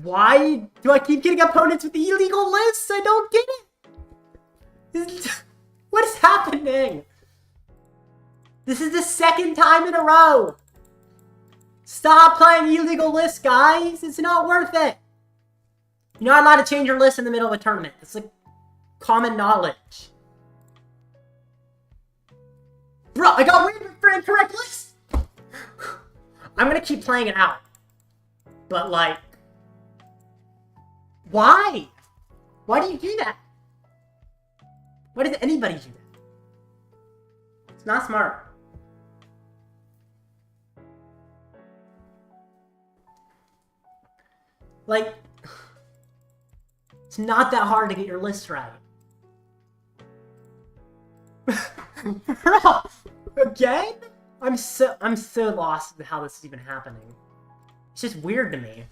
Why do I keep getting opponents with the illegal lists? I don't get it! What is happening? This is the 2nd time in a row! Stop playing illegal lists, guys! It's not worth it! You're not allowed to change your list in the middle of a tournament. It's like common knowledge. Bro, I got win for incorrect list! I'm gonna keep playing it out. But like... Why? Why do you do that? Why does anybody do that? It's not smart. Like, it's not that hard to get your list right. Bro, again? I'm so lost with how this is even happening. It's just weird to me.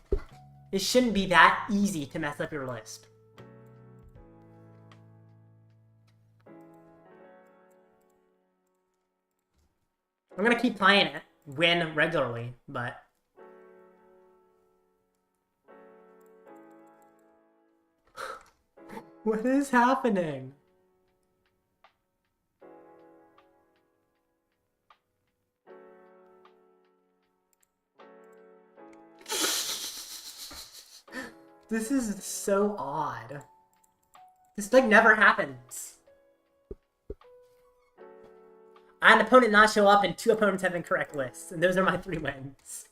It shouldn't be that easy to mess up your list. I'm gonna keep playing it, win regularly, but... What is happening? This is so odd. This like never happens. I had an opponent not show up and 2 opponents have incorrect lists, and those are my 3 wins.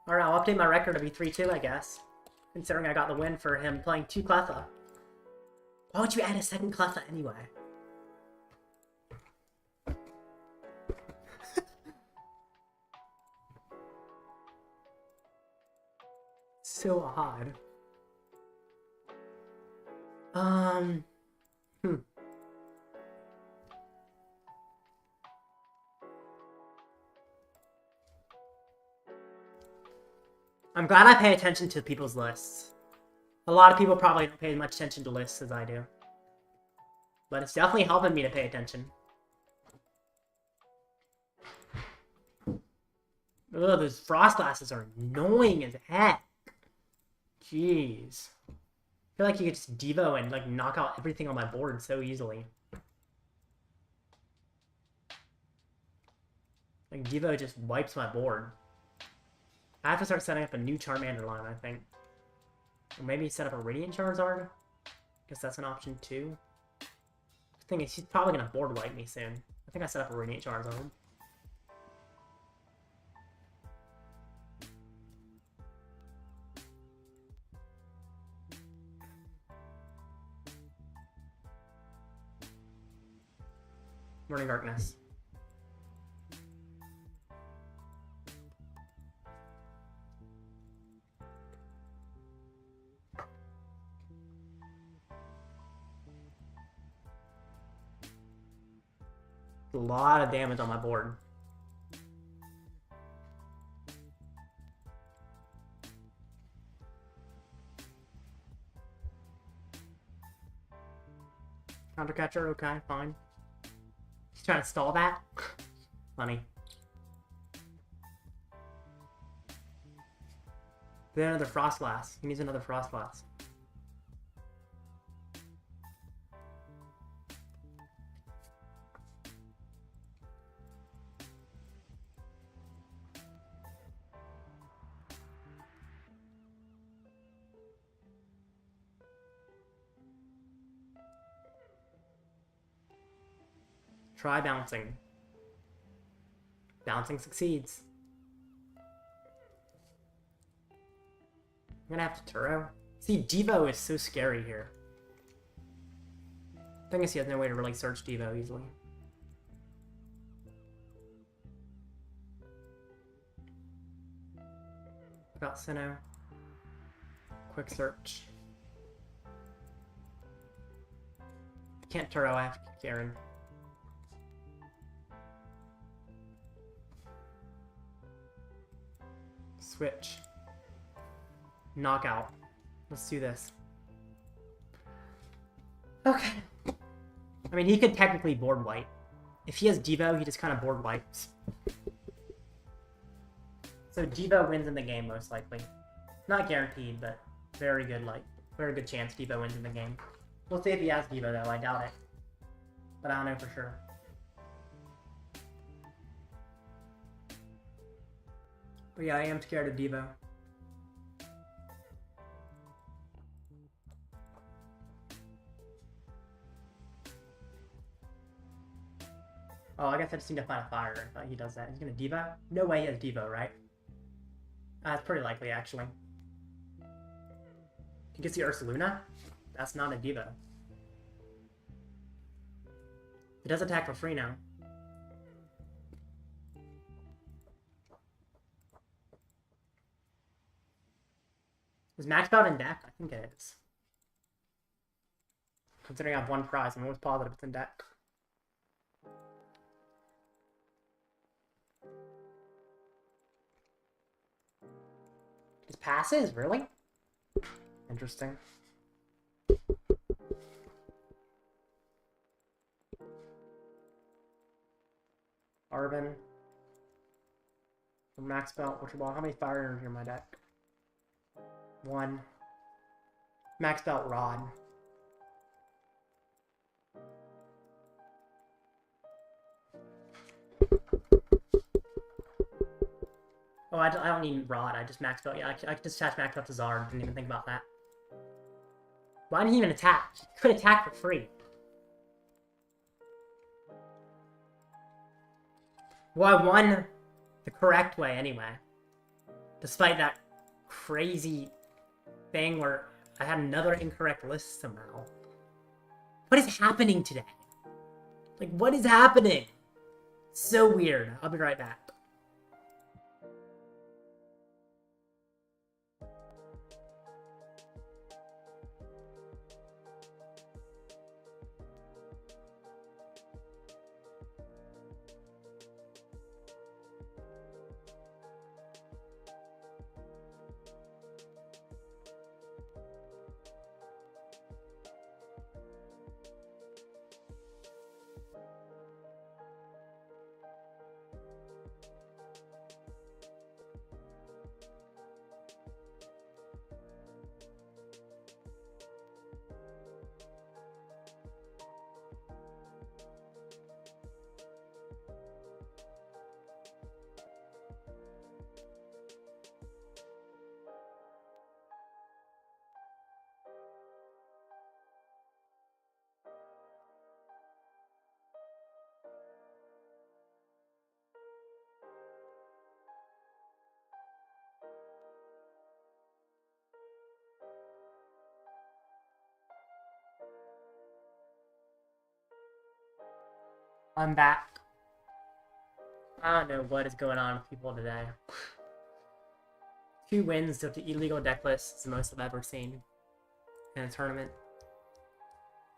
Alright, I'll update my record to be 3-2, I guess. Considering I got the win for him playing 2 Cleffa. Why would you add a 2nd Cleffa anyway? so odd. I'm glad I pay attention to people's lists. A lot of people probably don't pay as much attention to lists as I do. But it's definitely helping me to pay attention. Ugh, those frost glasses are annoying as heck. Jeez. I feel like you could just Devo and like knock out everything on my board so easily. Like Devo just wipes my board. I have to start setting up a new Charmander line, I think. Or maybe set up a Radiant Charizard. Guess that's an option too. The thing is, he's probably gonna board wipe me soon. I think I set up a Radiant Charizard. Morning Darkness. A lot of damage on my board. Countercatcher, okay, fine. He's trying to stall that? Funny. Then another Frost Glass. He needs another Frost Glass. Try bouncing. Bouncing succeeds. I'm gonna have to Turo. See, Devo is so scary here. I think he has no way to really search Devo easily. About Sinnoh. Quick search. Can't Turo, I have Kieran. Switch. Knockout. Let's do this. Okay. I mean, he could technically board wipe. If he has Devo, he just kind of board wipes. So Devo wins in the game, most likely. Not guaranteed, but very good chance Devo wins in the game. We'll see if he has Devo, though. I doubt it. But I don't know for sure. But yeah, I am scared of Devo. Oh, I guess I just need to find a fire if he does that. He's gonna Devo? No way he has Devo, right? That's pretty likely, actually. He gets the Ursaluna? That's not a Devo. It does attack for free now. Is Max Belt in deck? I think it is. Considering I have one prize, I'm almost positive it's in deck. His passes? Really? Interesting. Arven. Max Belt, Ultra Ball. How many fire energy in my deck? 1. Max Belt Rod. Oh, I don't need Rod. I just Max Belt. Yeah, I can just attach Max Belt to Zard. Didn't even think about that. Why didn't he even attack? He could attack for free. Well, I won the correct way anyway. Despite that crazy thing where I had another incorrect list somehow. What is happening today? Like, what is happening? So weird. I'll be right back. I'm back. I don't know what is going on with people today. 2 wins to the illegal deck list is the most I've ever seen in a tournament.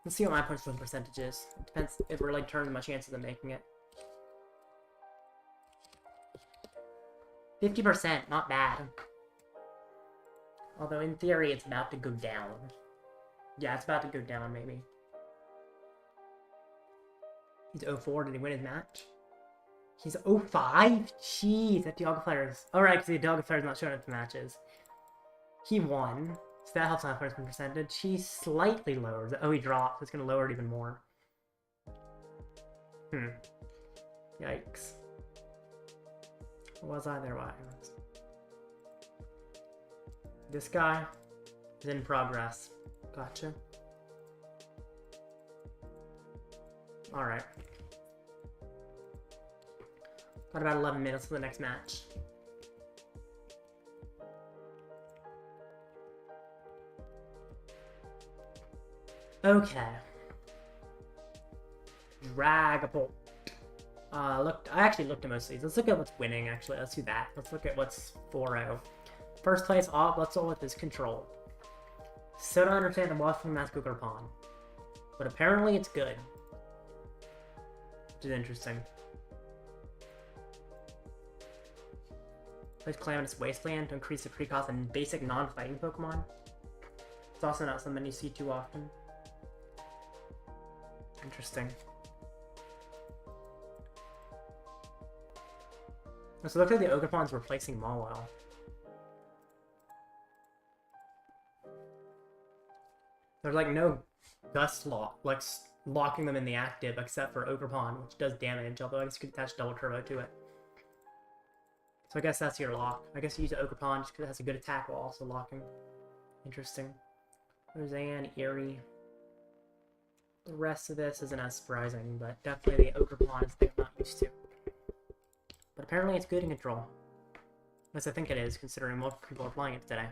Let's see what my punch win percentage is. It depends if we're like turning my chances of making it. 50%, not bad. Although in theory it's about to go down. Yeah, it's about to go down maybe. He's 0-4, did he win his match? He's 0-5? Jeez, that Dialga-Flare's... Alright, because the Dialga-Flare's not showing up the matches. He won, so that helps my first win percentage. He's slightly lower. Oh, he dropped, so it's going to lower it even more. Yikes. Was I there? Why? This guy is in progress. Gotcha. Alright. Got about 11 minutes for the next match. Okay. Dragapult. I actually looked at most of these. Let's look at what's winning, actually. Let's do that. Let's look at what's 4-0. First place, let's go with his control. Still don't understand the Waffling Mask Pokemon. But apparently it's good. Which is interesting. Plays Calamitous Wasteland to increase the pre-cost in basic non-fighting Pokemon. It's also not something you see too often. Interesting. So it looks like the Ogerpon's replacing Mawile. There's like no Gust lock, like locking them in the active except for Ogerpon, which does damage, although I guess you could attach Double Turbo to it. So I guess that's your lock. I guess you use Ogerpon just because it has a good attack while also locking. Interesting. Roseanne, Eerie. The rest of this isn't as surprising, but definitely the Ogerpon is the thing I'm not used to. But apparently it's good in control. At least I think it is, considering most people are playing it today.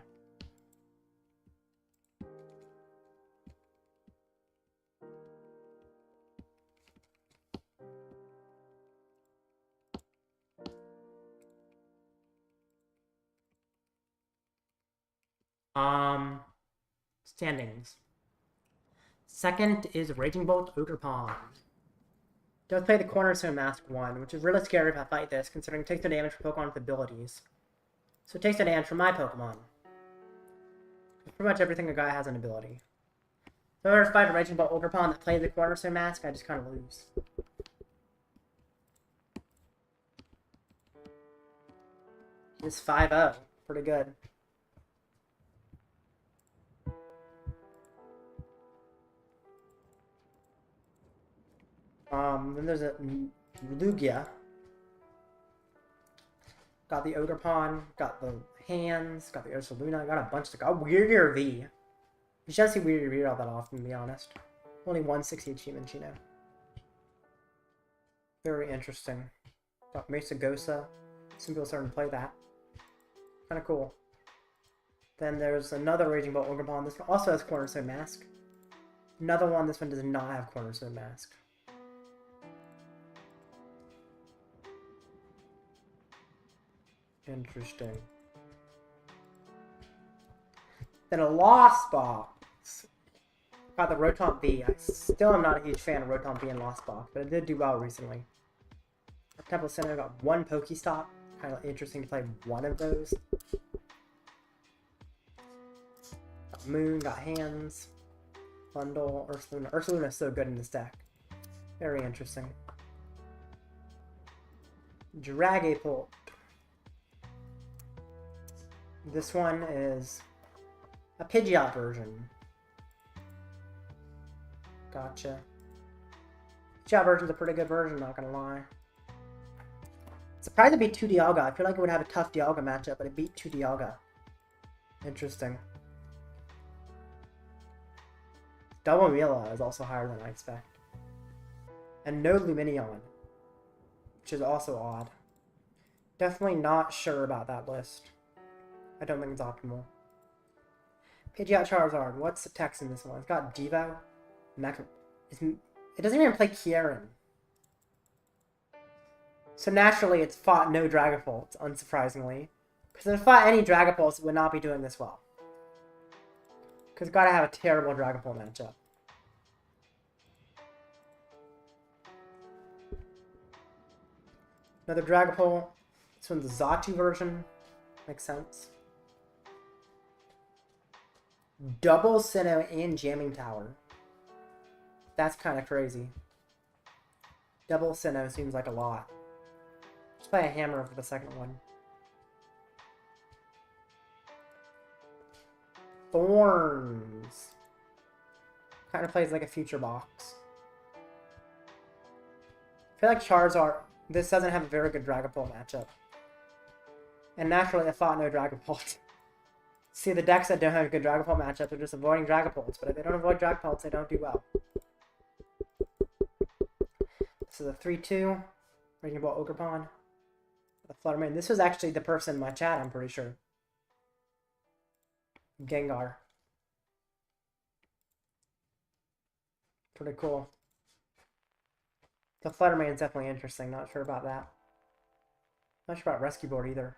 Standings. Second is Raging Bolt Ogerpon. Does play the Cornerstone Mask 1, which is really scary if I fight this, considering it takes the damage from Pokemon with abilities. So it takes the damage from my Pokemon. It's pretty much everything a guy has an ability. So if I fight a Raging Bolt Ogerpon that plays the Cornerstone Mask, I just kind of lose. It's 5-0. Pretty good. Then there's a Lugia. Got the Ogerpon, got the hands, got the Ursaluna, got a bunch of... Got Weird V. You should see Weird V all that often, to be honest. Only 160 achievements, you know. Very interesting. Got Mesagosa. Some people starting to play that. Kind of cool. Then there's another Raging Bolt Ogerpon. This one also has Cornerstone Mask. Another one, this one does not have Cornerstone Mask. Interesting. Then a Lost Box. Got the Rotom V. I still am not a huge fan of Rotom V and Lost Box, but it did do well recently. Temple of Sinnoh got 1 Pokestop. Kind of interesting to play one of those. Got Moon, got Hands. Bundle, Ursaluna. Ursaluna is so good in this deck. Very interesting. Dragapult. This one is a Pidgeot version. Gotcha. Pidgeot version's a pretty good version, not gonna lie. Surprised it beat 2 Dialga. I feel like it would have a tough Dialga matchup, but it beat 2 Dialga. Interesting. Double Mila is also higher than I expect. And no Lumineon, which is also odd. Definitely not sure about that list. I don't think it's optimal. Pidgeot Charizard. What's the text in this one? It's got Devo. It doesn't even play Kieran. So naturally, it's fought no Dragapult, unsurprisingly. Because if it fought any Dragapults, it would not be doing this well. Because it's got to have a terrible Dragapult matchup. Another Dragapult. This one's the Xatu version. Makes sense. Double Sinnoh and Jamming Tower. That's kind of crazy. Double Sinnoh seems like a lot. Let's play a hammer for the second one. Thorns. Kind of plays like a future box. I feel like Charizard. This doesn't have a very good Dragapult matchup. And naturally, I fought no Dragapult. See, the decks that don't have a good Dragapult matchup are just avoiding Dragapults. But if they don't avoid Dragapults, they don't do well. This is a 3-2. Raging Ball Ogerpon. The Fluttermane. This was actually the person in my chat, I'm pretty sure. Gengar. Pretty cool. The Fluttermane is definitely interesting. Not sure about that. Not sure about Rescue Board either.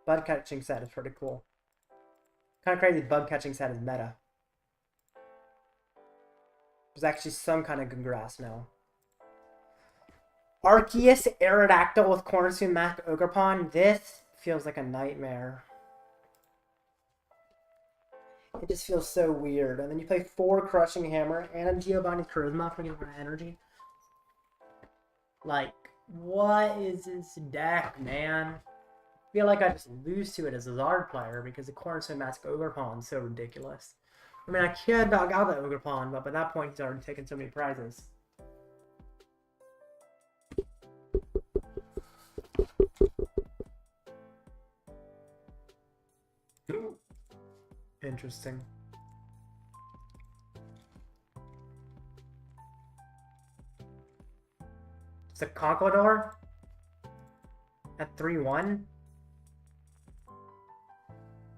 Bug Catching Set is pretty cool. Kind of crazy Bug Catching Set is meta. There's actually some kind of good grass now. Arceus Aerodactyl with Cornerstone Mac Ogerpon. This feels like a nightmare. It just feels so weird. And then you play 4 Crushing Hammer and a Giovanni's Charisma for getting my energy. Like, what is this deck, man? I feel like I just lose to it as a Zard player because the Cornerstone Mask Ogerpon is so ridiculous. I mean, I could dog out the Ogerpon, but by that point, he's already taken so many prizes. Interesting. It's a Conquador at 3-1.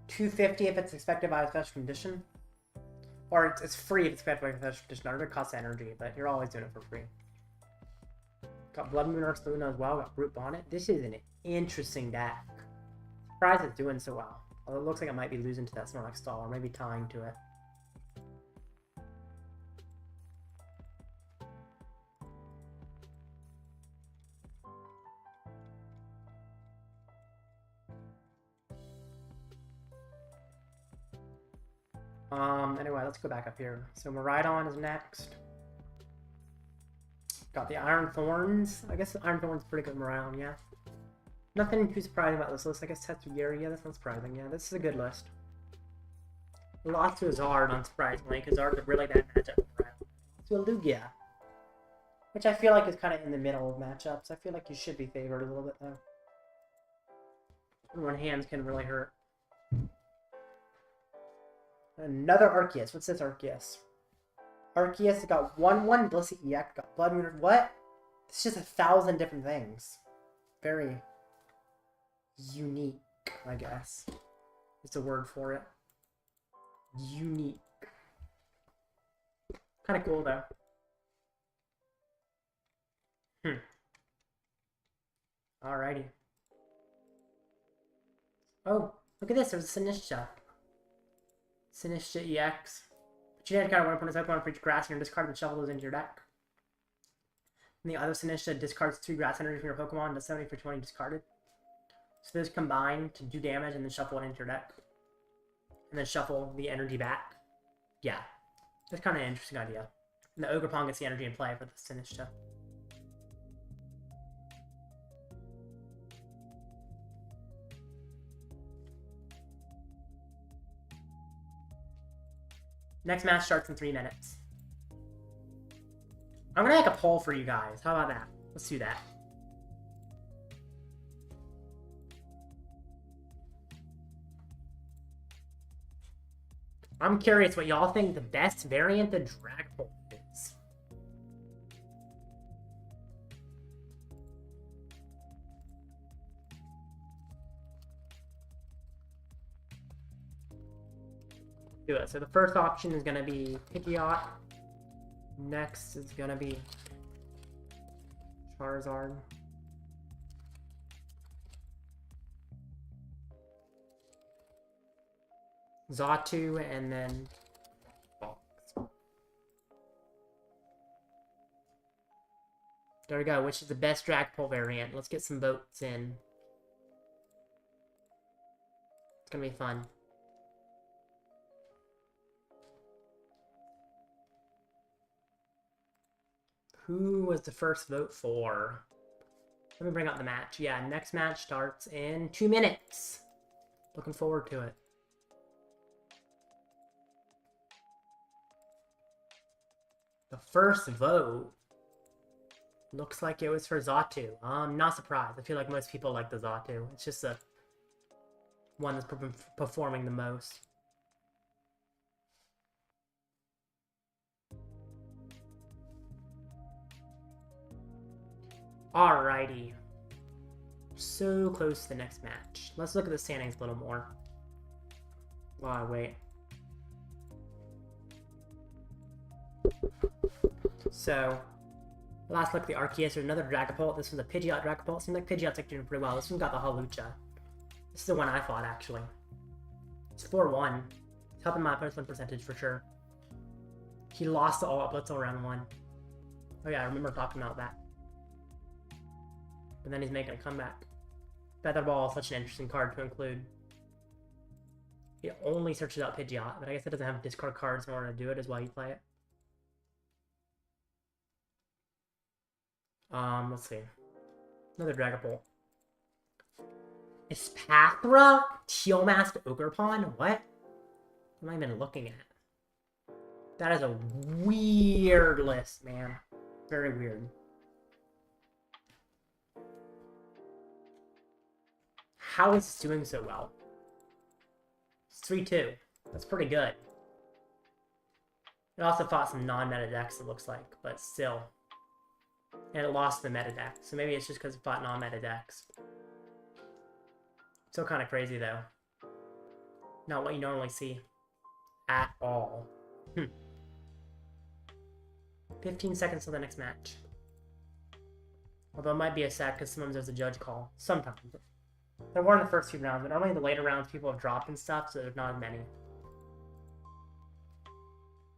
250 if it's expected by a special condition. Or it's free if it's expected by a special condition. Under cost energy, but you're always doing it for free. Got Blood Moon Earth Luna as well. Got Brute Bonnet. This is an interesting deck. Surprised it's doing so well. Although it looks like I might be losing to that Snorlax stall, or maybe tying to it. Anyway, let's go back up here. So Miraidon is next. Got the Iron Thorns. I guess the Iron Thorns is pretty good Miraidon, yeah. Nothing too surprising about this list. I guess Tatsugiri, yeah, that's not surprising. Yeah, this is a good list. Lost to a Zard, unsurprisingly, because Zard's a really bad matchup with Miraidon. To a Lugia, which I feel like is kind of in the middle of matchups. I feel like you should be favored a little bit, though. One hands can really hurt. Another Arceus. What's this Arceus? Arceus got 1/1 Blissey EX, got Blood Moon. What? It's just 1,000 different things. Very unique, I guess. It's a word for it. Unique. Kind of cool, though. Alrighty. Oh, look at this. There's a Sinistcha. Sinistcha EX. But you had kind of one opponent's Pokemon for each grass and discard and shuffle those into your deck. And the other Sinistcha discards 2 grass energy from your Pokemon, does 70 for 20 discarded. So those combine to do damage and then shuffle it into your deck. And then shuffle the energy back. Yeah. That's kind of an interesting idea. And the Ogerpon gets the energy in play for the Sinistcha. Next match starts in 3 minutes. I'm gonna make a poll for you guys. How about that? Let's do that. I'm curious what y'all think the best variant of Dragapult is. Do it. So the first option is going to be Pidgeot. Next is going to be Charizard. Xatu, and then... There we go. Which is the best Dragapult variant? Let's get some votes in. It's gonna be fun. Who was the first vote for? Let me bring up the match. Yeah, next match starts in 2 minutes. Looking forward to it. The first vote looks like it was for Xatu. I'm not surprised. I feel like most people like the Xatu. It's just the one that's performing the most. Alrighty. So close to the next match. Let's look at the standings a little more. While I wait. So, last look at the Arceus, there's another Dragapult. This was a Pidgeot Dragapult. Seems like Pidgeot's like doing pretty well. This one's got the Hawlucha. This is the one I fought, actually. It's 4-1. It's helping my opponent's win percentage for sure. He lost the all-out Blitzel round 1. Oh yeah, I remember talking about that. But then he's making a comeback. Feather Ball is such an interesting card to include. It only searches out Pidgeot, but I guess it doesn't have discard cards in order to do it as well you play it. Let's see. Another Dragapult. Espathra? Tealmask Ogerpon? What am I even looking at? That is a weird list, man. Very weird. How is this doing so well? It's 3-2. That's pretty good. It also fought some non-meta decks, it looks like, but still. And it lost the meta deck, so maybe it's just because it fought non-meta decks. Still kind of crazy, though. Not what you normally see. At all. 15 seconds till the next match. Although it might be a sec, because sometimes there's a judge call. Sometimes. There weren't the first few rounds, but normally in the later rounds people have dropped and stuff, so there's not as many.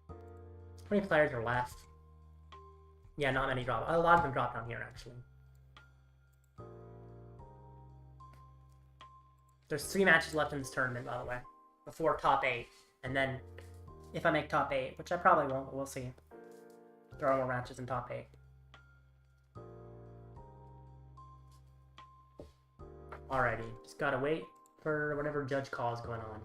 How many players are left? Yeah, not many dropped. A lot of them dropped down here, actually. There's 3 matches left in this tournament, by the way. Before top 8. And then, if I make top 8, which I probably won't, but we'll see. There are more matches in top 8. Alrighty, just gotta wait for whatever judge call is going on.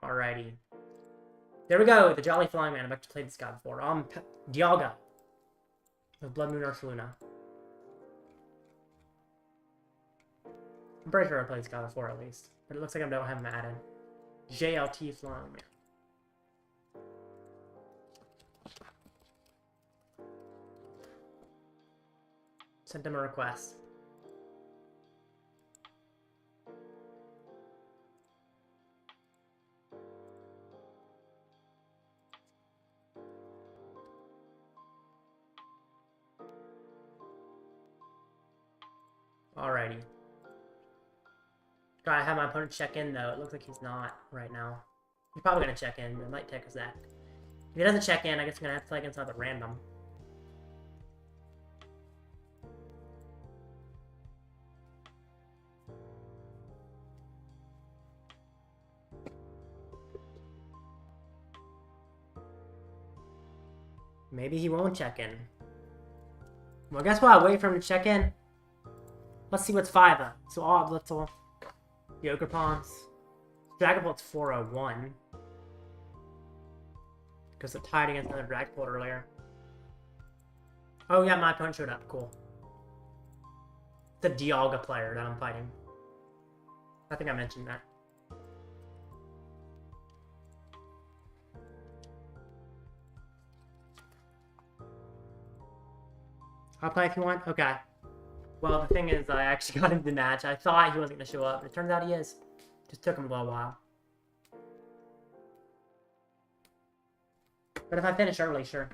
Alrighty. There we go, the Jolly Flying Man. I've actually played this guy before. Dialga. With Blood Moon Ursaluna. I'm pretty sure I played this guy before at least. But it looks like I don't have him added. JLT Flying Man. Sent him a request. Alrighty. Try to have my opponent check in though. It looks like he's not right now. He's probably gonna check in, but it might take a sec. If he doesn't check in, I guess I'm gonna have to play against another random. Maybe he won't check in. Well, guess what? I'll wait for him to check in. Let's see what's 5 of. So all Blitzel, Yokerpons, Dragapult's 401. Because it tied against another Dragapult earlier. Oh yeah, my opponent showed up. Cool. The Dialga player that I'm fighting. I think I mentioned that. I'll play if you want? Okay. Well, the thing is, I actually got him the match. I thought he wasn't going to show up, but it turns out he is. Just took him a little while. But if I finish early, sure.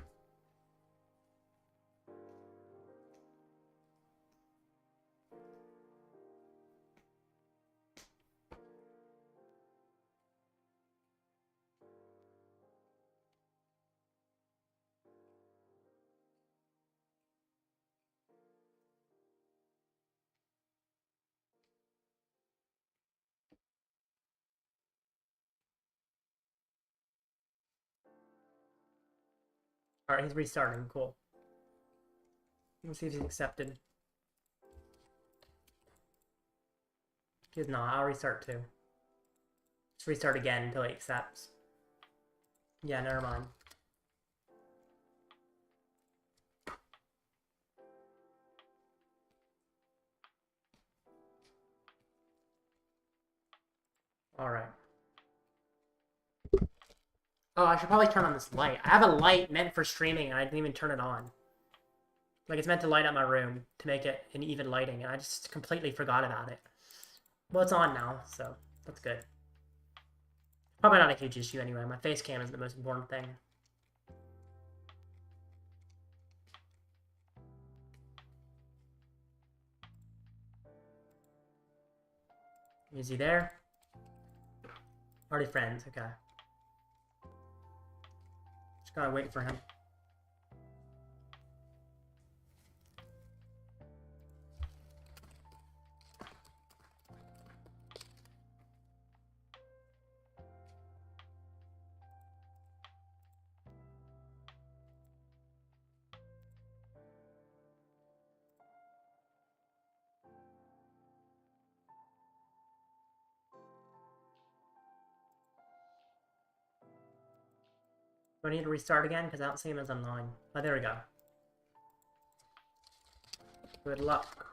Alright, he's restarting. Cool. Let's see if he's accepted. He's not. I'll restart too. Just restart again until he accepts. Yeah, never mind. Alright. Oh, I should probably turn on this light. I have a light meant for streaming and I didn't even turn it on. Like, it's meant to light up my room to make it an even lighting, and I just completely forgot about it. Well, it's on now, so that's good. Probably not a huge issue anyway. My face cam is the most important thing. Is he there? Already friends, okay. Just gotta wait for him. Do I need to restart again? Because I don't see him as online. Oh, there we go. Good luck.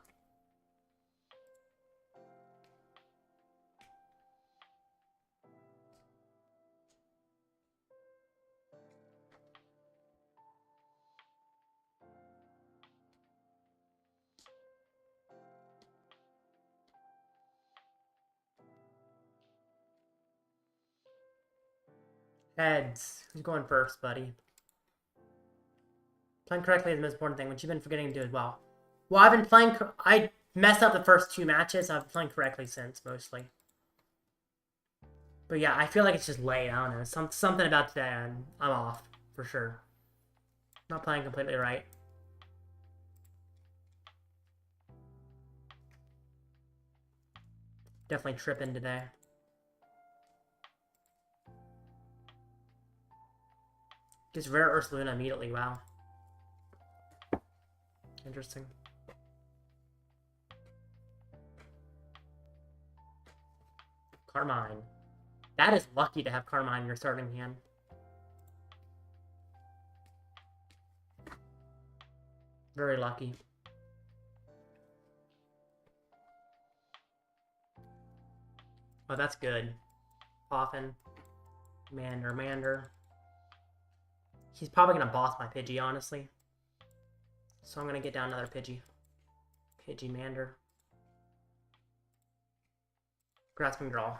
Heads. Who's going first, buddy? Playing correctly is the most important thing, which you've been forgetting to do as well. Well, I've been playing... I messed up the first 2 matches. I've been playing correctly since, mostly. But yeah, I feel like it's just late. I don't know. Something about today, and I'm off, for sure. Not playing completely right. Definitely tripping today. Gets Rare Earth Luna immediately, wow. Interesting. Carmine. That is lucky to have Carmine in your starting hand. Very lucky. Oh, that's good. Poffin. Mander. He's probably going to boss my Pidgey, honestly. So I'm going to get down another Pidgey. Mander. Grasping Draw.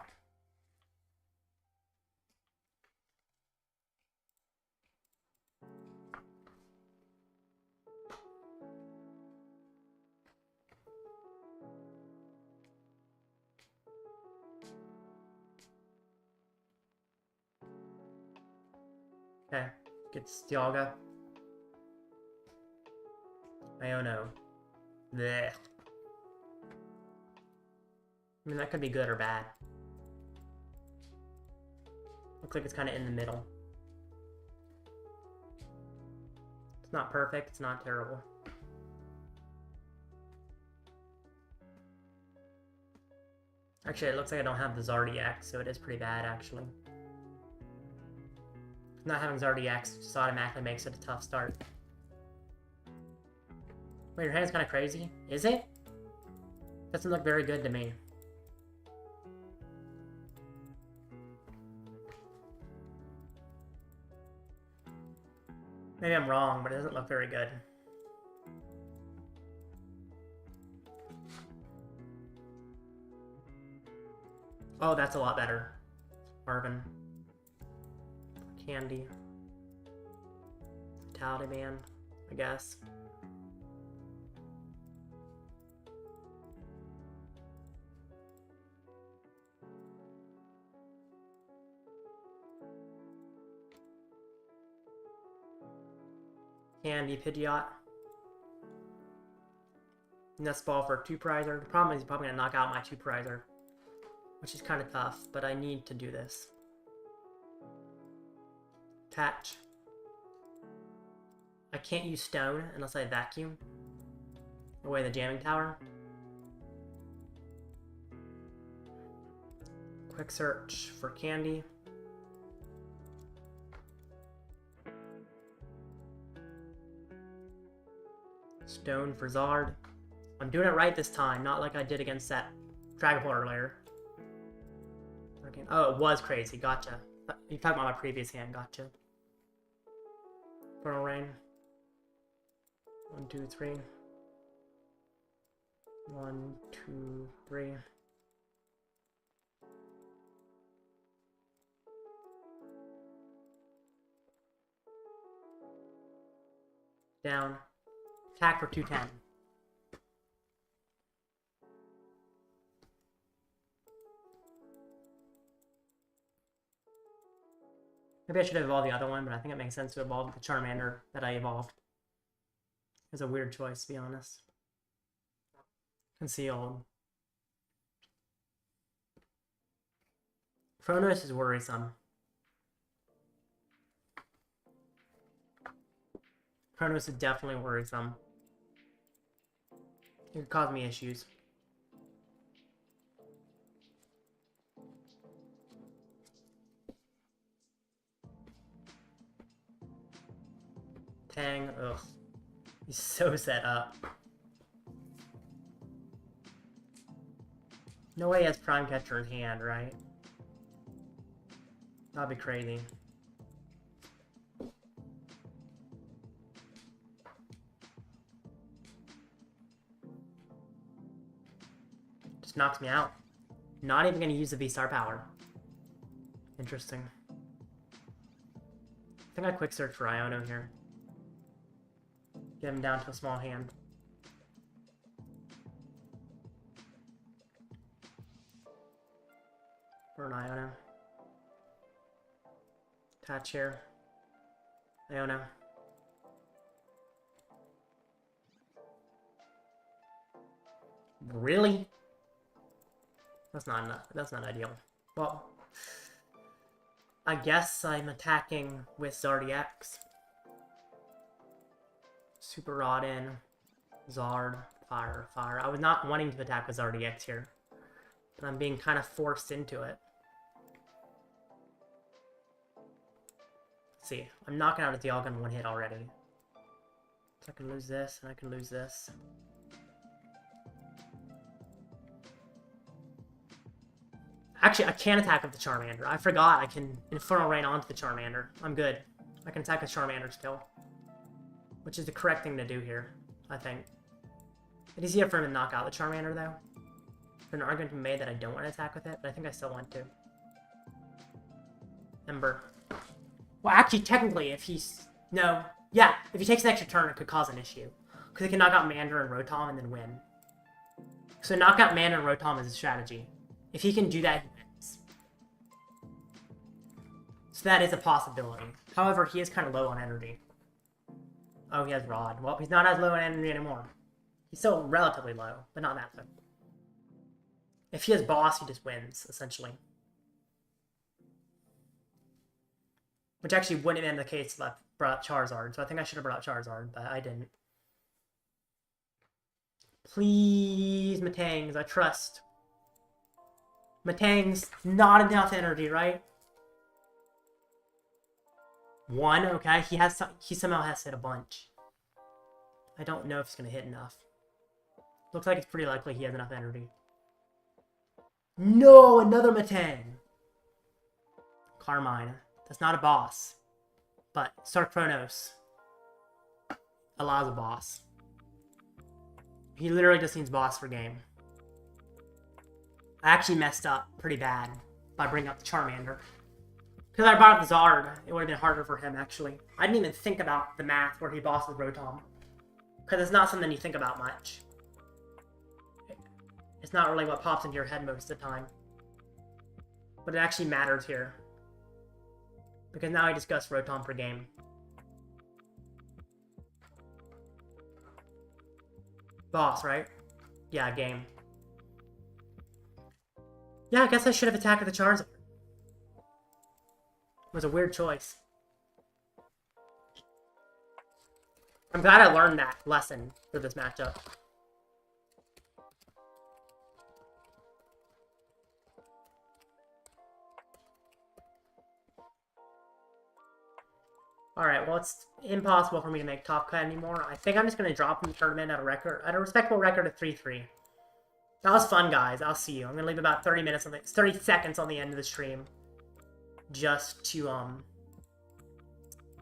Okay. Gets Dialga. Iono. Blech. I mean, that could be good or bad. Looks like it's kind of in the middle. It's not perfect, it's not terrible. Actually, it looks like I don't have the Zardiac, so it is pretty bad, actually. Not having Zardiac just automatically makes it a tough start. Wait, your hand's kind of crazy? Is it? Doesn't look very good to me. Maybe I'm wrong, but it doesn't look very good. Oh, that's a lot better. Arven. Candy. Vitality Band, I guess. Candy Pidgeot. Nest Ball for a 2-prizer. The problem is he's probably going to knock out my 2-prizer, which is kind of tough, but I need to do this. Attach. I can't use Stone unless I vacuum away the jamming tower. Quick search for Candy. Stone for Zard. I'm doing it right this time, not like I did against that Dragapult earlier. Oh, it was crazy. Gotcha. You're talking about my previous hand. Gotcha. Infernal Rain. 1, 2, 3. 1, 2, 3. Down. Attack for 210. Maybe I should have evolved the other one, but I think it makes sense to evolve the Charmander that I evolved. It's a weird choice, to be honest. Concealed. Chronos is worrisome. Chronos is definitely worrisome. It could cause me issues. Tang, ugh. He's so set up. No way he has Prime Catcher in hand, right? That'd be crazy. Just knocks me out. Not even gonna use the V-Star power. Interesting. I think I quick search for Iono here. Get him down to a small hand. For an Iono. Attach here. Iono. Really? That's not enough. That's not ideal. Well, I guess I'm attacking with Zardiax. Super Rod in. Zard. Fire. Fire. I was not wanting to attack with Zardiax here. But I'm being kind of forced into it. Let's see. I'm knocking out a Dialga in one hit already. So I can lose this, and I can lose this. Actually, I can attack with the Charmander. I forgot I can Infernal Rain onto the Charmander. I'm good. I can attack with Charmander still. Which is the correct thing to do here, I think. It's easier for him to knock out the Charmander, though. There's an argument to be made that I don't want to attack with it, but I think I still want to. Ember. Well, actually, technically, if he's... No. Yeah, if he takes an extra turn, it could cause an issue. Because he can knock out Mander and Rotom and then win. So knock out Mander and Rotom is a strategy. If he can do that, he wins. So that is a possibility. However, he is kind of low on energy. Oh, he has Rod. Well, he's not as low on energy anymore. He's still relatively low, but not that low. If he has Boss, he just wins, essentially. Which actually wouldn't have been the case if I brought up Charizard, so I think I should have brought up Charizard, but I didn't. Please, Matangs, I trust. Matangs, not enough energy, right? 1, okay. He somehow has to hit a bunch. I don't know if he's gonna hit enough. Looks like it's pretty likely he has enough energy. No, another Matang. Carmine. That's not a boss. But Star Chronos allows a boss. He literally just needs boss for game. I actually messed up pretty bad by bringing up the Charmander. Because I brought up the Zard, it would have been harder for him, actually. I didn't even think about the math where he bossed with Rotom. Because it's not something you think about much. It's not really what pops into your head most of the time. But it actually matters here. Because now I discuss Rotom per game. Boss, right? Yeah, game. Yeah, I guess I should have attacked with the Charizard. It was a weird choice. I'm glad I learned that lesson for this matchup. Alright, well, it's impossible for me to make top cut anymore. I think I'm just going to drop from the tournament at a respectable record of 3-3. That was fun, guys. I'll see you. I'm going to leave about 30 seconds on the end of the stream. Just to,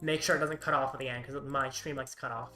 make sure it doesn't cut off at the end, because my stream likes to cut off.